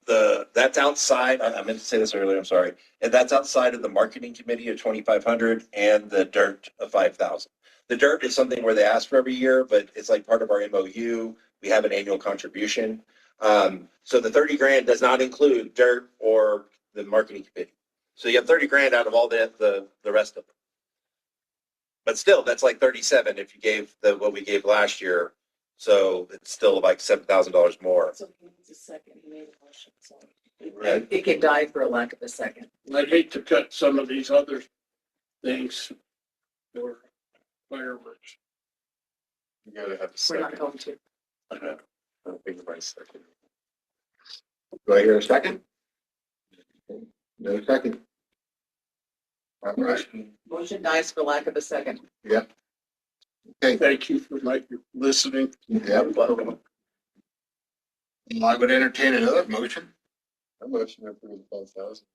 That's outside, I meant to say this earlier, I'm sorry. And that's outside of the marketing committee of 2,500 and the dirt of 5,000. The dirt is something where they ask for every year, but it's like part of our MOU. We have an annual contribution. So the 30 grand does not include dirt or the marketing committee. So you have 30 grand out of all the rest of them. But still, that's like 37 if you gave what we gave last year. So it's still like $7,000 more. So he needs a second, he made a motion, so. It could die for a lack of a second. I'd hate to cut some of these other things for fireworks. You gotta have a We're not second. going to. I don't think my second. Do I hear a second? No second. All right. Motion dies for lack of a second. Yep. Okay. Thank you for listening. Yep. I would entertain another motion. I'm motioning for the 5,000.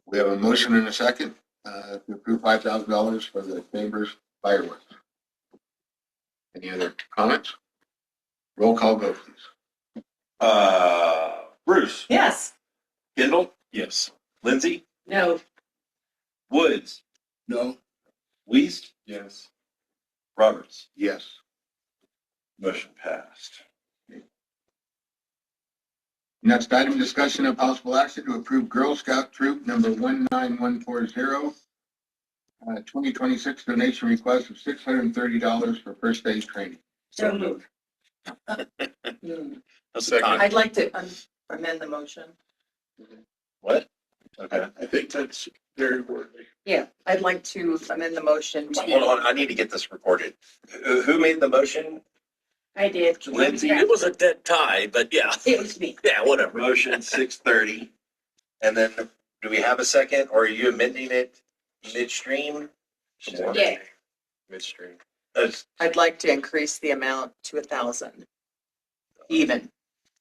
We have a motion and a second to approve $5,000 for the Chamber's fireworks. Any other comments? Roll call vote, please. Bruce, Yes. Kendall, Yes. Lindsay, No. Woods, No. Weiss, Yes. Roberts. Yes. Motion passed. Next item, discussion of possible action to approve Girl Scout Troop number 19140. 2026 donation request of $630 for first aid training. So move. A second. I'd like to amend the motion. What? Okay. I think that's very worthy. Yeah, I'd like to amend the motion Hold to, on, I need to get this recorded. Who made the motion? I did. Lindsay, It was a dead tie, but yeah. It was me. Yeah, whatever. Motion 6:30. And then do we have a second or are you amending it midstream? Yeah. Midstream. I'd like to increase the amount to 1,000. Even.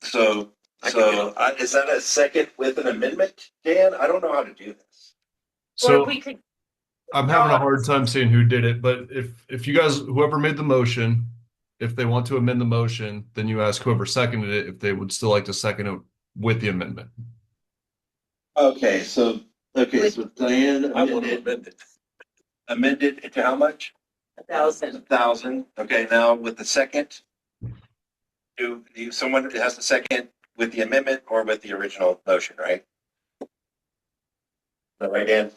So, is that a second with an amendment, Dan? I don't know how to do this. Or So we could, I'm having a hard time seeing who did it, but if you guys, whoever made the motion, if they want to amend the motion, then you ask whoever seconded it if they would still like to second it with the amendment. Okay, so Diane I want to amend it. amended it to how much? 1,000. 1,000. Okay, now with the second, someone has the second with the amendment or with the original motion, right? Is that right, Dan?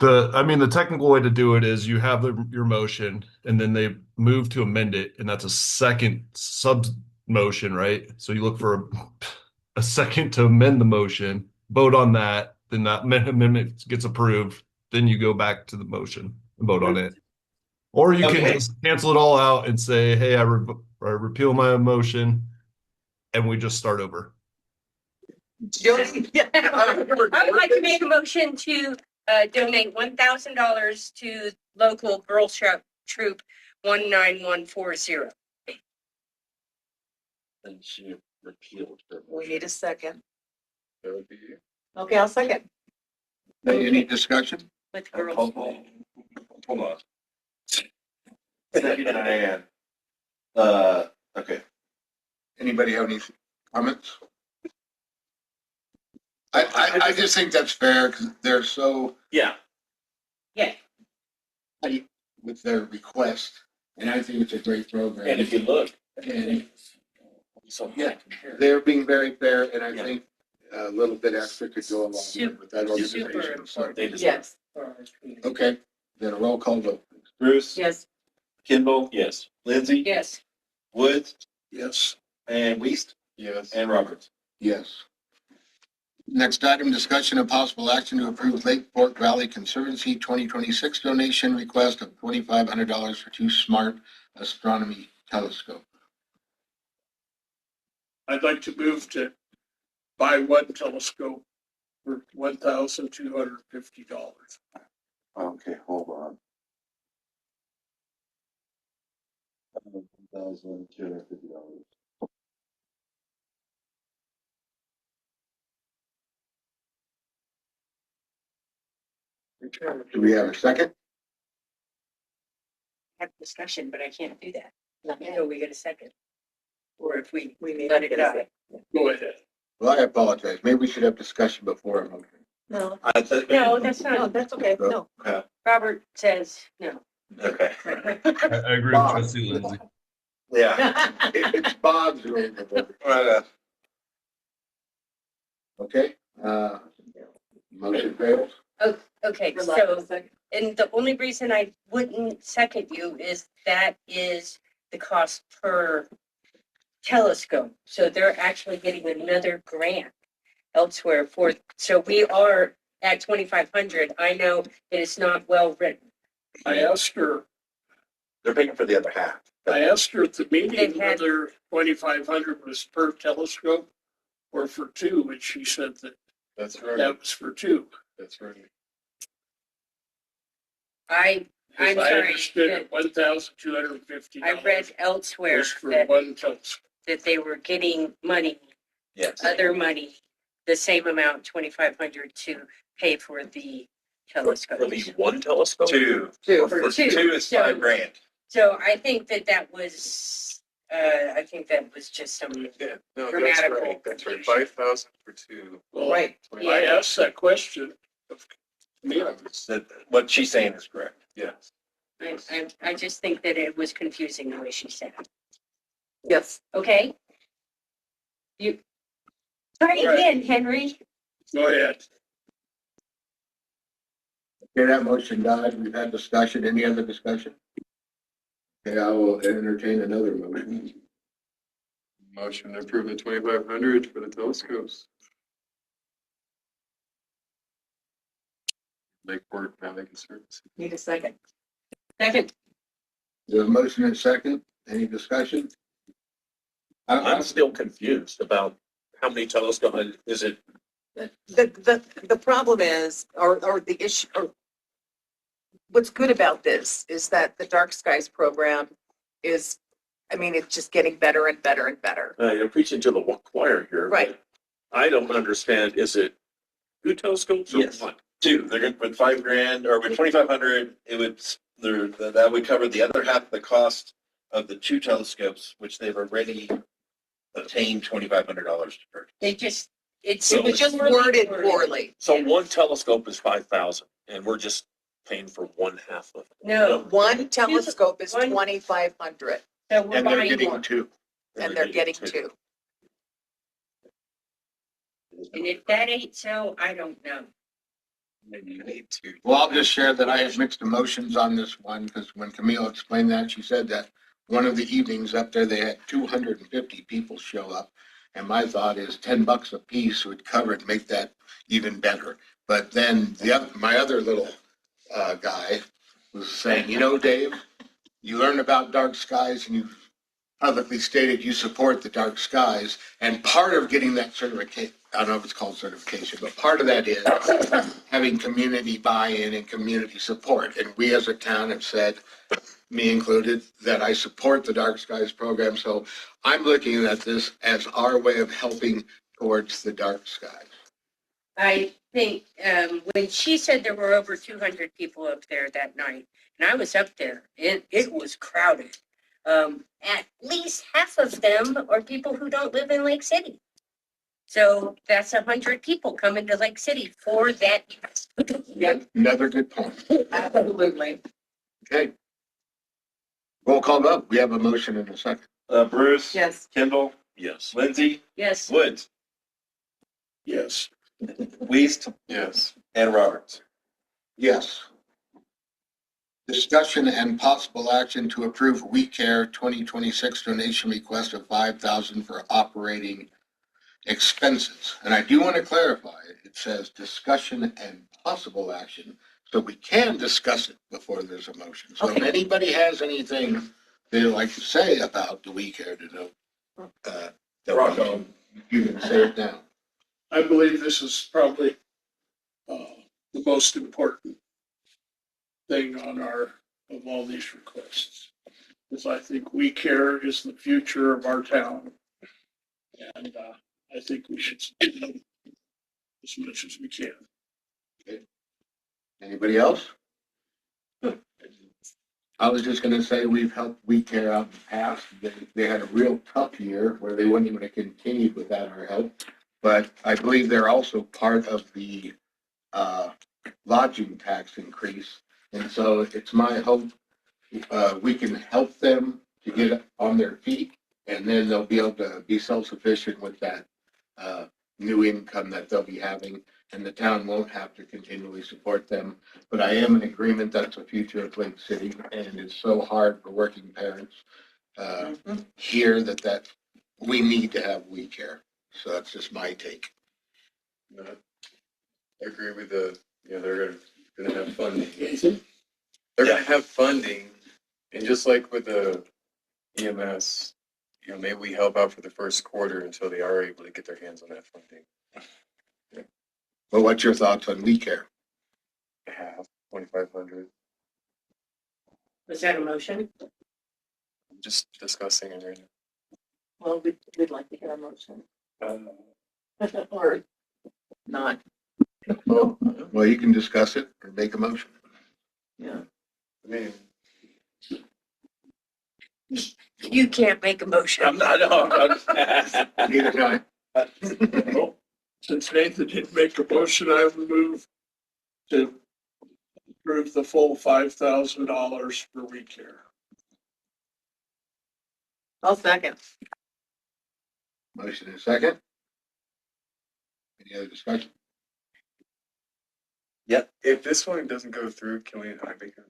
The technical way to do it is you have your motion and then they move to amend it, and that's a second sub motion, right? So you look for a second to amend the motion, vote on that, then that amendment gets approved, then you go back to the motion and vote on it. Or you can Okay. just cancel it all out and say, hey, I repeal my motion, and we just start over. Jody? I would like to make a motion to donate $1,000 to local Girl Scout Troop 19140. And she repealed her We motion. need a second. That would be you. Okay, I'll second. Any discussion? With girls. Hold on. Second, Diane. Okay. Anybody have any comments? I just think that's fair because they're so Yeah, with their request. And I think it's a great program. and if you look. And So, yeah, they're being very fair and I Yeah. think a little bit extra could go along with that Super organization. So, important. They deserve Yes, for our community. okay, then a roll call vote. Bruce, yes. Kimball, Yes. Lindsay, Yes, Woods, Yes. and Weist, Yes. and Roberts. Yes. Next item, discussion of possible action to approve Lake Fork Valley Conservancy 2026 donation request of $2,500 for 2 smart astronomy telescope. I'd like to move to buy one telescope for $1,250. Okay, hold on. $1,250. Do we have a second? have discussion, but I can't do that. You know, we get a second. Or if we may let not it get a go. second. Go ahead. Well, I apologize. Maybe we should have discussion before a motion. No, No, that's no, not, that's okay. No. Robert says no. Okay, I agree with Trustee Lindsay. yeah. It's Bob's rule. Right, Okay, motion fails. Okay, For lack of a so, second. and the only reason I wouldn't second you is that is the cost per telescope. So they're actually getting another grant elsewhere for, so we are at 2,500. I know that it's not well written. I asked her They're paying for the other half. at the meeting They've had- whether 2,500 was per telescope or for 2, and she said that That's right. that was for 2. That's right. I'm I sorry, understood that it $1,250. I read elsewhere was for that, one telescope. that they were getting money, Yes. other money, the same amount, 2,500 to pay for the telescope. For the one telescope? Two. Two. For two. Two is So- $5,000. So I think that was, I think that was just some, Yeah, no, that's Grammatical right. That's right. confusion. 5,000 for 2. Well, Right. I asked that question of Camille. What she's saying is correct. Yes. I just think that it was confusing the way she said it. Yes. Okay? You, try Right. again, Henry. Go ahead. Okay, that motion died. We've had discussion. Any other discussion? Okay, I will entertain another motion. Motion to approve the 2,500 for the telescopes. Lake Fork Valley Conservancy. Need a second. Second, There's a motion and second. Any discussion? I'm still confused about how many telescopes, is it, The problem is, or the issue, or what's good about this is that the Dark Skies program is, I mean, it's just getting better and better and better. you're preaching to the choir here. but Right. I don't understand, is it 2 telescopes or Yes. 1? Two, they're good with $5,000 or with 2,500, it would, that would cover the other half of the cost of the 2 telescopes, which they've already obtained $2,500 to purchase. they just, it's. It was just worded poorly. So 1 telescope is 5,000 and we're just paying for one half of it. No. One telescope is One- 2,500 So we're And they're buying getting one. 2. and they're getting 2. And if that ain't so, I don't know. Maybe you need 2. Well, I'll just share that I have mixed emotions on this one because when Camille explained that, she said that one of the evenings up there, they had 250 people show up. And my thought is $10 a piece would cover it, make that even better. But then my other little guy was saying, you know, Dave, you learn about dark skies and you publicly stated you support the dark skies. And part of getting that certificate, I don't know if it's called certification, but part of that is having community buy-in and community support. And we as a town have said, me included, that I support the Dark Skies program. So I'm looking at this as our way of helping towards the dark skies. I think, when she said there were over 200 people up there that night, and I was up there, it was crowded. At least half of them are people who don't live in Lake City. So that's 100 people coming to Lake City for that. Yeah, Another good point. absolutely. Okay. Roll call vote. We have a motion in a second. Bruce. Yes. Kendall. Yes. Lindsay. Yes. Woods. Yes. Weist. Yes. And Roberts. Yes. Discussion and possible action to approve We Care 2026 donation request of $5,000 for operating expenses. And I do want to clarify, it says discussion and possible action, so we can discuss it before there's a motion. So if Okay. anybody has anything they'd like to say about the We Care donation, you can say it now. I believe this is probably the most important thing on of all these requests. Because I think We Care is the future of our town. And I think we should support them as much as we can. Anybody else? I was just gonna say, we've helped We Care out in the past. They had a real tough year where they wouldn't even have continued without our help. But I believe they're also part of the lodging tax increase. And so it's my hope we can help them to get on their feet, and then they'll be able to be self-sufficient with that new income that they'll be having, and the town won't have to continually support them. But I am in agreement that it's the future of Lake City, and it's so hard for working parents here that we need to have We Care. So that's just my take. No, I agree with they're gonna have funding. Ethan? They're gonna have funding, and just like with the EMS, maybe we help out for the first quarter until they are able to get their hands on that funding. Well, what's your thoughts on We Care? Half, 2,500. Was that a motion? I'm just discussing it right Well, we'd like to hear a motion. now. Or not. Well, you can discuss it or make a motion. Yeah. I mean, You can't make a motion. I'm not. Neither can I. Since Nathan didn't make a motion, I would move to approve the full $5,000 for We Care. I'll second. Motion and second. Any other discussion? if this one doesn't go through, can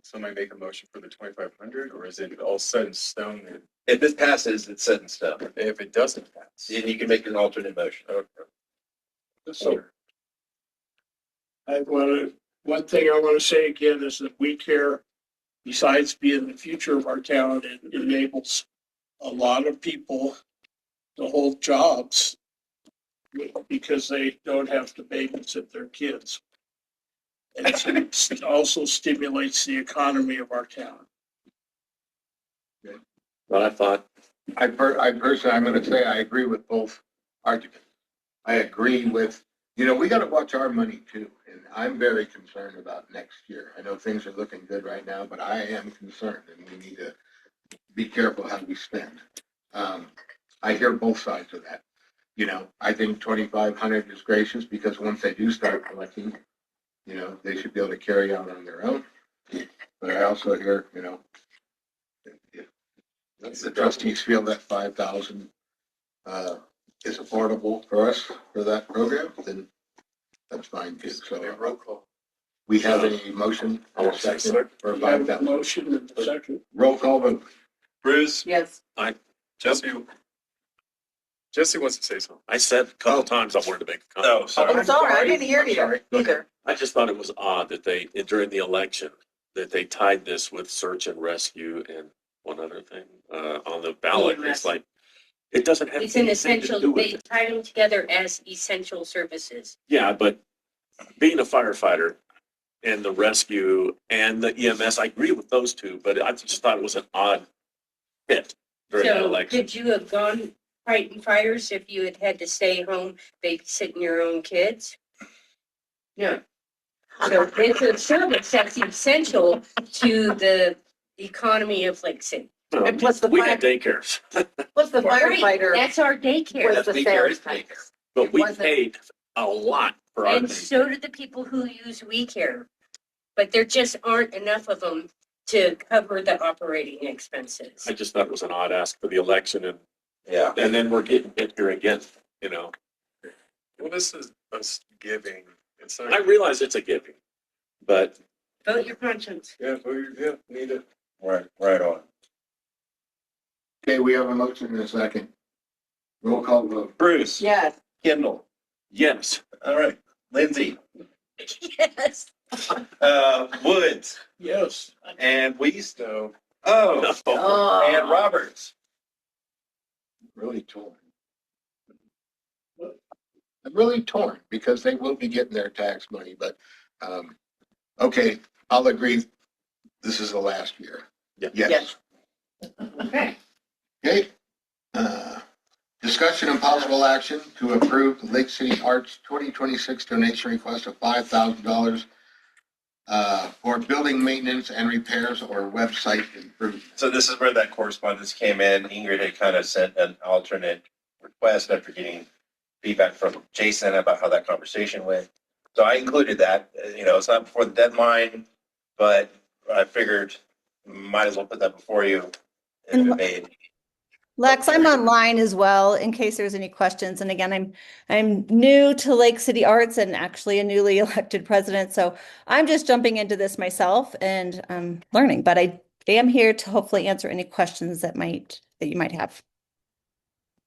somebody make a motion for the 2,500, or is it all set in stone? If this passes, it's set in stone. If it doesn't pass, Then you can make an alternate motion. So one thing I want to say again is that We Care, besides being the future of our town, it enables a lot of people to hold jobs because they don't have to babysit their kids. And it also stimulates the economy of our town. But I thought, I personally, I'm gonna say I agree with both arguments. I agree with, we gotta watch our money too, and I'm very concerned about next year. I know things are looking good right now, but I am concerned, and we need to be careful how we spend. I hear both sides of that. I think 2,500 is gracious because once they do start collecting, they should be able to carry on their own. But I also hear, if the trustees feel that 5,000 is affordable for us for that program, then that's fine too. So roll call. we have any motion or second for We have a 5,000? motion and a second. Roll call vote. Bruce, Yes. Jesse wants to say something. I said a couple times I wanted to make a no, comment. sorry. I'm sorry, I didn't hear I'm you sorry. either. I just thought it was odd that they, during the election, that they tied this with search and rescue and one other thing, on the ballot. It's like, it doesn't have It's an anything to essential, do with they it. tie them together as essential services. Yeah, but being a firefighter and the rescue and the EMS, I agree with those two, but I just thought it was an odd fit during that So election. could you have gone fighting fires if you had had to stay home babysitting your own kids? No. So it's a service that's essential to the economy of Lake City. And plus the We had fire- daycares. Plus the Right, firefighter that's our daycare. was the Daycare sales is tax. But we wasn't- paid a lot for our And thing. so do the people who use WeCare. But there just aren't enough of them to cover the operating expenses. I just thought it was an odd ask for the election Yeah. and then we're getting hit here again, you know. Well, this is us giving. It's not. I realize it's a giving, but Vote your conscience. Yeah, yeah, need it. Right on. Okay, we have a motion in a second. Roll call vote. Bruce. Yes. Kendall. yes. All right. Lindsay. Yes. Woods. Yes. And Weiss. No. Oh. Oh. And Roberts. Really torn. I'm really torn because they will be getting their tax money, but, okay, I'll agree. This is the last year. Yeah. Yes. Okay. Okay. Discussion and possible action to approve the Lake City Arts 2026 donation request of $5,000 for building maintenance and repairs or website improvement. So this is where that correspondence came in. Ingrid had kind of sent an alternate request after getting feedback from Jason about how that conversation went. So I included that. It's not before the deadline, but I figured might as well put that before you. And If it made. Lex, I'm online as well in case there's any questions. And again, I'm new to Lake City Arts and actually a newly elected president. So I'm just jumping into this myself and learning, but I am here to hopefully answer any questions that you might have.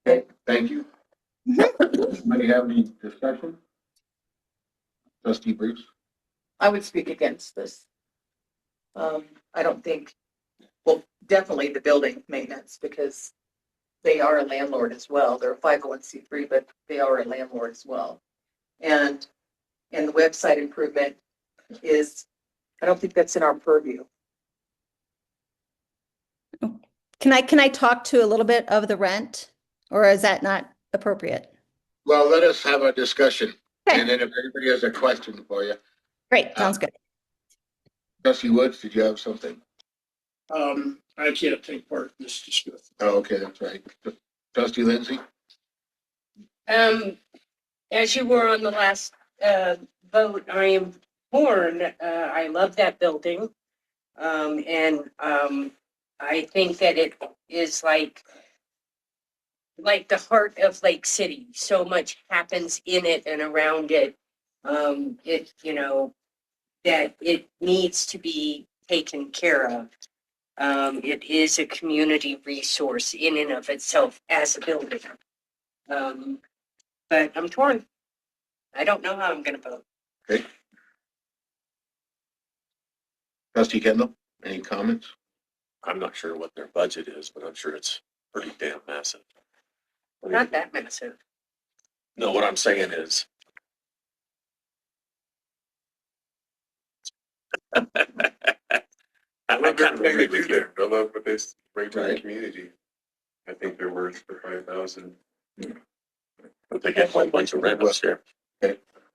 Okay, thank you. Anybody have any discussion? Trustee Bruce? I would speak against this. I don't think, well, definitely the building maintenance because they are a landlord as well. They're a 501c3, but they are a landlord as well. And the website improvement is, I don't think that's in our purview. Can I talk to a little bit of the rent, or is that not appropriate? Well, let us have a discussion. Okay. And then if anybody has a question for you. Great, sounds good. Trustee Woods, did you have something? I can't take part in this discussion. Oh, okay, that's right. Trustee Lindsay? As you were on the last, vote, I am torn. I love that building. I think that it is like the heart of Lake City. So much happens in it and around it. That it needs to be taken care of. It is a community resource in and of itself as a building. But I'm torn. I don't know how I'm gonna vote. Okay. Trustee Kendall, any comments? I'm not sure what their budget is, but I'm sure it's pretty damn massive. Not that massive. No, what I'm saying is. I kind of Everything agree they do with you. there, I love what they bring to the Right. community. I think they're worth the 5,000. But they get a whole bunch of rentals here.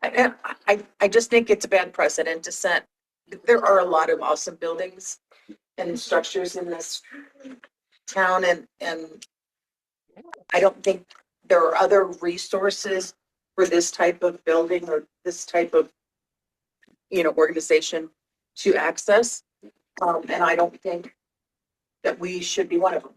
I just think it's a bad precedent to set. There are a lot of awesome buildings and structures in this town and I don't think there are other resources for this type of building or this type of, organization to access. And I don't think that we should be one of them.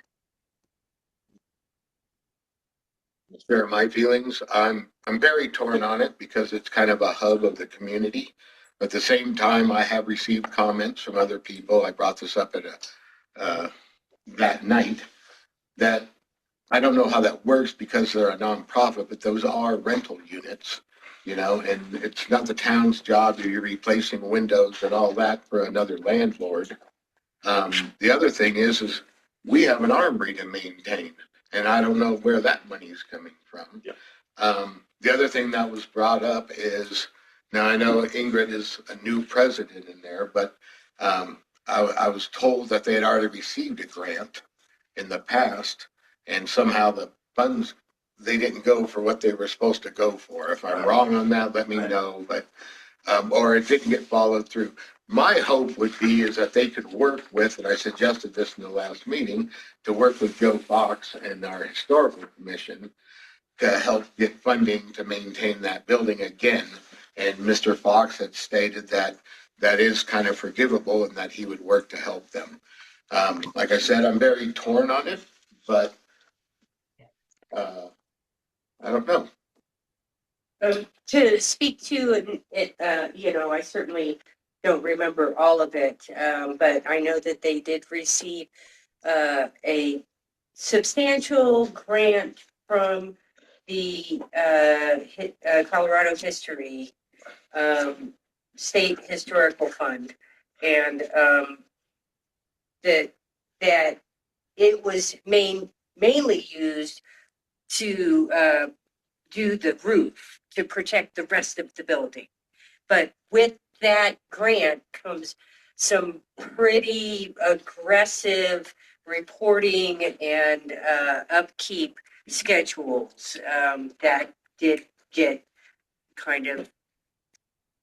Share my feelings. I'm very torn on it because it's kind of a hub of the community. At the same time, I have received comments from other people. I brought this up at that night that I don't know how that works because they're a nonprofit, but those are rental units, and it's not the town's job to be replacing windows and all that for another landlord. The other thing is we have an armory to maintain, and I don't know where that money is coming from. Yeah. The other thing that was brought up is, now I know Ingrid is a new president in there, but I was told that they had already received a grant in the past, and somehow the funds, they didn't go for what they were supposed to go for. If I'm wrong on that, let me know, but, or it didn't get followed through. My hope would be is that they could work with, and I suggested this in the last meeting, to work with Joe Fox and our historical commission to help get funding to maintain that building again. And Mr. Fox had stated that that is kind of forgivable and that he would work to help them. Like I said, I'm very torn on it, but I don't know. To speak to, and it, I certainly don't remember all of it, but I know that they did receive a substantial grant from the Colorado History State Historical Fund, and that it was mainly used to do the roof to protect the rest of the building. But with that grant comes some pretty aggressive reporting and upkeep schedules that did get kind of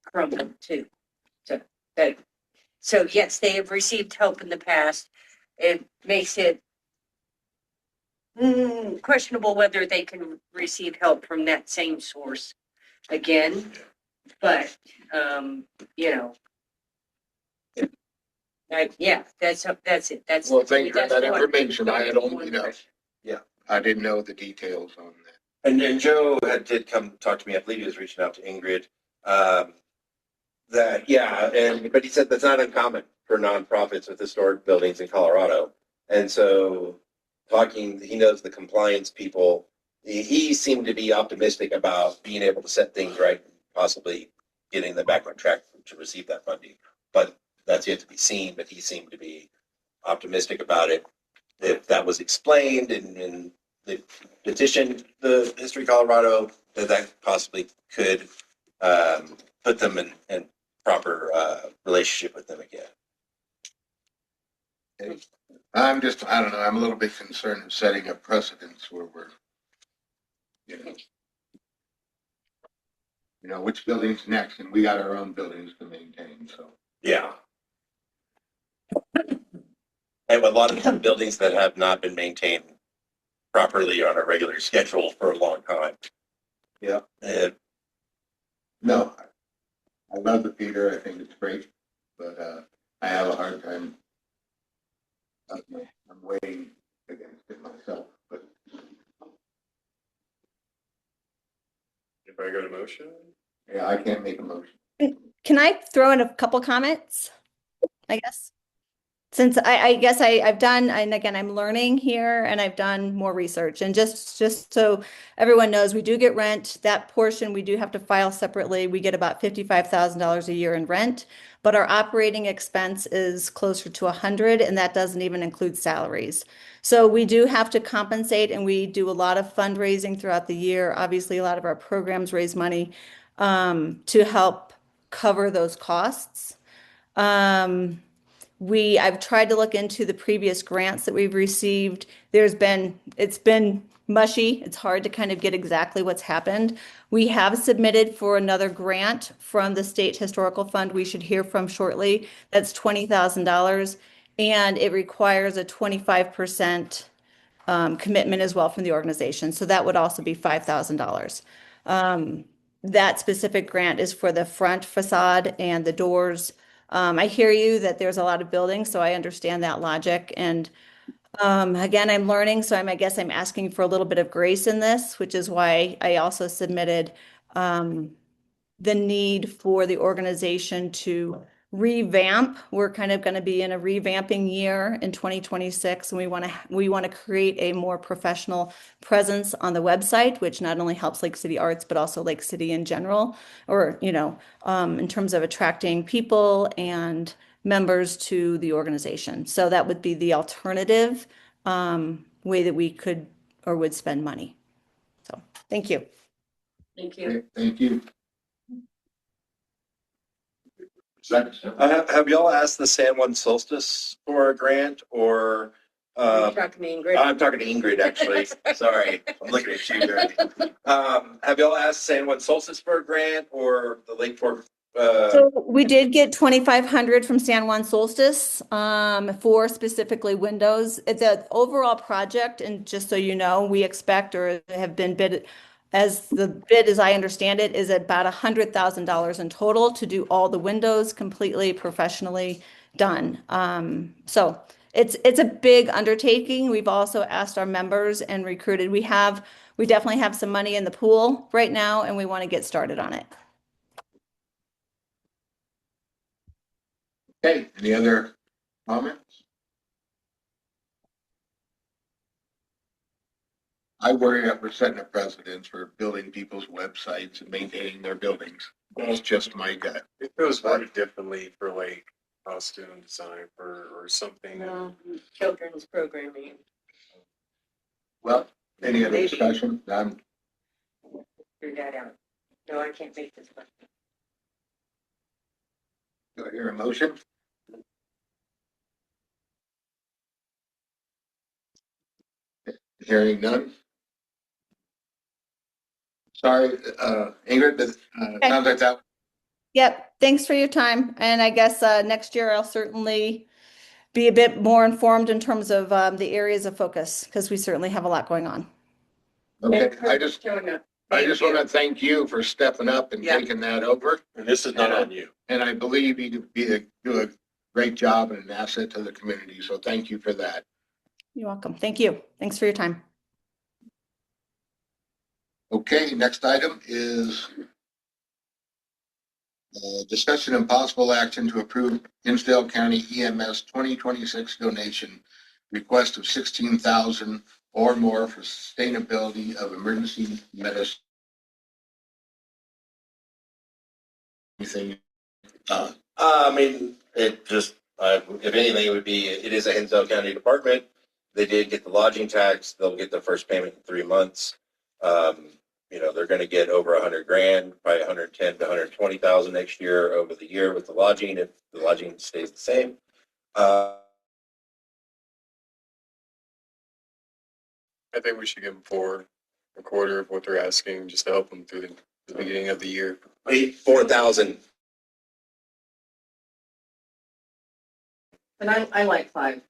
crumbled too. So yes, they have received help in the past. It makes it questionable whether they can receive help from that same source again. But yeah, that's it. That's Well, thank you for that's that what- information. I had only, Yeah. I didn't know the details on that. And Joe did come talk to me. I believe he was reaching out to Ingrid. But he said that's not uncommon for nonprofits with historic buildings in Colorado. And so he knows the compliance people. He seemed to be optimistic about being able to set things right, possibly getting them back on track to receive that funding. But that's yet to be seen. But he seemed to be optimistic about it. If that was explained and they petitioned the History Colorado, that possibly could put them in proper relationship with them again. I don't know, I'm a little bit concerned of setting a precedence where we're, which building's next, and we got our own buildings to maintain, so. Yeah. And a lot of the buildings that have not been maintained properly on a regular schedule for a long time. Yeah. No, I love the theater, I think it's great, but I have a hard time. I'm weighing against it myself, but. If I go to motion? Yeah, I can't make a motion. Can I throw in a couple comments? I guess. Since I guess I've done, and again, I'm learning here and I've done more research, and just so everyone knows, we do get rent. That portion we do have to file separately. We get about $55,000 a year in rent, but our operating expense is closer to 100, and that doesn't even include salaries. So we do have to compensate, and we do a lot of fundraising throughout the year. Obviously, a lot of our programs raise money to help cover those costs. I've tried to look into the previous grants that we've received. It's been mushy. It's hard to kind of get exactly what's happened. We have submitted for another grant from the State Historical Fund we should hear from shortly. That's $20,000, and it requires a 25% commitment as well from the organization. So that would also be $5,000. That specific grant is for the front facade and the doors. I hear you that there's a lot of buildings, so I understand that logic. And again, I'm learning, so I guess I'm asking for a little bit of grace in this, which is why I also submitted the need for the organization to revamp. We're kind of going to be in a revamping year in 2026, and we want to create a more professional presence on the website, which not only helps Lake City Arts but also Lake City in general, or in terms of attracting people and members to the organization. So that would be the alternative way that we could or would spend money. So thank you. Thank you. Okay, thank you. Have y'all asked the San Juan Solstice for a grant, or You're talking to Ingrid. I'm talking to Ingrid, actually. Sorry, I'm looking at you, Gary. Have y'all asked San Juan Solstice for a grant, or the Lake Fork So we did get 2,500 from San Juan Solstice, for specifically windows. It's an overall project, and just so you know, we expect or have been bid, as the bid, as I understand it, is about $100,000 in total to do all the windows completely professionally done. So it's a big undertaking. We've also asked our members and recruited. We definitely have some money in the pool right now, and we want to get started on it. Okay, any other comments? I worry that we're setting a precedence for building people's websites and maintaining their buildings. That's just my gut. If it was worded differently for like costume design or something. No, children's programming. Well, any other discussion? Figure that out. No, I can't make this one. Do I hear a motion? Hearing none. Sorry, Ingrid, but sounds like that. Yep, thanks for your time. And I guess next year I'll certainly be a bit more informed in terms of the areas of focus, because we certainly have a lot going on. Okay, I just want to thank you for stepping up and taking that over. And this is not on you. And I believe you do a great job and an asset to the community. So thank you for that. You're welcome. Thank you. Thanks for your time. Okay, next item is discussion and possible action to approve Hinsdale County EMS 2026 donation request of 16,000 or more for sustainability of emergency medicine. Anything? I mean, it just, if anything, it would be, it is a Hinsdale County department. They did get the lodging tax. They'll get their first payment in 3 months. You know, they're going to get over $100,000, probably 110 to 120,000 next year over the year with the lodging, if the lodging stays the same. I think we should give them a quarter of what they're asking, just to help them through the beginning of the year. 4,000. And I like 5.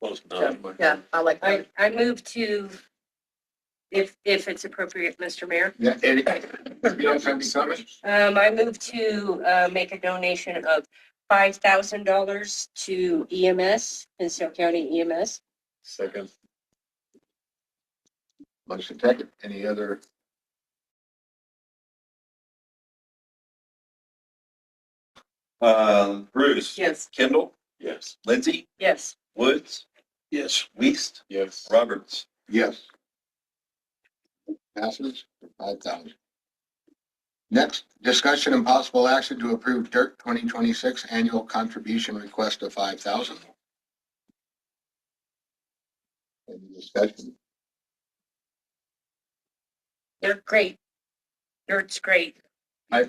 Close enough. Yeah, I like 5. I move to, if it's appropriate, Mr. Mayor. Yeah, Eddie, you have something coming? I move to make a donation of $5,000 to EMS, Hinsdale County EMS. Second. Motion second. Any other? Bruce. Yes. Kendall. Yes. Lindsay. Yes. Woods. Yes. Weist. Yes. Roberts. Yes. Passes for 5,000. Next, discussion and possible action to approve DIRT 2026 annual contribution request of 5,000. Any discussion? They're great. Dirt's great. I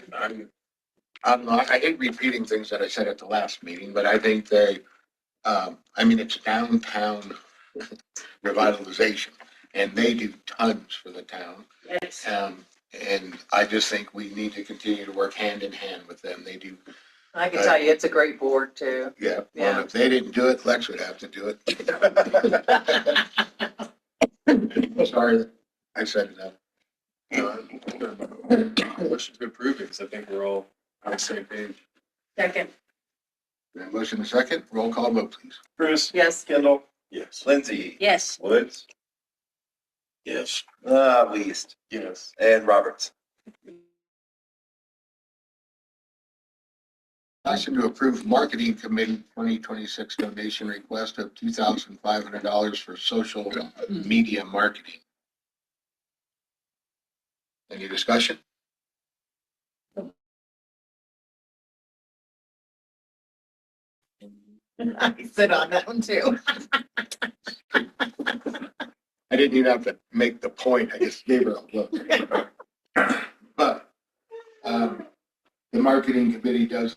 hate repeating things that I said at the last meeting, but I think it's downtown revitalization, and they do tons for the town. Yes. And I just think we need to continue to work hand in hand with them. They do. I can tell you, it's a great board too. Yeah. Yeah. Well, if they didn't do it, Lex would have to do it. Sorry, I said enough. Motion to approve it, because I think we're all on the same page. Second. Motion second, roll call vote, please. Bruce. Yes. Kendall. Yes. Lindsay. Yes. Woods. Yes. Weist. Yes. And Roberts. Action to approve marketing committee 2026 donation request of $2,500 for social media marketing. Any discussion? I sit on that one too. I didn't even have to make the point. I just gave her a look. But the marketing committee does.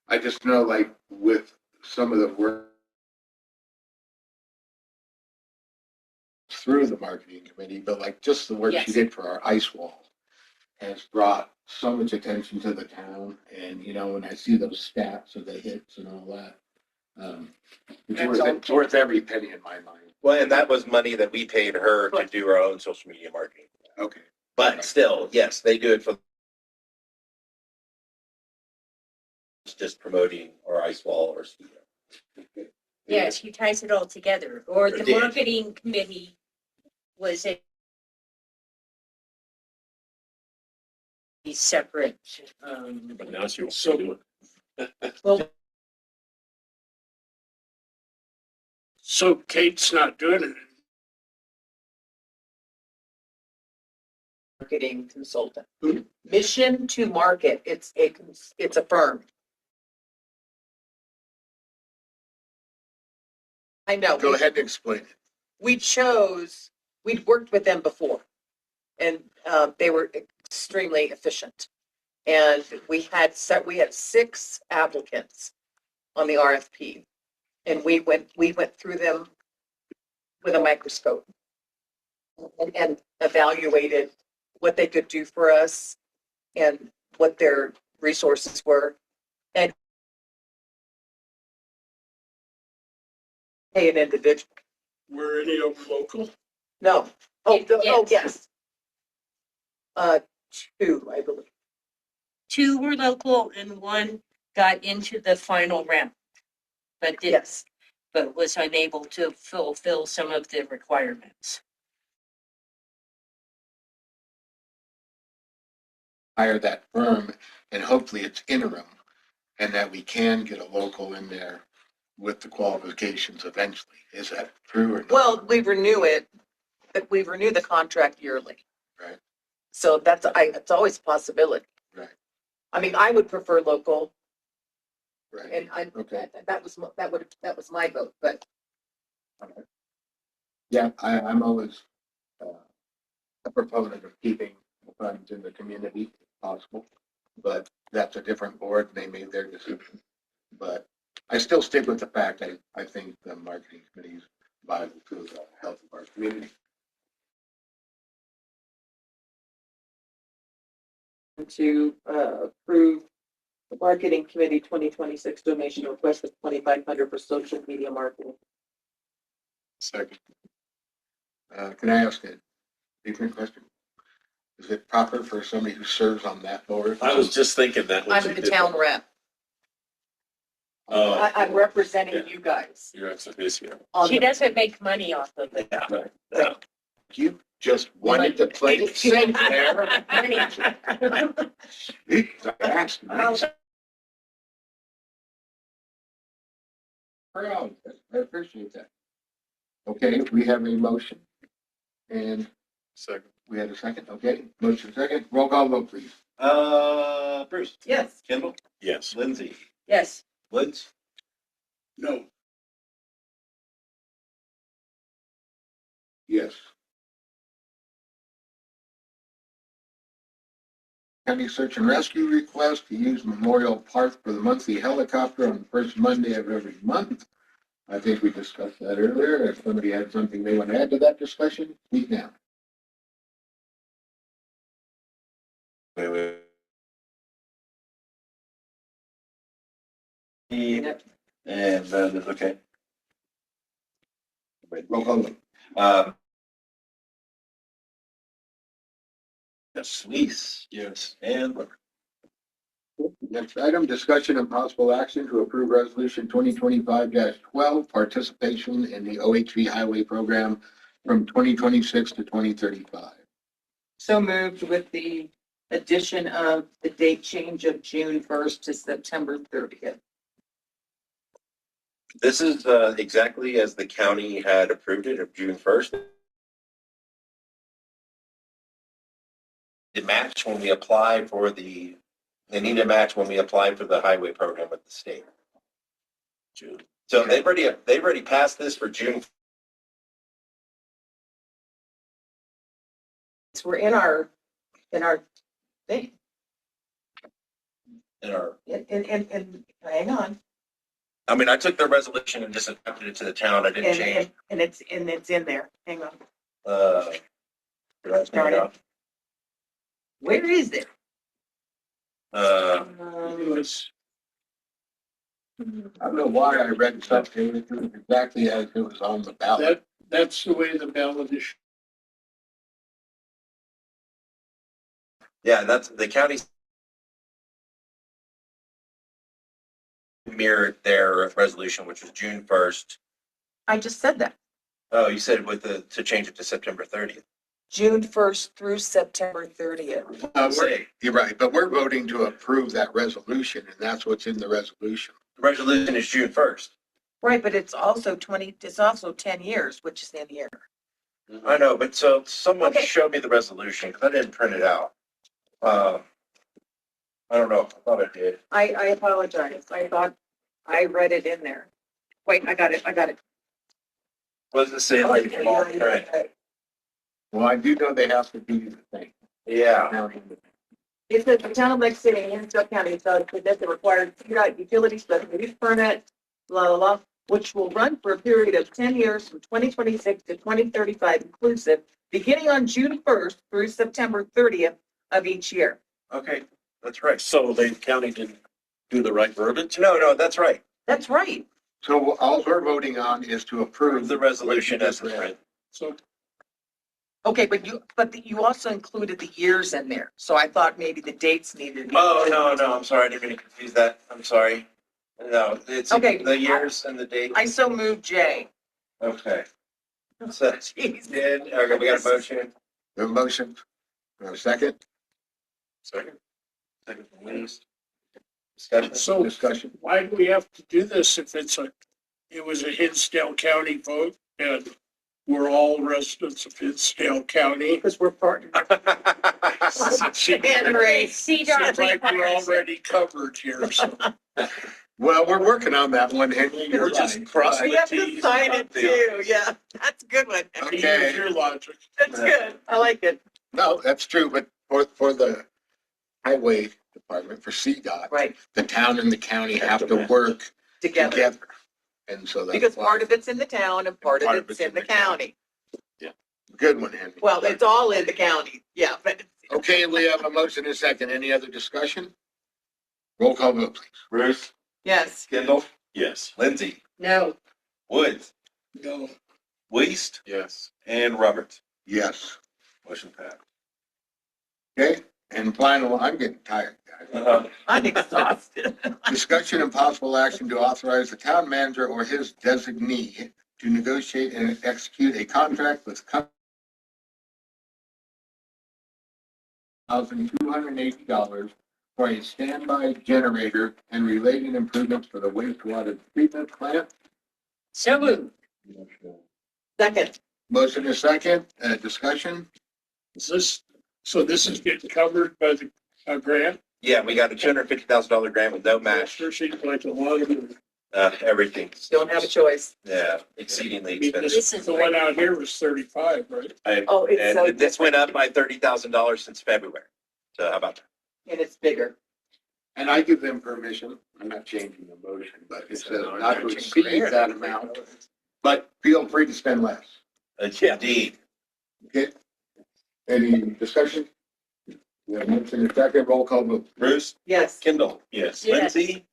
I just know, like, with some of the work through the marketing committee, but like just the work she Yes. did for our ice wall has brought so much attention to the town. And, you know, when I see those stats of the hits and all that, it's worth every penny in my mind. Well, and that was money that we paid her to do our own social media marketing. Okay. But still, yes, they do it for just promoting our ice wall or studio. Yeah, she ties it all together, or the It did. marketing committee was a separate, But now she wants So- to do it. Well, So Kate's not doing it. marketing consultant. Mission to Market, it's a firm. I know. Go ahead and explain it. We'd worked with them before. And they were extremely efficient. And we had 6 applicants on the RFP. And we went through them with a microscope and evaluated what they could do for us and what their resources were. And pay an individual. Were any of them local? No. Oh, Yes. yes. 2, I believe. 2 were local and 1 got into the final round. But Yes. but was unable to fulfill some of the requirements. Hire that firm and hopefully it's interim and that we can get a local in there with the qualifications eventually. Is that true or not? Well, we renew the contract yearly. Right. So it's always a possibility. Right. I mean, I would prefer local Right. and Okay. that was my vote, but Yeah, I'm always a proponent of keeping the funds in the community if possible, but that's a different board. They made their decision. But I still stick with the fact that I think the marketing committee is vital to the health of our community. to approve the marketing committee 2026 donation request of 2,500 for social media marketing. Second. Can I ask a different question? Is it proper for somebody who serves on that board? I was just thinking that. when I'm she the did town that. rep. Oh, I'm representing Yeah. you guys. you're ex officio. on She the- doesn't make money off of it. Yeah, right. Yeah. You just wanted to play it safe there. I asked you. Proud. I appreciate that. Okay, we have a motion. And Second. we had a second, okay? Motion second, roll call vote, please. Bruce, Yes. Kimball, Yes. Lindsay, Yes. Woods, No. Yes. County search and rescue request to use Memorial Park for the monthly helicopter on the first Monday of every month. I think we discussed that earlier. If somebody had something they want to add to that discussion, speak now. wait. And then, okay. Roll call vote. Yes, Weiss. Yes. And Next item, discussion and possible action to approve resolution 2025-12, participation in the OHV highway program from 2026 to 2035. So moved with the addition of the date change of June 1st to September 30th. this is exactly as the county had approved it of June 1st. It matched when we apply for they need a match when we apply for the highway program with the state. June. So they've already passed this for June. We're in our thing, In our, and hang on, I mean, I took their resolution and just adapted it to the town. I didn't change. and it's in there, hang on. That's coming up. Where is it? It was, I don't know why I read something exactly as it was on the ballot. that's the way the ballot is. Yeah, that's the county mirrored their resolution, which was June 1st. I just said that. Oh, you said to change it to September 30th. June 1st through September 30th. You're right, but we're voting to approve that resolution, and that's what's in the resolution. The resolution is June 1st. Right, but it's also 10 years, which is in here. I know, but so someone Okay. showed me the resolution because I didn't print it out. I don't know. I thought I did. I apologize. I thought I read it in there. Wait, I got it. What does it say? Like small print? Well, I do know they have to do the thing. Yeah. It says the town of Lake City and Hinsdale County shall submit the required CDOT utility special use permit, blah, blah, blah, which will run for a period of 10 years from 2026 to 2035 inclusive, beginning on June 1st through September 30th of each year. Okay, that's right. So the county didn't do the right verbiage? No, that's right. That's right. So all we're voting on is to approve The resolution as read. written. So Okay, but you also included the years in there. So I thought maybe the dates needed to be. Oh, no, I'm sorry. I didn't mean to confuse that. I'm sorry. No, it's Okay. the years and the date. I so moved Jay. Okay. So, Jeez. okay, we got a motion. The motion, a second, Second. Second from least. Discussion. So discussion. why do we have to do this if it was a Hinsdale County vote and we're all residents of Hinsdale County? Because we're partners. And Ray. Seems like we're already covered here, so. Well, we're working on that one, Henry. You're We're just right. crossing We have to sign it too. Yeah, that's a good one. Okay. Use your logic. That's good. I like it. No, that's true, but for the highway department, for CDOT, Right, the town and the county have to work together. together. And so that's Because why. part of it's in the town and part of it's in the county. Good one, Henry. Well, it's all in the county. Yeah, but Okay, we have a motion and a second. Any other discussion? Roll call vote, please. Bruce, yes. Kendall, Yes. Lindsay, No. Woods, No. Weist, Yes. and Roberts. Yes. Motion passed. Okay, and final, I'm getting tired, guys. I'm exhausted. Discussion and possible action to authorize the town manager or his designee to negotiate and execute a contract with $1,280 for a standby generator and related improvements for the wastewater treatment plant. So moved. Second, Motion is second, discussion. So this is getting covered by the grant? Yeah, we got a $250,000 grant with no match. Sure seems like a lot of, Everything. don't have a choice. Yeah, exceedingly I mean, expensive. This is the one out here was 35, right? Oh, it's so And this went up by $30,000 since February. So how about that? And it's bigger. And I give them permission, I'm not changing the motion, but it says not to exceed that amount, but feel free to spend less. Indeed. Okay? Any discussion? We have motion and second, roll call vote. Bruce, Yes. Kendall, Yes. Yes. Lindsay,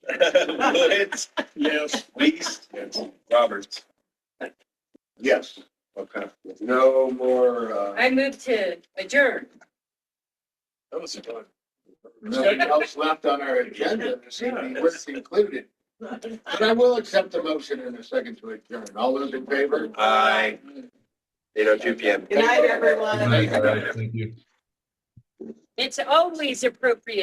Woods, Yes. Weist, Roberts. Yes. Okay. No more, I move to adjourn. That was fun. nothing else left on our agenda this evening, what's included. But I will accept the motion in a second to adjourn. All those in favor? Aye. 8:02 PM. Good night, everyone. Thank you. It's always appropriate